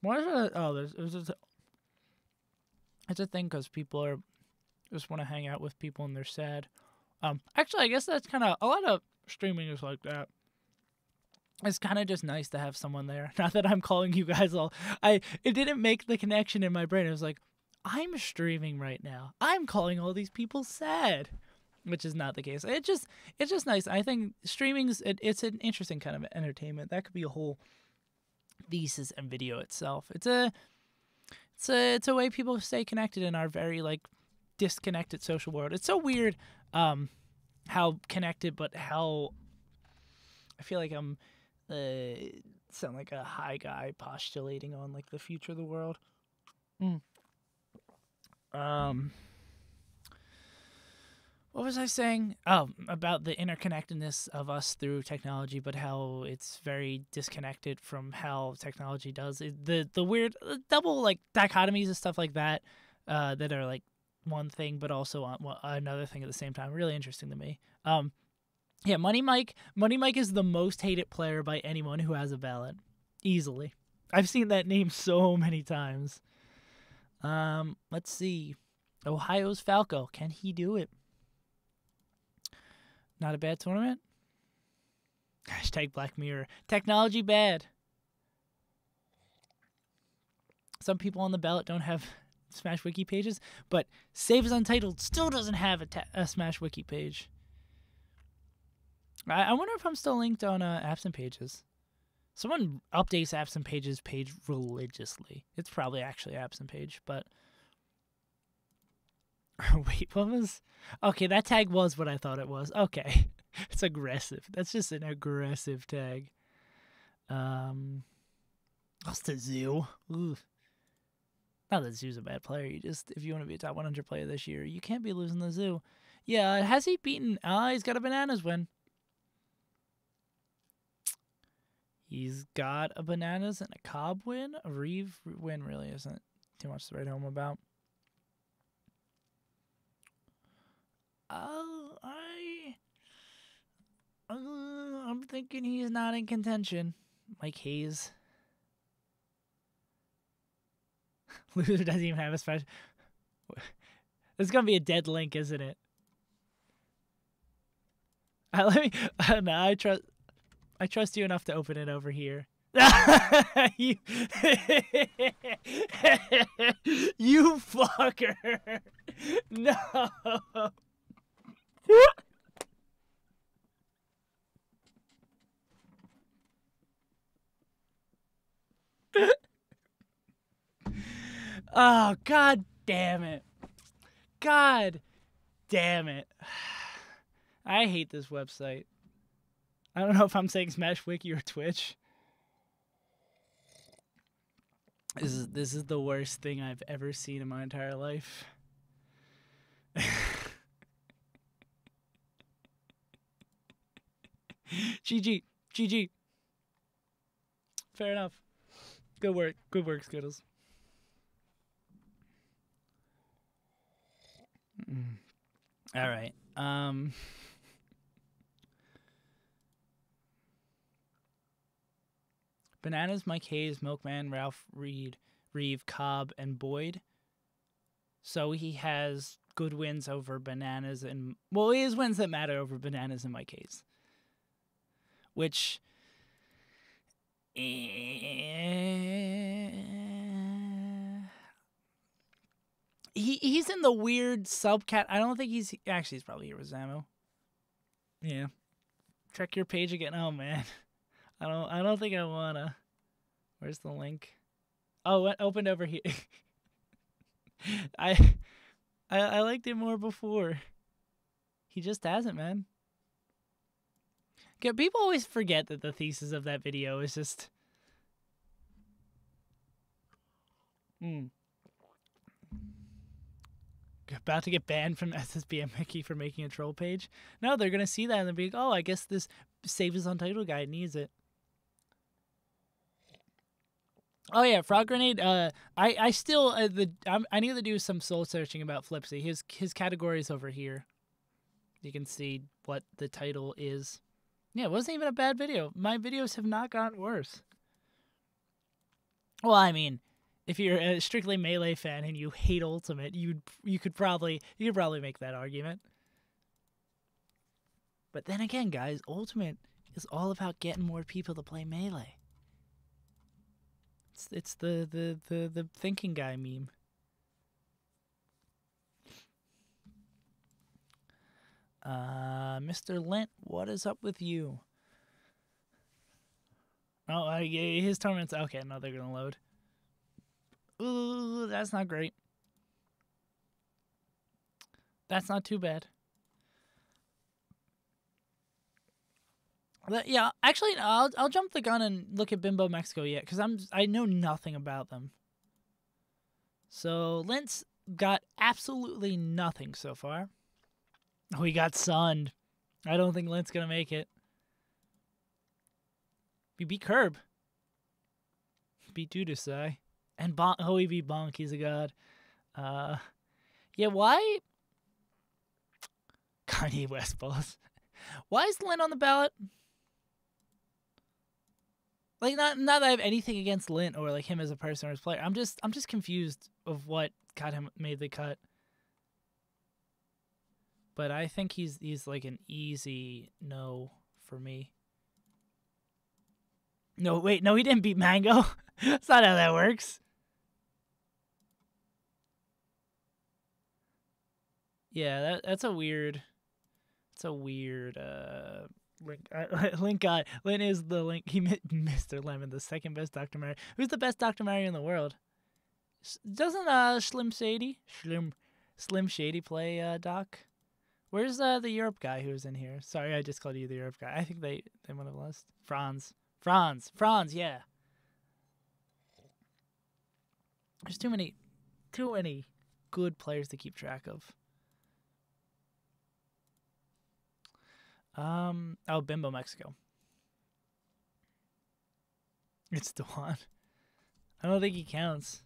What is it? Oh, it's a thing because people just want to hang out with people and they're sad. Actually, I guess that's kind of, a lot of streaming is like that. It's kind of just nice to have someone there. Not that I'm calling you guys all. It didn't make the connection in my brain. It was like, I'm streaming right now. I'm calling all these people sad, which is not the case. It's just nice. I think streaming's it's an interesting kind of entertainment. That could be a whole thesis and video itself. It's a way people stay connected in our very like disconnected social world. It's so weird how connected, but how I feel like I'm sound like a high guy postulating on like the future of the world. What was I saying? Oh, about the interconnectedness of us through technology, but how it's very disconnected from how technology does. The weird double like dichotomies and stuff like that that are like one thing, but also on another thing at the same time. Really interesting to me. Yeah, Money Mike is the most hated player by anyone who has a ballot. Easily. I've seen that name so many times. Let's see. Ohio's Falco. Can he do it? Not a bad tournament. Hashtag Black Mirror. Technology bad. Some people on the ballot don't have Smash Wiki pages, but SaveAsUntitled still doesn't have a Smash Wiki page. I wonder if I'm still linked on Absent Pages. Someone updates Absent Pages page religiously. It's probably actually Absent Page, but... Wait, what was... Okay, that tag was what I thought it was. Okay. It's aggressive. That's just an aggressive tag. What's the Zoo? Ooh. Not that Zoo's a bad player. You just, if you want to be a top 100 player this year, you can't be losing the Zoo. Yeah, has he beaten... he's got a Bananas win. He's got a Bananas and a Cobb win. A Reeve win really isn't too much to write home about. I'm thinking he's not in contention. Mike Hayes. Loser doesn't even have a special. It's gonna be a dead link, isn't it? Let me. No, I trust you enough to open it over here. you, you fucker! No. Oh, god damn it. God damn it. I hate this website. I don't know if I'm saying Smash Wiki or Twitch. This is the worst thing I've ever seen in my entire life. GG. GG. Fair enough. Good work. Good work, Skittles. All right. Bananas, Mike Hayes, Milkman, Ralph Reed, Reeve, Cobb, and Boyd. So he has good wins over Bananas and... Well, he has wins that matter over Bananas and Mike Hayes. Which... He's in the weird subcat. I don't think he's... Actually, he's probably here with Zamo. Yeah. Check your page again. Oh, man. I don't think I wanna. Where's the link? Oh, it opened over here. I liked it more before. He just hasn't, man. Okay, people always forget that the thesis of that video is just... About to get banned from SSBM Mickey for making a troll page. No, they're gonna see that and they'll be like, oh, I guess this SaveAsUntitled guy needs it. Oh yeah, Frog Grenade. I still I need to do some soul searching about Flipsy. His category is over here. You can see what the title is. Yeah, it wasn't even a bad video. My videos have not gotten worse. Well, I mean, if you're a strictly Melee fan and you hate Ultimate, you could probably make that argument. But then again, guys, Ultimate is all about getting more people to play Melee. It's the thinking guy meme. Mr. Lint, what is up with you? Oh, his tournament's okay. No, they're gonna load. Ooh, that's not great. That's not too bad. But yeah, actually, I'll jump the gun and look at Bimbo Mexico yet, because I know nothing about them. So Lint's got absolutely nothing so far. Oh, he got sunned. I don't think Lint's gonna make it. We beat Curb. Beat Dudasai. And he beat Bonk. He's a god. Yeah, why? Kanye West balls. Why is Lint on the ballot? Like, not that I have anything against Lint or like him as a person or as a player. I'm just confused of what got him made the cut. But I think he's like an easy no for me. No, wait, no, he didn't beat Mango. That's not how that works. Yeah, that's a weird. It's a weird link. Link is the link. He Mr. Lemon, the second best Dr. Mario. Who's the best Dr. Mario in the world? Doesn't Slim Shady play Doc? Where's the Europe guy who was in here? Sorry, I just called you the Europe guy. I think they might have lost. Franz, yeah. There's too many good players to keep track of. Oh, Bimbo Mexico. It's Dewan. I don't think he counts.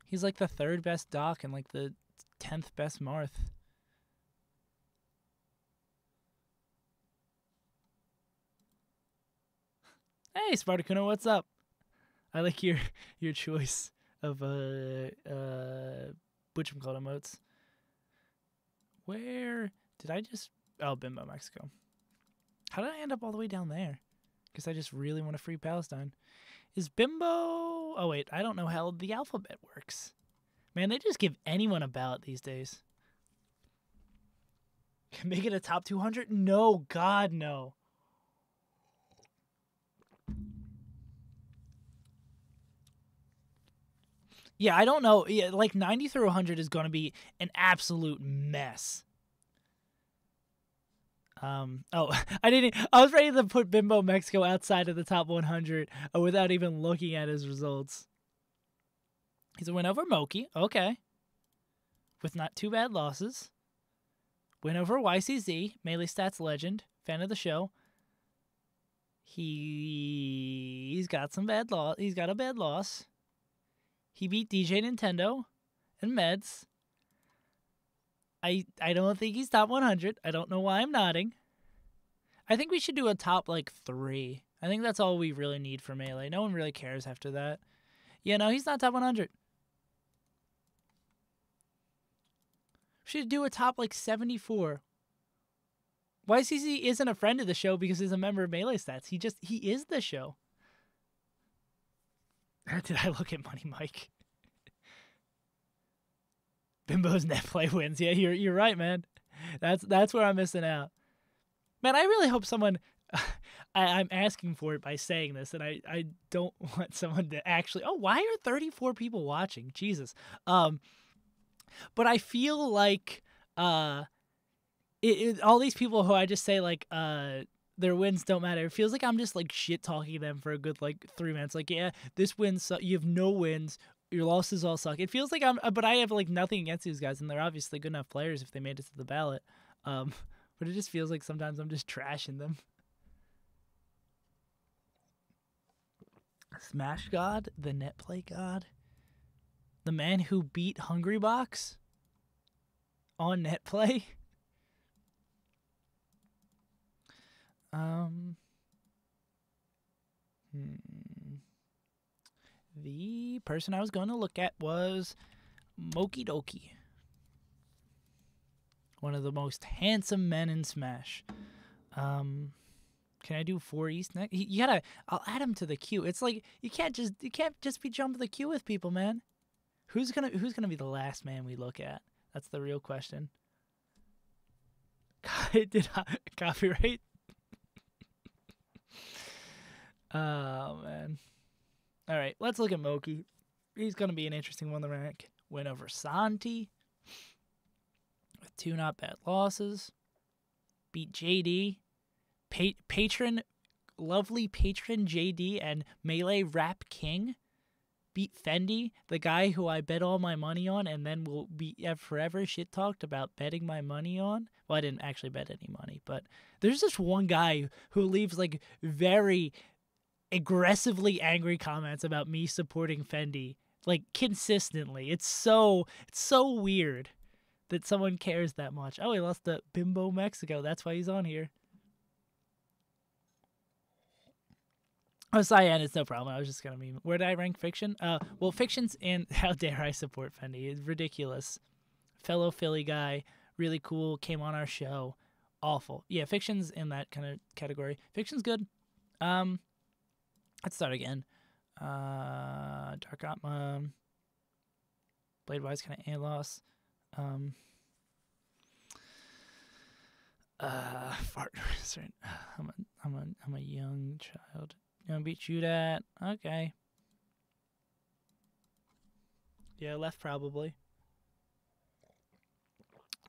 He's like the 3rd best Doc and like the 10th best Marth. Hey, Spartacuno, what's up? I like your choice of whatchamacallit emotes. Where did I just... Oh, Bimbo Mexico. How did I end up all the way down there? Because I just really want to free Palestine. Is Bimbo... Oh, wait. I don't know how the alphabet works. Man, they just give anyone a ballot these days. Can make it a top 200? No, God, no. Yeah, I don't know. Yeah, like 90 through 100 is going to be an absolute mess. Oh, I was ready to put Bimbo Mexico outside of the top 100 without even looking at his results. He's a win over Moki, okay, with not too bad losses. Win over YCZ, Melee Stats legend, fan of the show. He's got some bad loss. He's got a bad loss. He beat DJ Nintendo and Meds. I don't think he's top 100. I don't know why I'm nodding. I think we should do a top, 3. I think that's all we really need for Melee. No one really cares after that. Yeah, no, he's not top 100. We should do a top, 74. YCC isn't a friend of the show because he's a member of Melee Stats. He is the show. Did I look at Money Mike? Bimbo's net play wins. Yeah, you're right, man. That's where I'm missing out. Man, I really hope someone I'm asking for it by saying this, and I don't want someone to actually why are 34 people watching? Jesus. But I feel like all these people who I just say their wins don't matter. It feels like I'm just shit talking them for a good 3 minutes. Yeah, this win you have no wins. Your losses all suck. It feels like but I have nothing against these guys, and they're obviously good enough players if they made it to the ballot. But it just feels like sometimes I'm just trashing them. Smash God, the net play god, the man who beat Hungrybox on net play. The person I was going to look at was Moki Doki. One of the most handsome men in Smash. Can I do 4 East next? I'll add him to the queue. It's you can't just be jumping the queue with people, man. Who's gonna be the last man we look at? That's the real question. Did I copyright? Oh man. All right, let's look at Moki. He's going to be an interesting one to rank. Win over Santi with 2 not bad losses. Beat JD. Lovely patron JD and Melee Rap King. Beat Fendi, the guy who I bet all my money on and then will be forever shit talked about betting my money on. Well, I didn't actually bet any money, but there's just one guy who leaves very aggressively angry comments about me supporting Fendi consistently. It's so weird that someone cares that much. Oh, he lost to Bimbo Mexico. That's why he's on here. Oh, Cyan, it's no problem. I was just gonna meme. Where did I rank Fiction? Well, Fiction's in. How dare I support Fendi? It's ridiculous. Fellow Philly guy, really cool. Came on our show. Awful. Yeah, Fiction's in that kind of category. Fiction's good. Let's start again. Dark Atma. Bladewise kind of A-loss. Fart wizard. I'm a young child. Gonna beat you that. Okay. Yeah, left probably.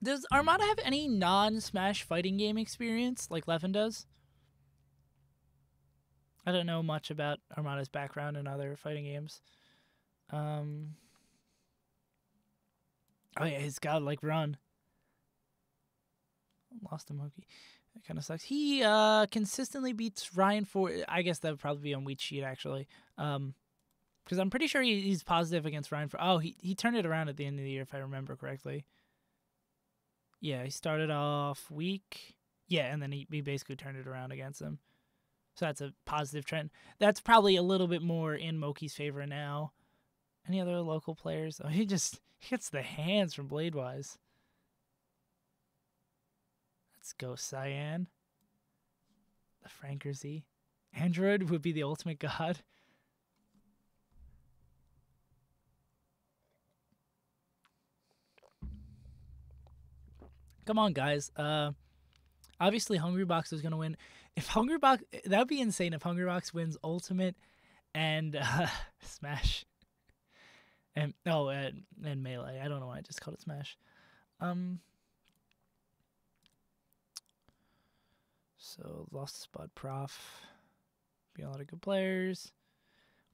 Does Armada have any non-Smash fighting game experience like Leffen does? I don't know much about Armada's background in other fighting games. Oh yeah, he's got run. Lost a monkey. That kind of sucks. He consistently beats Ryan for. I guess that would probably be on Wheat Sheet actually. Because I'm pretty sure he's positive against Ryan for. Oh, he turned it around at the end of the year if I remember correctly. Yeah, he started off weak. Yeah, and then he basically turned it around against him. So that's a positive trend. That's probably a little bit more in Moki's favor now. Any other local players? Oh, he gets the hands from Bladewise. Let's go, Cyan. The Franker Z. Android would be the ultimate god. Come on, guys. Obviously, Hungrybox is going to win. If Hungrybox... That would be insane if Hungrybox wins Ultimate and Smash. And Melee. I don't know why I just called it Smash. So lost Spud Prof. Be a lot of good players.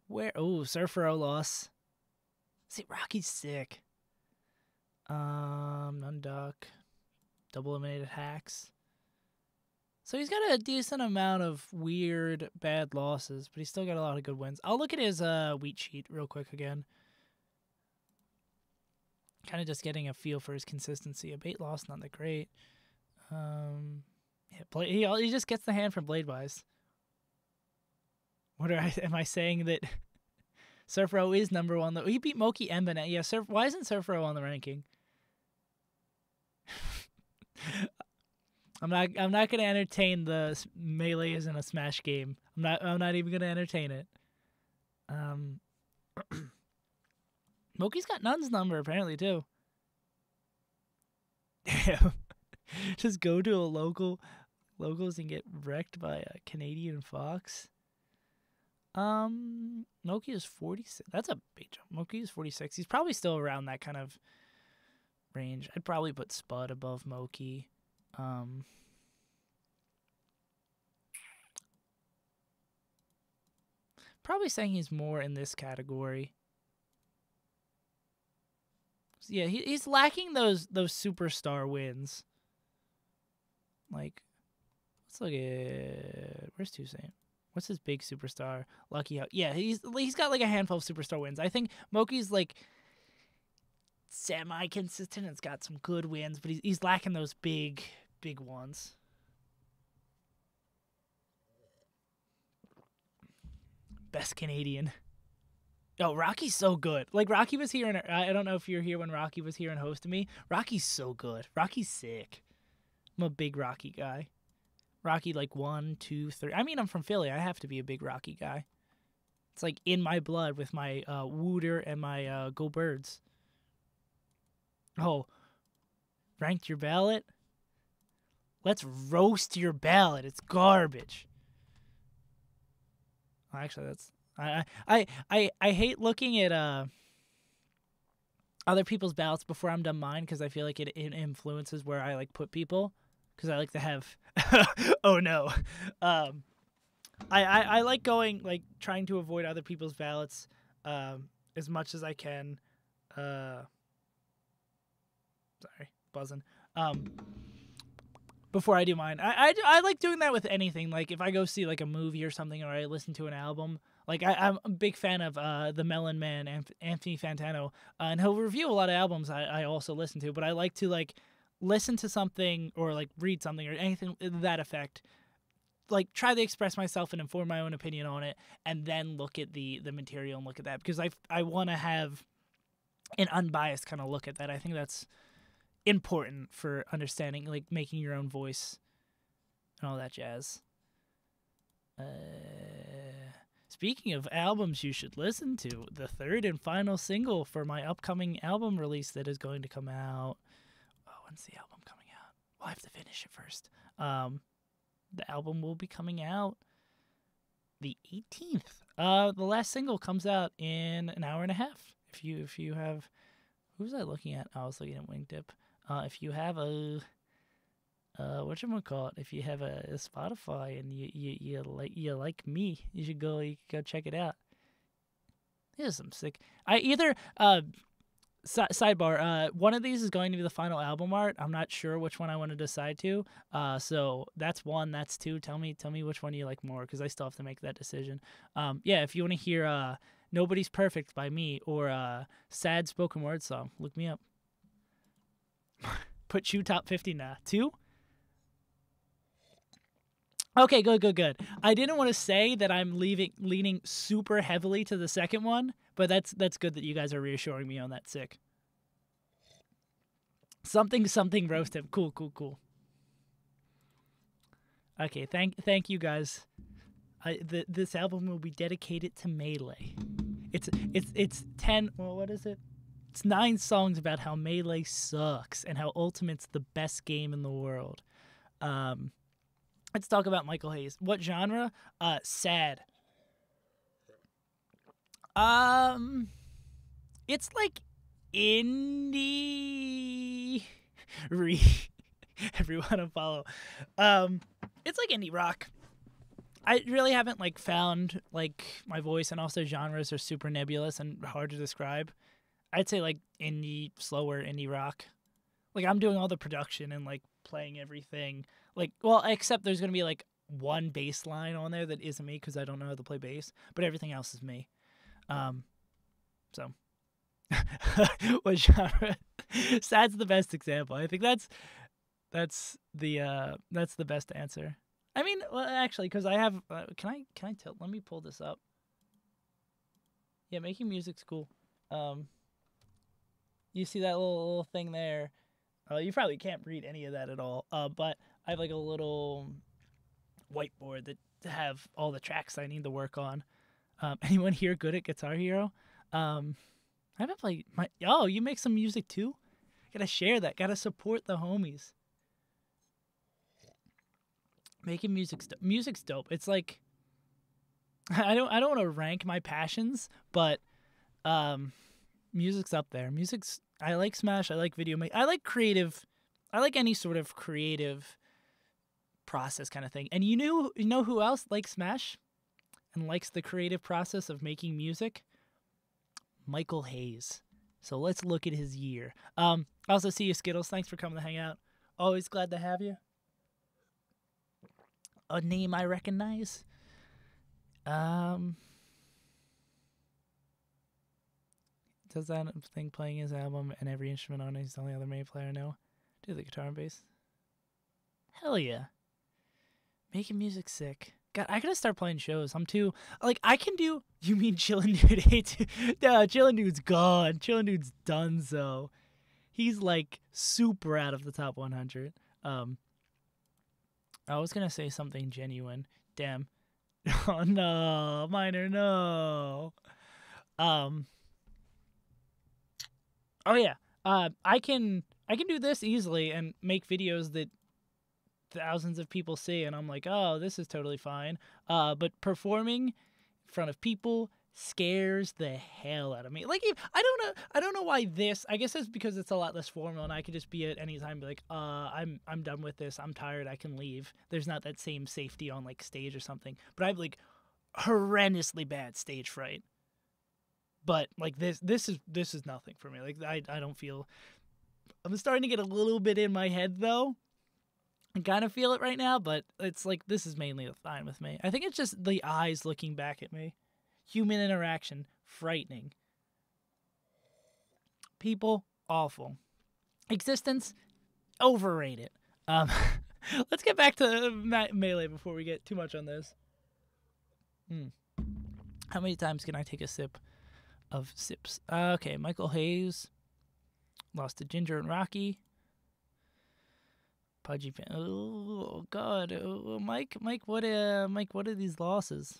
Where? Oh, Surfero loss. See, Rocky's sick. Nunduck. Double eliminated hacks. So he's got a decent amount of weird, bad losses, but he's still got a lot of good wins. I'll look at his wheat sheet real quick again. Kind of just getting a feel for his consistency. A bait loss, not that great. Yeah, he just gets the hand from Bladewise. Am I saying that Surfero is number one though? He beat Moki and Bennett. Yeah, why isn't Surfero on the ranking? I'm not gonna entertain the Melee isn't a Smash game. I'm not even gonna entertain it. Moki's got Nun's number apparently too. Damn. Just go to a locals and get wrecked by a Canadian Fox. Moki is 46. That's a big jump. Moki is 46. He's probably still around that kind of range. I'd probably put Spud above Moki. Probably saying he's more in this category. Yeah, he's lacking those superstar wins. Like, let's look at where's Toussaint? What's his big superstar? Lucky Out. Yeah, he's got like a handful of superstar wins. I think Moki's like semi-consistent. It's got some good wins, but he's lacking those big ones. Best Canadian. Oh, Rocky's so good. Like, Rocky was here, and I don't know if you're here when Rocky was here and hosted me. Rocky's so good. Rocky's sick. I'm a big Rocky guy. Rocky, like, 1, 2, 3. I mean, I'm from Philly. I have to be a big Rocky guy. It's, like, in my blood with my Wooter and my Go Birds. Oh, ranked your ballot? Let's roast your ballot. It's garbage. Actually, that's I hate looking at other people's ballots before I'm done mine because I feel like it influences where I like put people because I like to have oh no I like going like trying to avoid other people's ballots as much as I can. Sorry, buzzing. Before I do mine, I like doing that with anything. Like if I go see like a movie or something, or I listen to an album. Like I'm a big fan of the Melon Man, Anthony Fantano, and he'll review a lot of albums I also listen to. But I like to like listen to something or like read something or anything to that effect. Like try to express myself and inform my own opinion on it, and then look at the material and look at that because I want to have an unbiased kind of look at that. I think that's important for understanding, like making your own voice and all that jazz. Speaking of albums you should listen to, the third and final single for my upcoming album release that is going to come out. Oh, when's the album coming out? Well, I have to finish it first. The album will be coming out the 18th. The last single comes out in an hour and a half. If you have, who was I looking at? I was looking at Wingdip. If you have a whatchamacallit, if you have a Spotify and you like me, you should go check it out. Here's some sick. Sidebar. One of these is going to be the final album art. I'm not sure which one I want to decide to. So that's one. That's two. Tell me which one you like more, because I still have to make that decision. Yeah. If you want to hear "Nobody's Perfect" by me or sad spoken word song, look me up. Put you top 50 now. 2? Okay, good. I didn't want to say that I'm leaning super heavily to the second one, but that's good that you guys are reassuring me on that. Sick. Something roast him. Cool. Okay, thank you guys. This album will be dedicated to Melee. It's 10. Well, what is it? It's 9 songs about how Melee sucks and how Ultimate's the best game in the world. Let's talk about Michael Hayes. What genre? Sad. It's like indie. Everyone to follow. It's like indie rock. I really haven't like found like my voice, and also genres are super nebulous and hard to describe. I'd say like indie, slower indie rock. Like I'm doing all the production and like playing everything. Like, well, except there's gonna be like one bass line on there that isn't me because I don't know how to play bass, but everything else is me. So what genre? Sad's the best example. I think that's the best answer. I mean, well, actually, because I have. Can I tell? Let me pull this up. Yeah, making music's cool. You see that little thing there? You probably can't read any of that at all. But I have like a little whiteboard that have all the tracks I need to work on. Anyone here good at Guitar Hero? I haven't played my. Oh, you make some music too? Gotta share that. Gotta support the homies. Making music's dope. It's like I don't want to rank my passions, but music's up there. I like Smash. I like video I like creative. I like any sort of creative process kind of thing. And you know who else likes Smash and likes the creative process of making music? Michael Hayes. So let's look at his year. I also see you, Skittles. Thanks for coming to hang out. Always glad to have you. A name I recognize. Does that thing playing his album and every instrument on it? He's the only other main player I know. Do the guitar and bass. Hell yeah. Making music sick. God, I gotta start playing shows. I'm too like I can do. You mean Chillin' Dude hates? No, Chillin' Dude's gone. Chillin' Dude's done. So he's like super out of the top 100. I was gonna say something genuine. Damn. Oh no, Minor, no. Oh yeah. I can do this easily and make videos that thousands of people see, and I'm like, oh, this is totally fine. But performing in front of people scares the hell out of me. Like, I don't know why this. I guess it's because it's a lot less formal, and I could just be at any time and be like, I'm done with this. I'm tired. I can leave. There's not that same safety on like stage or something. But I have like horrendously bad stage fright. But like this is nothing for me. Like I don't feel. I'm starting to get a little bit in my head though. I kind of feel it right now, but it's like this is mainly fine with me. I think it's just the eyes looking back at me. Human interaction, frightening. People, awful. Existence, overrated. Let's get back to Melee before we get too much on this. How many times can I take a sip of sips? Okay, Michael Hayes lost to Ginger and Rocky. Pudgy Pan. Oh God, Mike, what are these losses?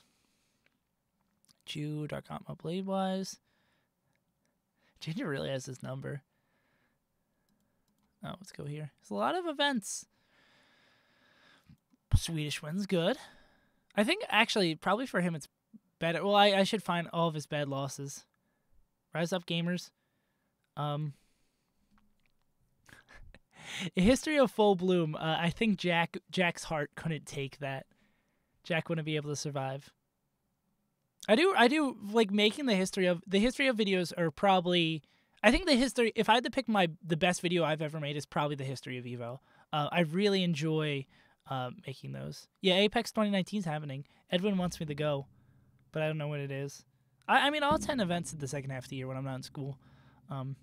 Chew, Dark Atma, Blade Wise. Ginger really has his number. Oh, let's go here. There's a lot of events. Swedish wins, good. I think actually probably for him it's better. Well, I should find all of his bad losses. Rise Up Gamers. A History of Full Bloom. I think Jack's heart couldn't take that. Jack wouldn't be able to survive. I do like making the history of videos are probably. I think the history. If I had to pick the best video I've ever made is probably the history of Evo. I really enjoy making those. Yeah, Apex 2019 is happening. Edwin wants me to go, but I don't know what it is. I mean, I'll attend events in the second half of the year when I'm not in school,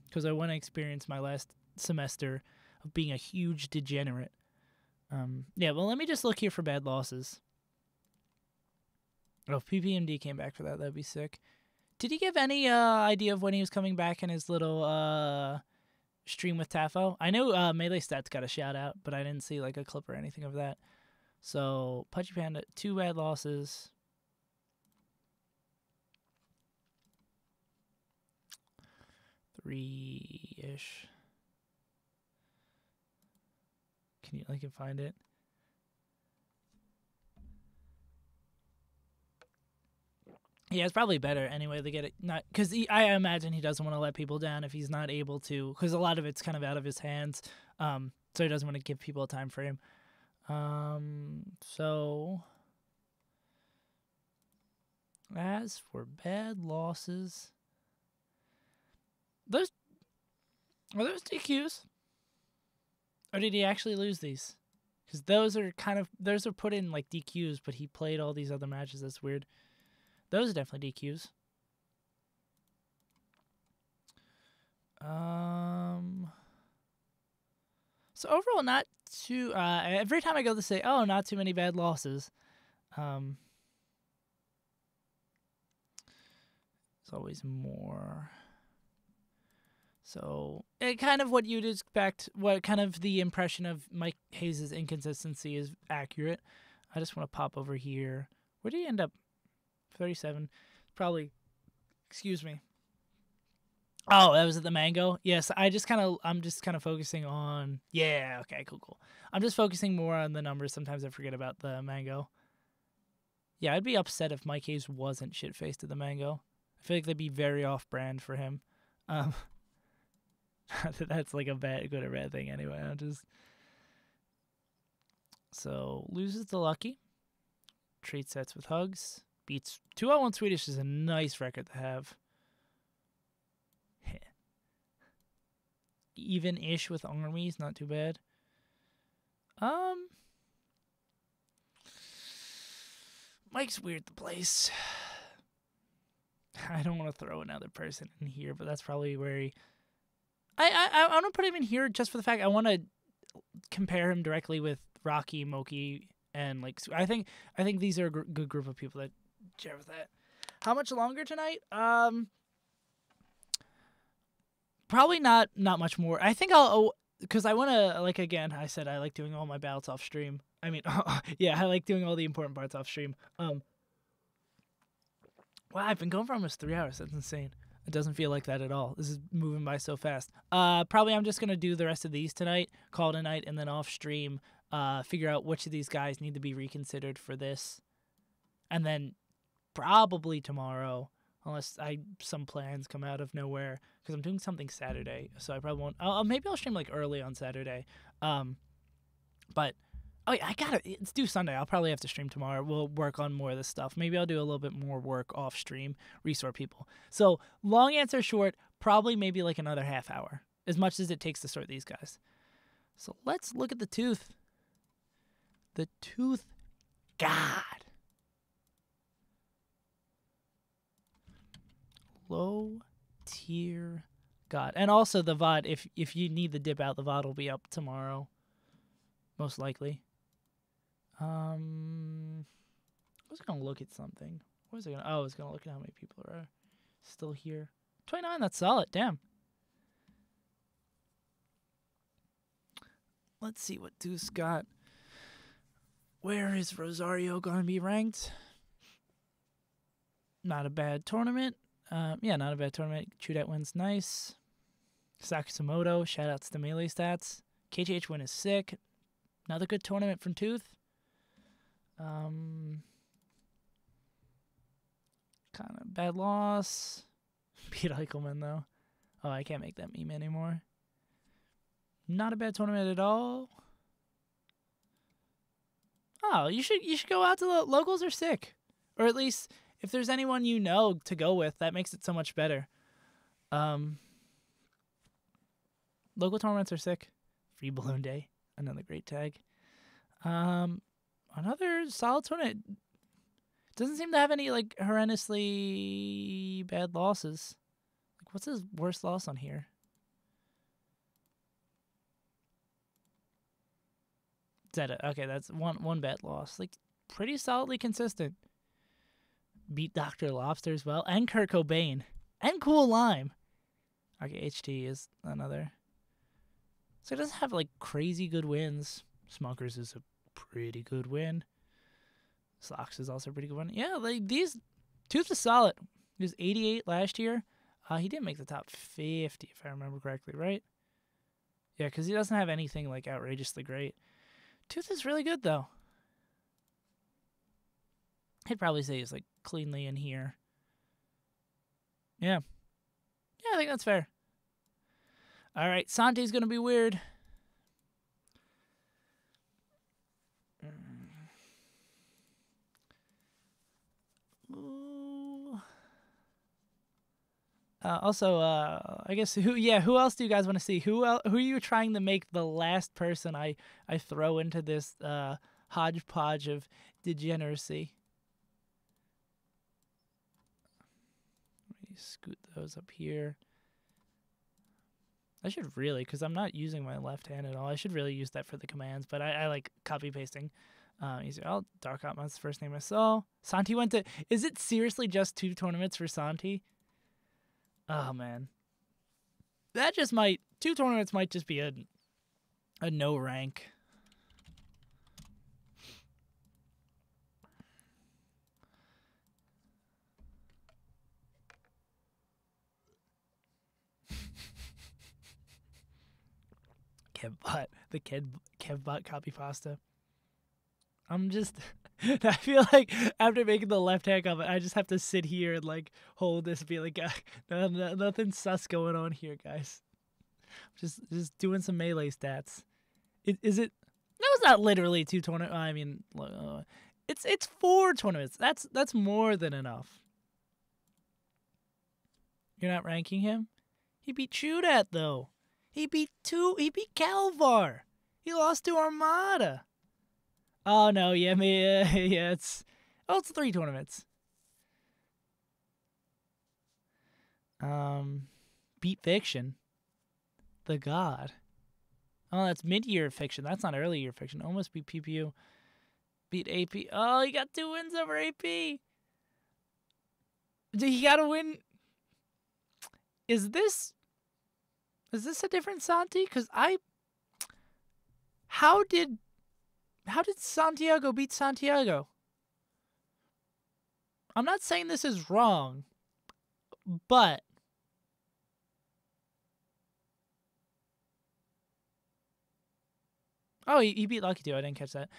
because I want to experience my last semester of being a huge degenerate. Yeah, well, let me just look here for bad losses. Oh, if PPMD came back for that, that'd be sick. Did he give any idea of when he was coming back in his little stream with Tafo? I know Melee Stats got a shout out, but I didn't see like a clip or anything of that. So Pudgy Panda, 2 bad losses. 3-ish. Can you like find it? Yeah, it's probably better anyway to get it not because I imagine he doesn't want to let people down if he's not able to, because a lot of it's kind of out of his hands. So he doesn't want to give people a time frame. So as for bad losses, are those DQs? Or did he actually lose these? Because those are put in like DQs, but he played all these other matches. That's weird. Those are definitely DQs. So overall, not too. Every time I go to say, oh, not too many bad losses. It's always more. So, kind of what you'd expect, what kind of the impression of Mike Hayes' inconsistency is accurate. I just want to pop over here. Where did he end up? 37. Probably, excuse me. Oh, that was at the Mango? Yes, I'm just kind of focusing on, yeah, okay, cool. I'm just focusing more on the numbers. Sometimes I forget about the Mango. Yeah, I'd be upset if Mike Hayes wasn't shit-faced at the Mango. I feel like that'd be very off-brand for him. That's like a good or bad thing anyway. So, loses to Lucky. Trade sets with hugs. Beats 2-1 Swedish is a nice record to have. Even-ish with armies, not too bad. Mike's weird to place. I don't want to throw another person in here, but that's probably where he... I want to put him in here just for the fact I want to compare him directly with Rocky, Moki, and like I think these are a good group of people that share with that. How much longer tonight? Probably not much more. I think because I want to, like, again, I said I like doing all my ballots off stream. I mean, yeah, I like doing all the important parts off stream. Wow, I've been going for almost 3 hours. That's insane. It doesn't feel like that at all. This is moving by so fast. Probably I'm just going to do the rest of these tonight, call it a night, and then off stream, figure out which of these guys need to be reconsidered for this. And then probably tomorrow, unless some plans come out of nowhere, because I'm doing something Saturday, so I probably won't. Maybe I'll stream like early on Saturday. But it's due Sunday. I'll probably have to stream tomorrow. We'll work on more of this stuff. Maybe I'll do a little bit more work off stream, resort people. So long answer short, probably maybe like another half hour, as much as it takes to sort these guys. So let's look at the tooth. The tooth god. Low tier god. And also the VOD, if you need to dip out, the VOD will be up tomorrow. Most likely. I was going to look at something. What was I going to... Oh, I was going to look at how many people are still here. 29, that's solid. Damn. Let's see what Deuce got. Where is Rosario going to be ranked? Not a bad tournament. Yeah, not a bad tournament. Chudette wins nice. Sakamoto, shoutouts to melee stats. KTH win is sick. Another good tournament from Tooth. Kind of bad loss. Pete Eichelman, though. Oh, I can't make that meme anymore. Not a bad tournament at all. Oh, you should go out to the locals are sick. Or at least if there's anyone you know to go with, that makes it so much better. Local tournaments are sick. Free Balloon Day. Another great tag. Another solid tournament. Doesn't seem to have any like horrendously bad losses. Like, what's his worst loss on here? Zeta. Okay, that's one bad loss. Like, pretty solidly consistent. Beat Dr. Lobster as well, and Kurt Cobain, and Cool Lime. Okay, HT is another. So it doesn't have like crazy good wins. Smuckers is a pretty good win. Slocks is also a pretty good one. Yeah, like these, Tooth is solid. He was 88 last year. He didn't make the top 50 if I remember correctly, right? Yeah, because he doesn't have anything like outrageously great. Tooth is really good though. I'd probably say he's like cleanly in here. Yeah. Yeah, I think that's fair. All right, Sante's going to be weird. Also, I guess who else do you guys want to see? Who are you trying to make the last person I throw into this hodgepodge of degeneracy? Let me scoot those up here. I should really, because I'm not using my left hand at all. I should really use that for the commands, but I like copy pasting. Easier. Oh, Dark Op, that's the first name I saw. Santi went to. Is it seriously just 2 tournaments for Santi? Oh man, that just might 2 tournaments might just be a no rank. Kevbot, the Kevbot copy pasta. I'm just. I feel like after making the left hand comment, I just have to sit here and like hold this and be like, nothing sus going on here, guys. Just doing some melee stats. Is it? That was not literally 2 tournaments. I mean, it's 4 tournaments. That's more than enough. You're not ranking him? He beat Chudat though. He beat Calvar. He lost to Armada. Oh no, yeah, it's 3 tournaments. Beat Fiction. The God. Oh, that's mid-year Fiction. That's not early-year Fiction. Almost beat PPU. Beat AP. Oh, he got 2 wins over AP. He got to win. Is this a different Santi? Because How did Santiago beat Santiago? I'm not saying this is wrong, but oh, he beat Lucky too. I didn't catch that.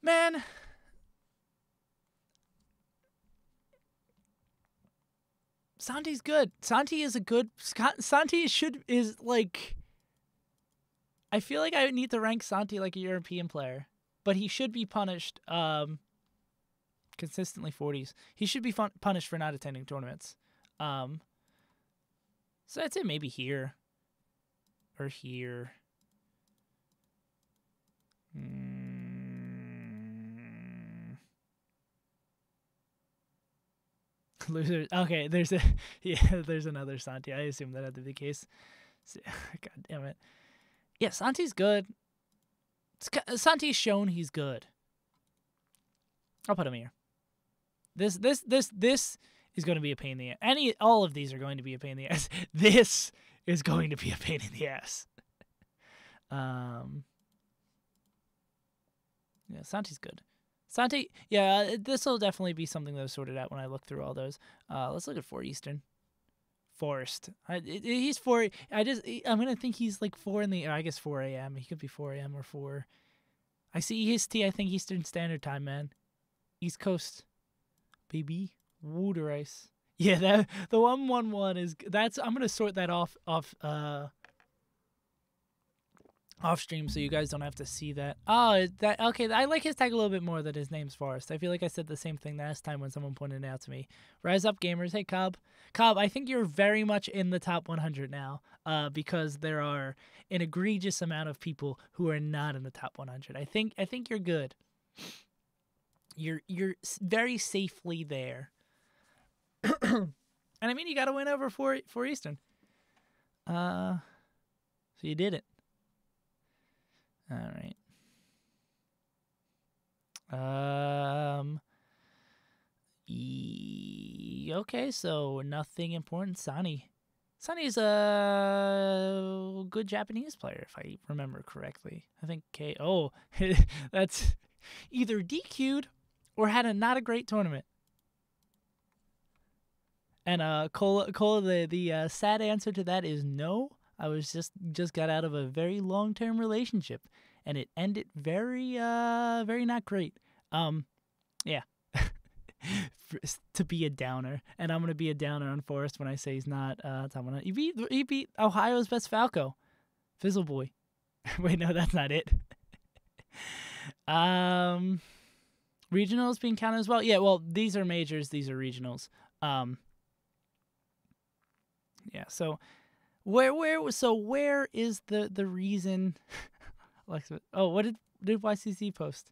Man, Santi's good. Santi is a good. Santi is like. I feel like I need to rank Santi like a European player, but he should be punished consistently 40s. He should be punished for not attending tournaments. So I'd say maybe here or here. Loser. Okay, there's another Santi. I assume that had to be the case. God damn it. Yeah, Santi's good. Santi's shown he's good. I'll put him here. This is going to be a pain in the ass. All of these are going to be a pain in the ass. This is going to be a pain in the ass. Yeah, Santi's good. Santi, yeah, this will definitely be something that was sorted out when I look through all those. Let's look at 4 Eastern. Forrest. He's 4. I'm gonna think he's like 4 in the. I guess 4 a.m. He could be 4 a.m. or 4. I see EST. I think Eastern Standard Time, man. East Coast, baby. Water ice. Yeah, that the 111 is. That's. I'm gonna sort that off stream so you guys don't have to see that. Oh, that okay. I like his tag a little bit more that his name's Forrest. I feel like I said the same thing last time when someone pointed it out to me. Rise up, gamers. Hey, Cobb. Cobb, I think you're very much in the top 100 now because there are an egregious amount of people who are not in the top 100. I think you're good. You're very safely there. And I mean, you got to win over 4 Eastern. So you did it. All right. Okay, so nothing important. Sunny's a good Japanese player, if I remember correctly. I think that's either DQ'd or had not a great tournament. And Cola, the sad answer to that is no. I was just got out of a very long-term relationship, and it ended very not great. Yeah. To be a downer, and I'm gonna be a downer on Forrest when I say he's not top 100. He beat Ohio's best Falco, Fizzle Boy. Wait, no, that's not it. Regionals being counted as well. Yeah, well, these are majors, these are regionals. Yeah. So where is the reason? Alexa, oh, what did YCC post?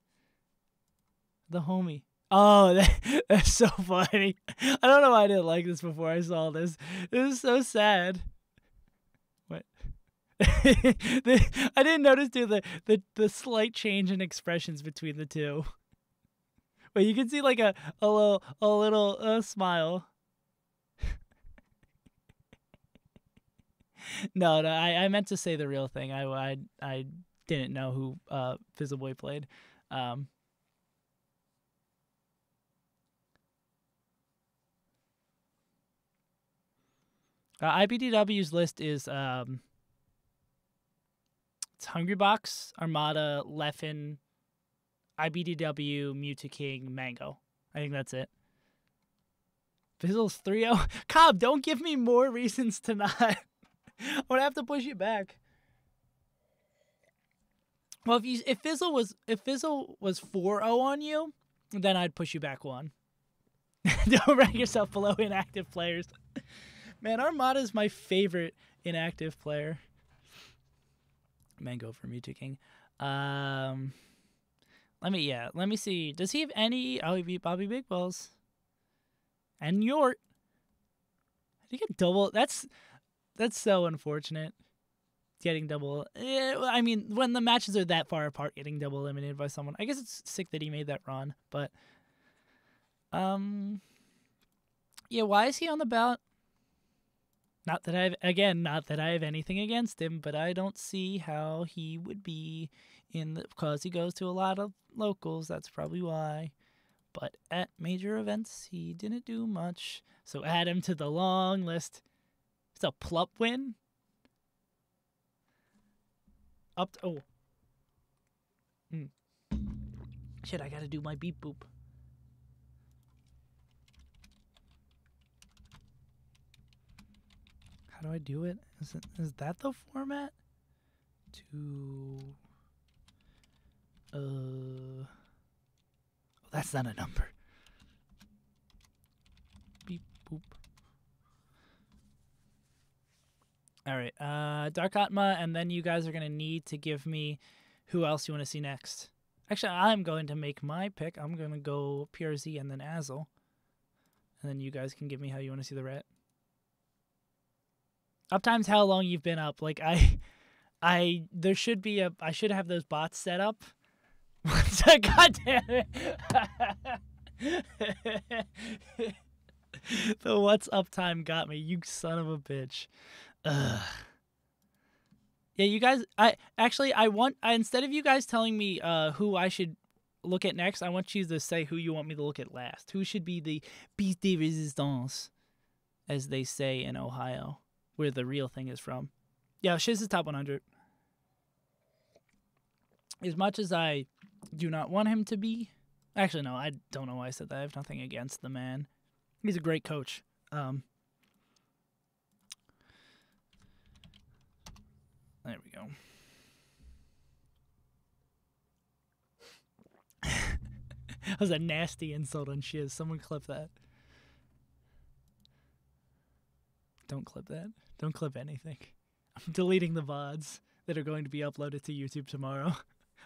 The homie. Oh, that's so funny. I don't know why I didn't like this before I saw this. It was so sad. What? I didn't notice the slight change in expressions between the two. But you can see like a little smile. No, I meant to say the real thing. I didn't know who Fizzleboy played. IBDW's list is it's Hungrybox, Armada, Leffen, IBDW, Mewtwo Mango. I think that's it. Fizzle's 3-0. Cobb, don't give me more reasons to not. I'm gonna have to push you back. Well, if Fizzle was 4-0 on you, then I'd push you back one. Don't rank yourself below inactive players. Man, Armada's my favorite inactive player. Mango for Mewtwo King. Let me see. Does he have any? Oh, he beat Bobby Big Balls. And Yort. Did he get double? That's so unfortunate. Getting double. I mean, when the matches are that far apart, getting double eliminated by someone. I guess it's sick that he made that run, but yeah, why is he on the ballot? Not that I have anything against him, but I don't see how he would be because he goes to a lot of locals. That's probably why. But at major events, he didn't do much. So add him to the long list. It's a plup win. Shit, I gotta do my beep boop. How do I do it? Is that the format? Oh, that's not a number. Beep boop. All right, Dark Atma, and then you guys are gonna need to give me who else you want to see next. Actually, I'm going to make my pick. I'm gonna go PRZ and then Azel, and then you guys can give me how you want to see the ret. Uptime's how long you've been up. Like there should be I should have those bots set up. God damn it. The what's uptime got me, you son of a bitch. Ugh. Yeah, you guys, instead of you guys telling me who I should look at next, I want you to say who you want me to look at last. Who should be the piece de resistance, as they say in Ohio, where the real thing is from. Yeah, Shiz is top 100. As much as I do not want him to be, actually no, I don't know why I said that. I have nothing against the man. He's a great coach. There we go. That was a nasty insult on Shiz. Someone clip that. Don't clip that. Don't clip anything. I'm deleting the VODs that are going to be uploaded to YouTube tomorrow.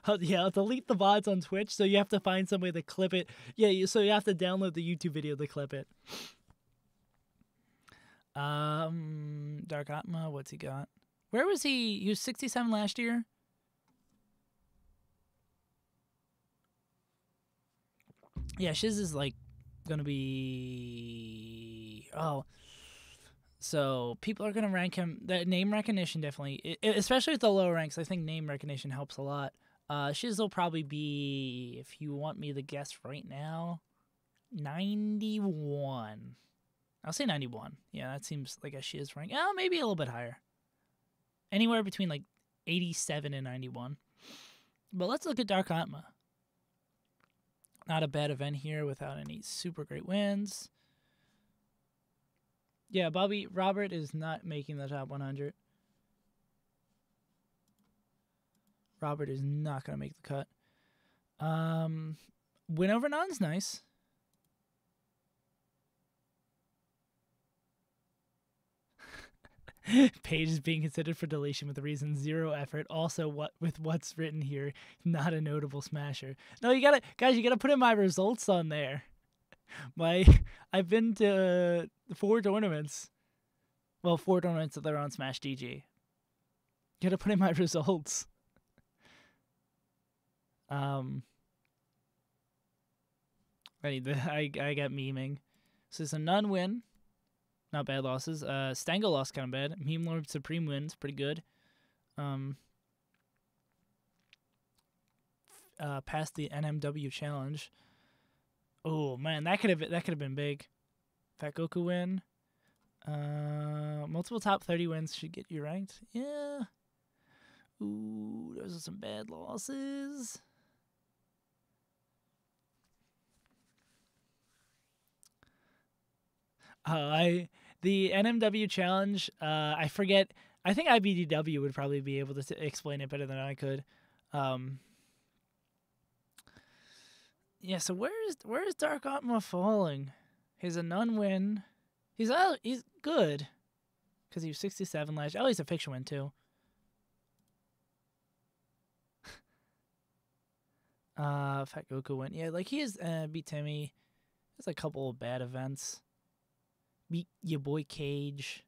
I'll delete the VODs on Twitch, so you have to find some way to clip it. Yeah, so you have to download the YouTube video to clip it. Dark Atma, what's he got? Where was he? He was 67 last year. Yeah, Shiz is like gonna be so people are gonna rank him. The name recognition definitely, especially at the lower ranks. I think name recognition helps a lot. Shiz will probably be, if you want me to guess right now, 91. I'll say 91. Yeah, that seems like a Shiz rank. Oh, maybe a little bit higher. Anywhere between like 87 and 91. But let's look at Dark Atma. Not a bad event here without any super great wins. Yeah, Robert is not making the top 100. Robert is not going to make the cut. Win over none's nice. Page is being considered for deletion with the reason 0 effort. Also, with what's written here, not a notable smasher. No, you gotta put in my results on there. I've been to 4 tournaments. Well, 4 tournaments that are on Smash DG. You gotta put in my results. I got memeing. So it's a none win. Not bad losses. Stango lost kind of bad. Meme Lord Supreme wins pretty good. Past the NMW challenge. Oh man, that could have been big. Fat Goku win. Multiple top 30 wins should get you ranked. Yeah. Ooh, those are some bad losses. The NMW challenge, I forget. I think IBDW would probably be able to explain it better than I could. Yeah, so where is Dark Atma falling? He's a none win. He's good. Because he was 67 last year. Oh, he's a fiction win too. Fat Goku win. Yeah, like he is beat Timmy. There's a couple of bad events. Beat your boy Cage.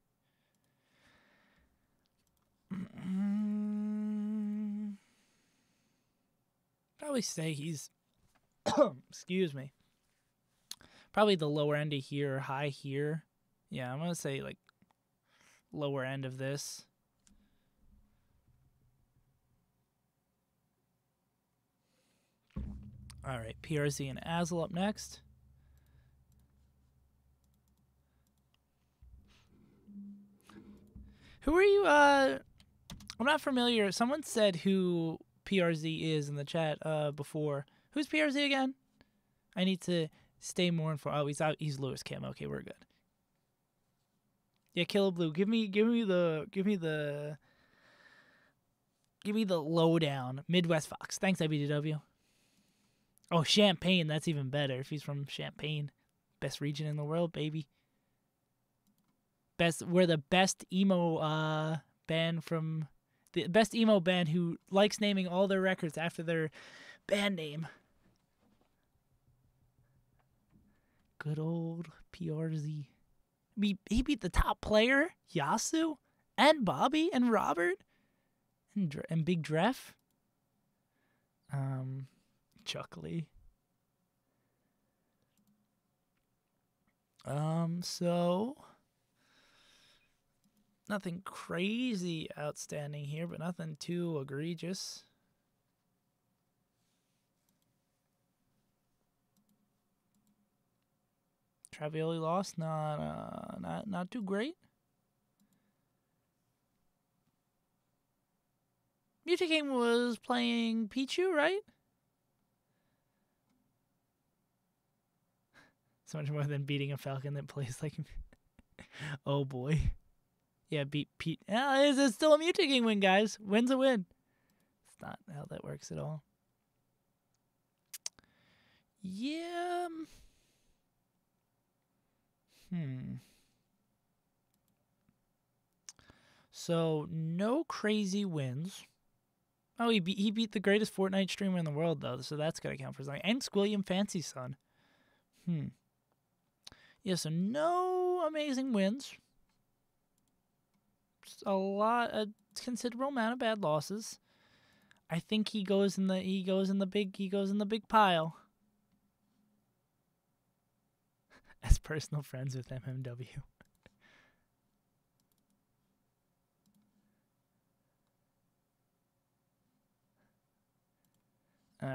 Probably say he's excuse me. Probably the lower end of here or high here. Yeah, I'm gonna say like lower end of this. Alright, PRZ and Azel up next. Who are you? I'm not familiar. Someone said who PRZ is in the chat before. Who's PRZ again? I need to stay more informed. Oh, he's out. He's Lewis Cam. Okay, we're good. Yeah, Killer Blue. Give me the lowdown. Midwest Fox. Thanks, IBDW. Oh, Champagne. That's even better. If he's from Champagne, best region in the world, baby. We're the best emo band from the best emo band who likes naming all their records after their band name. Good old PRZ. He beat the top player, Yasu, and Bobby and Robert and Big Dref. Chuckly. So nothing crazy outstanding here, but nothing too egregious. Travioli lost, not too great. Mutaking was playing Pichu, right? So much more than beating a Falcon that plays like oh boy. Yeah, beat Pete. It's still a Mutaking win, guys. Win's a win. It's not how that works at all. Yeah. So no crazy wins. Oh, he beat the greatest Fortnite streamer in the world though, so that's gotta count for something. And Squilliam Fancy Son. Yeah, so no amazing wins. Just a considerable amount of bad losses. I think he goes in the big pile. As personal friends with MMW. All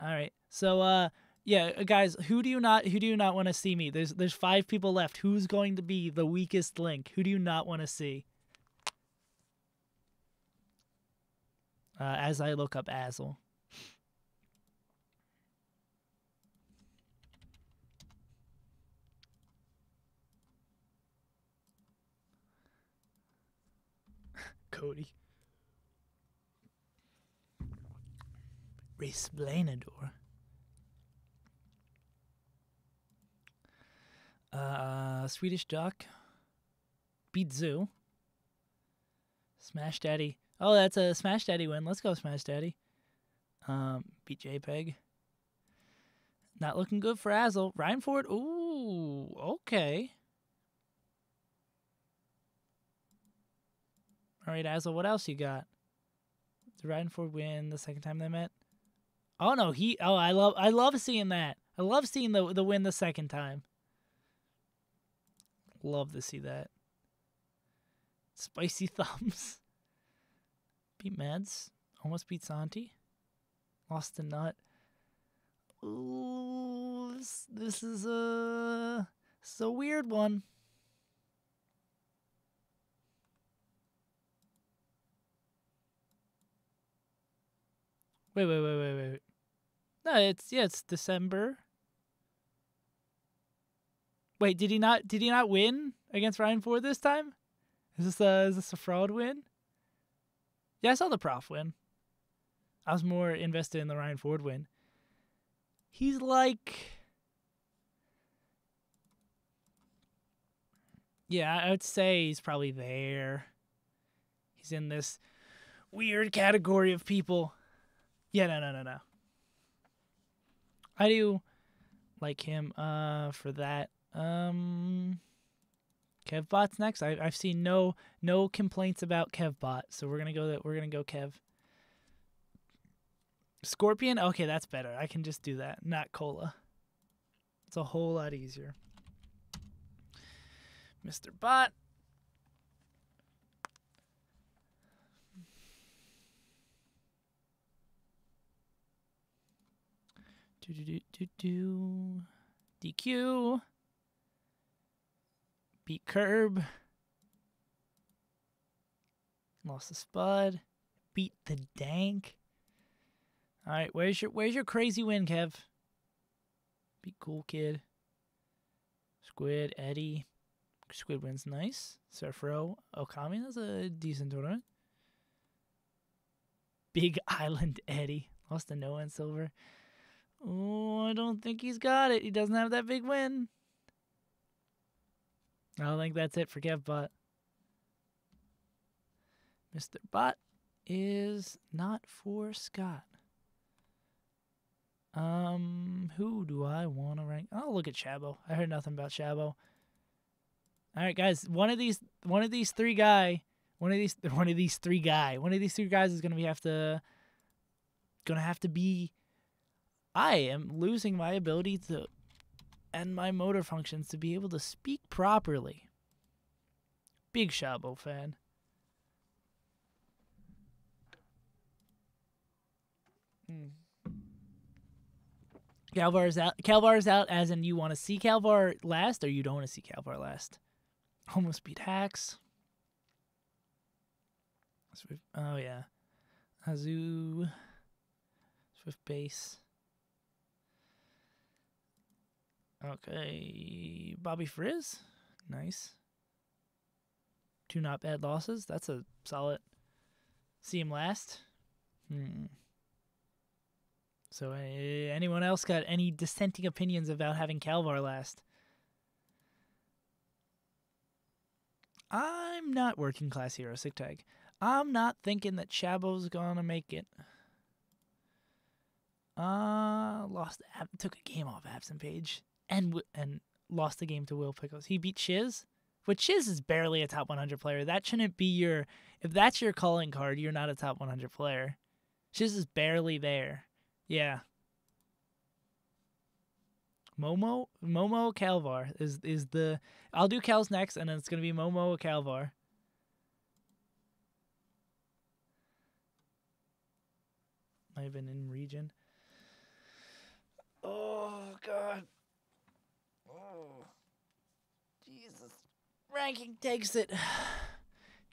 right. So yeah, guys, who do you not want to see me? There's 5 people left. Who's going to be the weakest link? Who do you not want to see? As I look up Azel. Cody. Resplanador. Swedish Duck. Beat Zoo. Smash Daddy. Oh, that's a Smash Daddy win. Let's go, Smash Daddy. Beat JPEG. Not looking good for Azel. Ryan Ford. Ooh, okay. All right, Azel, what else you got? Did Ryan Ford win the second time they met? Oh no, I love seeing that. I love seeing the win the second time. Love to see that. Spicy thumbs. Beat Meds. Almost beat Santi. Lost a nut. Ooh, this is a weird one. Wait. No, it's December. Wait, did he not win against Ryan Ford this time? Is this a fraud win? Yeah, I saw the prof win. I was more invested in the Ryan Ford win. He's like, yeah, I would say he's probably there. He's in this weird category of people. Yeah, no. I do like him for that. Kevbot's next. I've seen no complaints about Kevbot, so we're gonna go Kev. Scorpion. Okay, that's better. I can just do that. Not Cola. It's a whole lot easier. Mr. Bot. DQ. Beat Curb. Lost the Spud. Beat the Dank. All right, where's your crazy win, Kev? Beat Cool Kid. Squid, Eddie. Squid wins nice. Surfro, Okami, that's a decent tournament. Big Island Eddie. Lost to Noah and Silver. Oh, I don't think he's got it. He doesn't have that big win. I don't think that's it for KevBot. Mr. Bot is not for Scott. Who do I want to rank? I'll look at Shabo. I heard nothing about Shabo. All right, guys. One of these three guys is gonna have to be. I am losing my ability to and my motor functions to be able to speak properly. Big Shabo fan. Calvar is out, as in you want to see Calvar last, or you don't want to see Calvar last. Almost beat Hacks. Oh yeah, Azu. Swift base. Okay, Bobby Frizz, nice. 2 not bad losses. That's a solid. See him last. So, anyone else got any dissenting opinions about having Calvar last? I'm not working class hero sick tag. I'm not thinking that Shabo's gonna make it. Took a game off Absent Page and lost the game to Will Pickles. He beat Shiz, but Shiz is barely a top 100 player. That shouldn't be your. If that's your calling card, you're not a top 100 player. Shiz is barely there. Yeah. Momo Calvar is the. I'll do Cal's next, and then it's gonna be Momo Calvar. Might have been in region. Oh God. Oh Jesus. Ranking takes it.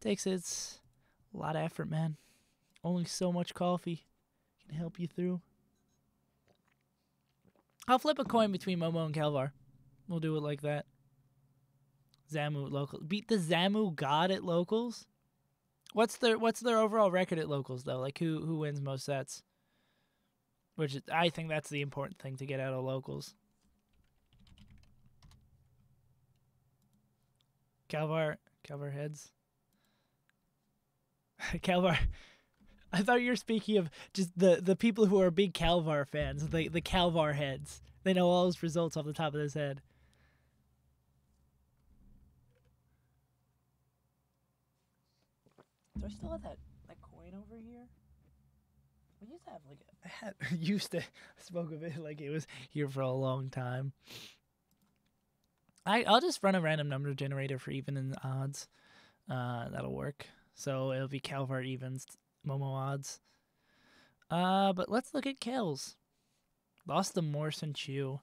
It's a lot of effort, man. Only so much coffee can help you through. I'll flip a coin between Momo and Calvar. We'll do it like that. Zamu at locals. Beat the Zamu god at locals? What's their overall record at locals though? Like who wins most sets? Which I think that's the important thing to get out of locals. Calvar heads. Calvar. I thought you were speaking of just the people who are big Calvar fans, the Calvar heads. They know all his results off the top of his head. Do I still have that coin over here? I used to have I spoke of it like it was here for a long time. I'll just run a random number generator for even and odds. That'll work. So it'll be Calvar evens, Momo odds. But let's look at kills. Lost to Morse and Chew.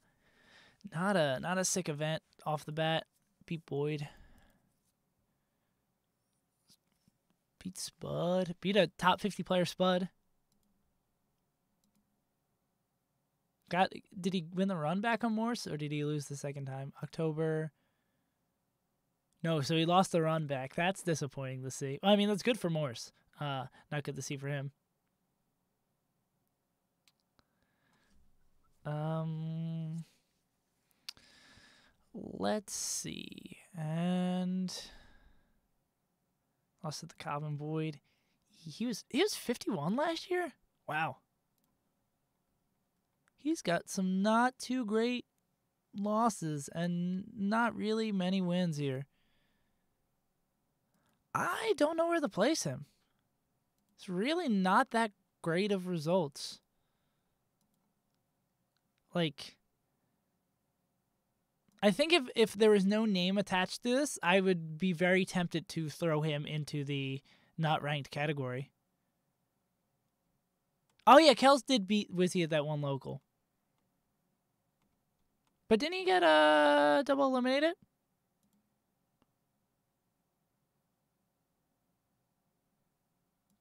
Not a sick event off the bat. Beat Boyd. Beat Spud. Beat a top 50 player Spud. Did he win the run back on Morse, or did he lose the second time? October. No, so he lost the run back. That's disappointing to see. Well, I mean, that's good for Morse. Not good to see for him. Let's see. And lost at the Common Void. He was 51 last year? Wow. He's got some not too great losses and not really many wins here. I don't know where to place him. It's really not that great of results. Like, I think if there was no name attached to this, I would be very tempted to throw him into the not ranked category. Oh yeah, Kels did beat Wizzy at that one local. But didn't he get double eliminated?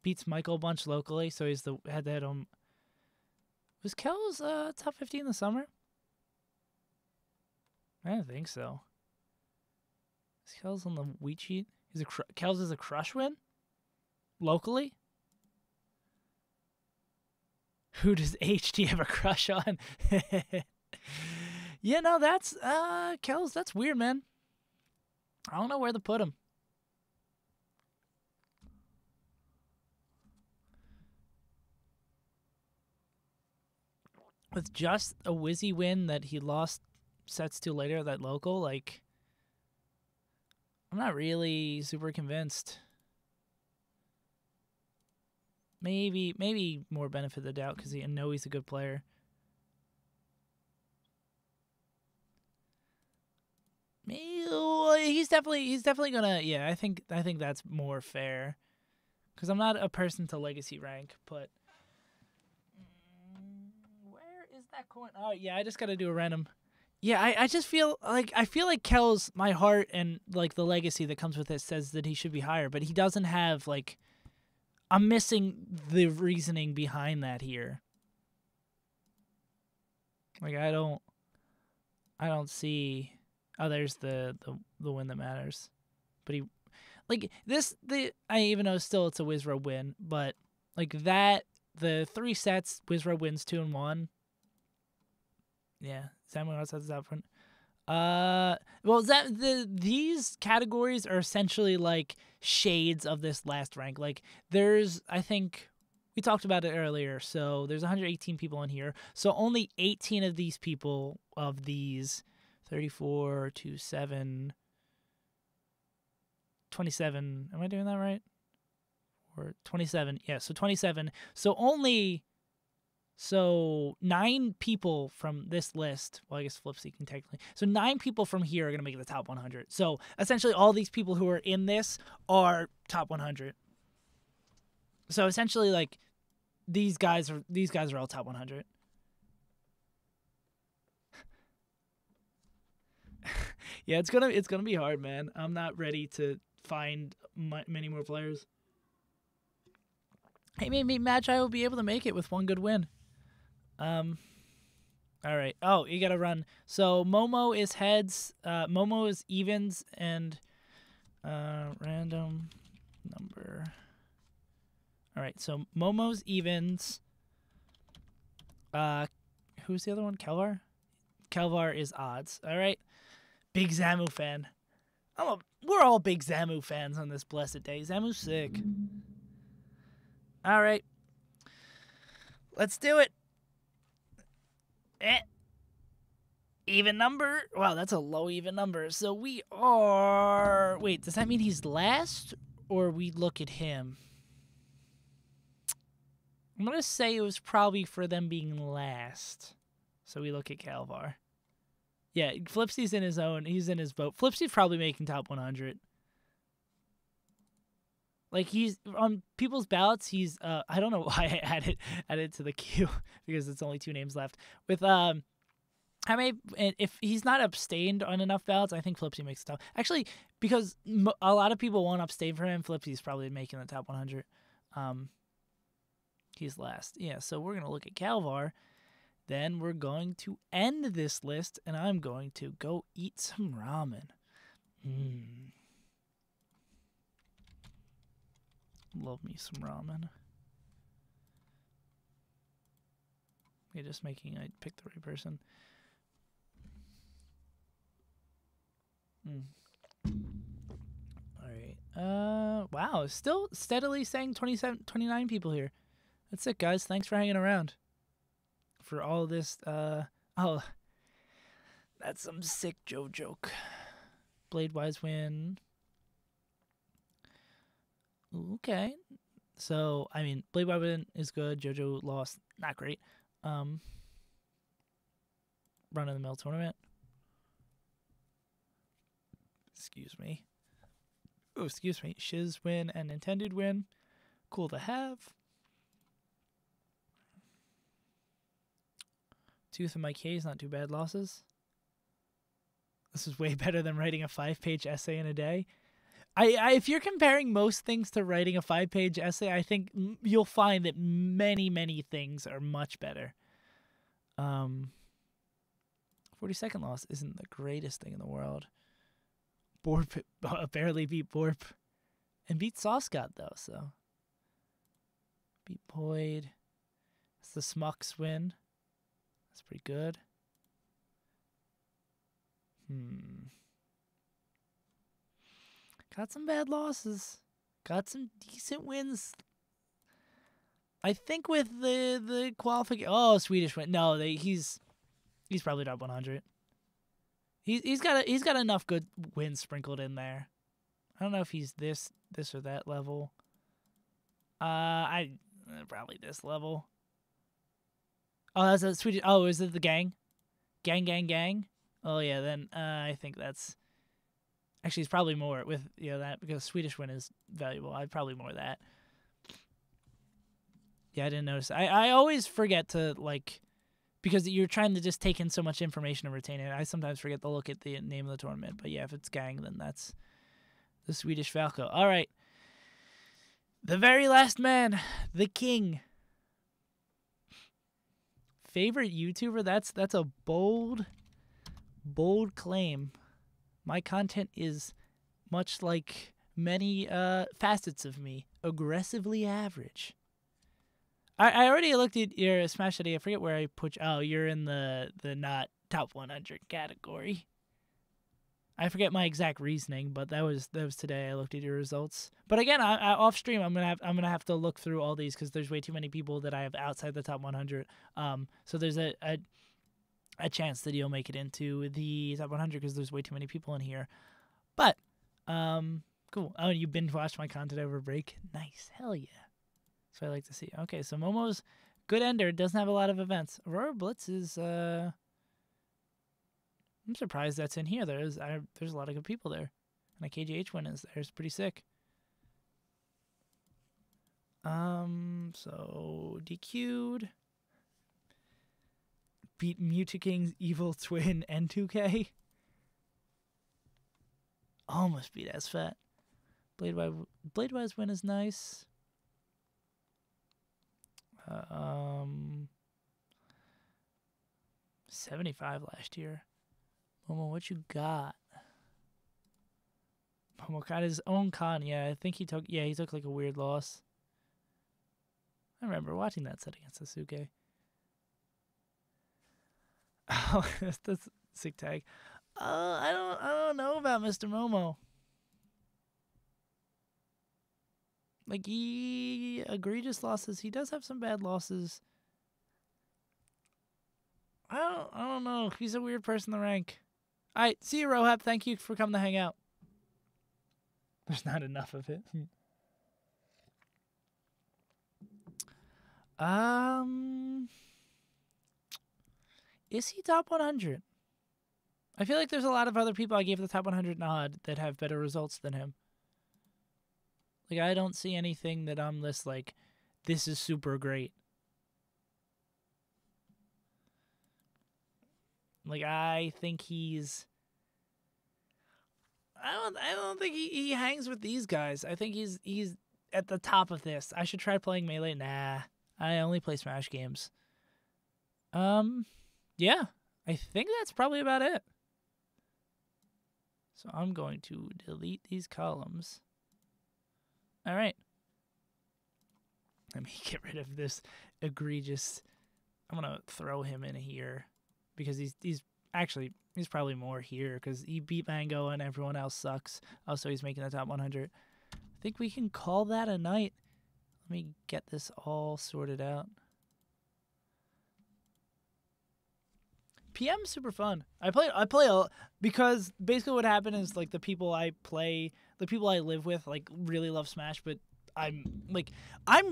Beats Michael a bunch locally, so he's the head-to-head on. Was Kels top 50 in the summer? I don't think so. Is Kels on the wheat sheet? Kels is a crush win? Locally? Who does HT have a crush on? Yeah, no, that's Kels, that's weird, man. I don't know where to put him. With just a Wizzy win that he lost sets to later at that local, like, I'm not really super convinced. Maybe more benefit of the doubt because I know he's a good player. He's definitely gonna. Yeah, I think that's more fair. Because I'm not a person to legacy rank, but where is that coin? Oh yeah, I just gotta do a random. Yeah, I just feel like Kel's, my heart and like the legacy that comes with it says that he should be higher, but he doesn't have like. I'm missing the reasoning behind that here. Like I don't see. Oh, there's the win that matters, but he, like I even know still it's a Wizra win, but like that the 3 sets Wizra wins 2 and 1. Yeah, Samuel outside up front. Well, these categories are essentially like shades of this last rank. Like there's, I think we talked about it earlier. So there's 118 people in here. So only 18 of these people of these 34 to 7, 27. Am I doing that right? Or 27. Yeah. So 27. So 9 people from this list, well, I guess flip seeking technically. So 9 people from here are going to make the top 100. So essentially all these people who are in this are top 100. So essentially like these guys are all top 100. Yeah, it's going to be hard, man. I'm not ready to find many more players. Hey, maybe Magi will be able to make it with one good win. All right. Oh, you gotta run. So Momo is heads, Momo is evens, and random number. All right. So Momo's evens. Who's the other one? Kelvar. Kelvar is odds. All right. Big Zamu fan. We're all big Zamu fans on this blessed day. Zamu's sick. All right. Let's do it. Even number. Wow, that's a low even number. So we are... Wait, does that mean he's last? Or we look at him? I'm going to say it was probably for them being last. So we look at Calvar. Yeah, Flipsy's in his own. He's in his boat. Flipsy's probably making top 100. Like, he's on people's ballots. He's I don't know why I added to the queue because it's only 2 names left. With how many? If he's not abstained on enough ballots, I think Flipsy makes the top. Actually, because a lot of people won't abstain for him, Flipsy's probably making the top 100. He's last. Yeah, so we're gonna look at Calvar. Then we're going to end this list, and I'm going to go eat some ramen. Love me some ramen. Okay, just making I pick the right person. Alright. Wow, still steadily saying 29 people here. That's it, guys. Thanks for hanging around. For all this, oh, that's some sick Joe joke. Blade-wise win. Okay. So, I mean, Blade-wise win is good. JoJo lost. Not great. Run-of-the-mill tournament. Excuse me. Oh, excuse me. Shiz win and intended win. Cool to have. Tooth and Mike Hayes, not too bad losses. This is way better than writing a 5-page essay in a day. If you're comparing most things to writing a 5-page essay, I think you'll find that many things are much better. 42nd loss isn't the greatest thing in the world. Borp barely beat Borp. And beat Saucecott, though, so. Beat Boyd. It's the Smucks win. That's pretty good. Got some bad losses. Got some decent wins. I think with the qualification. Oh, Swedish win. No, he's probably top 100. He's got enough good wins sprinkled in there. I don't know if he's this or that level. Probably this level. Oh, that's a Swedish. Oh, is it the gang? Gang. Oh yeah, then I think that's actually it's probably more with that because Swedish win is valuable. I'd probably more that. Yeah, I didn't notice. I always forget to because you're trying to just take in so much information and retain it. I sometimes forget to look at the name of the tournament. But yeah, if it's gang, then that's the Swedish Falco. All right, the very last man, the king. Favorite YouTuber? That's a bold claim. My content is much like many facets of me, aggressively average. I already looked at your Smash Daddy. I forget where I put you. Oh, you're in the not top 100 category. I forget my exact reasoning, but that was today. I looked at your results. But again, I off stream, I'm gonna have to look through all these because there's way too many people that I have outside the top 100. So there's a chance that you'll make it into the top 100 because there's way too many people in here. But cool. Oh, you binge watched my content over break. Nice, hell yeah. That's what I like to see. Okay, so Momo's good ender, doesn't have a lot of events. Aurora Blitz is I'm surprised that's in here. There's a lot of good people there. And a KGH win is there. It's pretty sick. So DQ'd. Beat Mewtwo King's evil twin N2K. Almost beat SFAT. Blade-wise win is nice. 75 last year. Momo, what you got? Momo got his own con. Yeah, I think he took like a weird loss. I remember watching that set against Sasuke. Oh, that's a sick tag. I don't know about Mr. Momo. Like, he egregious losses. He does have some bad losses. I don't know. He's a weird person to rank. All right, see you, Rohab. Thank you for coming to hang out. There's not enough of it. Is he top 100? I feel like there's a lot of other people I gave the top 100 nod that have better results than him. Like, I don't see anything that I'm this, like, this is super great. Like, I think he's... I don't think he hangs with these guys. I think he's at the top of this. I should try playing Melee. Nah, I only play Smash games. Yeah, I think that's probably about it. So I'm going to delete these columns. All right. Let me get rid of this egregious. I'm going to throw him in here because he's probably more here because he beat Mango and everyone else sucks. Oh, so he's making the top 100. I think we can call that a night. Let me get this all sorted out. PM's super fun. I play because basically what happened is like the people I live with like really love Smash, but I'm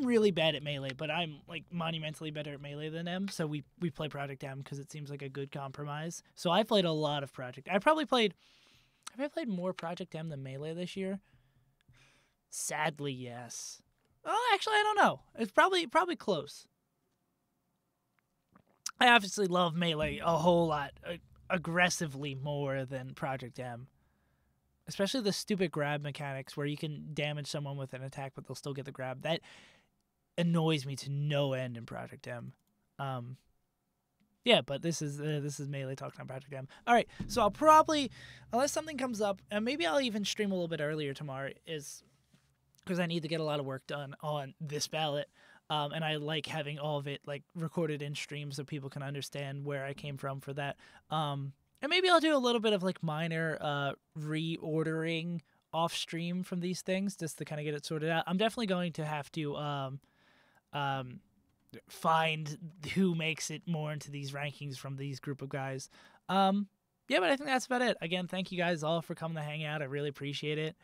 really bad at Melee, but I'm like monumentally better at Melee than them. So we play Project M because it seems like a good compromise. So I played a lot of Project. Have I played more Project M than Melee this year? Sadly, yes. Oh, actually, I don't know. It's probably close. I obviously love Melee a whole lot, aggressively more than Project M. Especially the stupid grab mechanics where you can damage someone with an attack, but they'll still get the grab. That annoys me to no end in Project M. Yeah, but this is Melee talking on Project M. All right, so I'll probably, unless something comes up, and maybe I'll even stream a little bit earlier tomorrow, is because I need to get a lot of work done on this ballot. And I like having all of it like recorded in stream so people can understand where I came from for that. And maybe I'll do a little bit of like minor reordering off stream from these things just to kind of get it sorted out. I'm definitely going to have to find who makes it more into these rankings from these group of guys. Yeah, but I think that's about it. Again, thank you guys all for coming to hang out. I really appreciate it.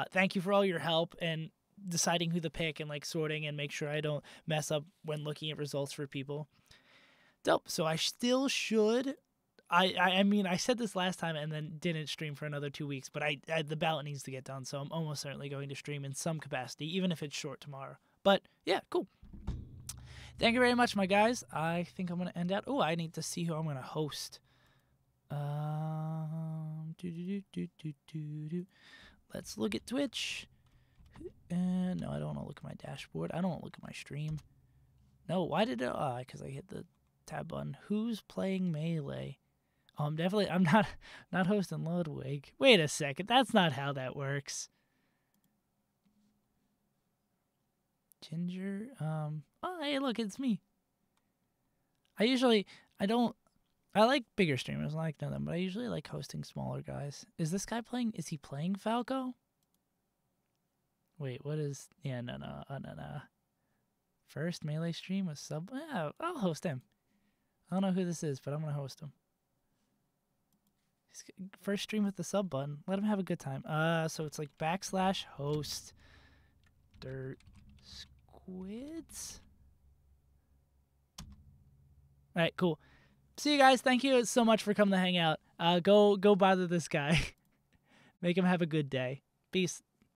Thank you for all your help and deciding who to pick and like sorting and make sure I don't mess up when looking at results for people. Dope. So I still should. I mean, I said this last time and then didn't stream for another 2 weeks, but the ballot needs to get done, so I'm almost certainly going to stream in some capacity, even if it's short tomorrow. But yeah, cool. Thank you very much, my guys. I think I'm going to end out. Oh, I need to see who I'm going to host. Let's look at Twitch. No, I don't want to look at my dashboard. I don't want to look at my stream. No, why did it? Because I hit the tab button. Who's playing Melee? Oh, I'm not hosting Ludwig. Wait a second. That's not how that works. Ginger. Oh, hey, look, it's me. I like bigger streamers. I like them, but I usually like hosting smaller guys. Is this guy playing? Is he playing Falco? Wait, what is... Yeah, no. First Melee stream with sub... Yeah, I'll host him. I don't know who this is, but I'm going to host him. First stream with the sub button. Let him have a good time. So it's like /host dirt squids. All right, cool. See you guys. Thank you so much for coming to hang out. Go bother this guy. Make him have a good day. Peace.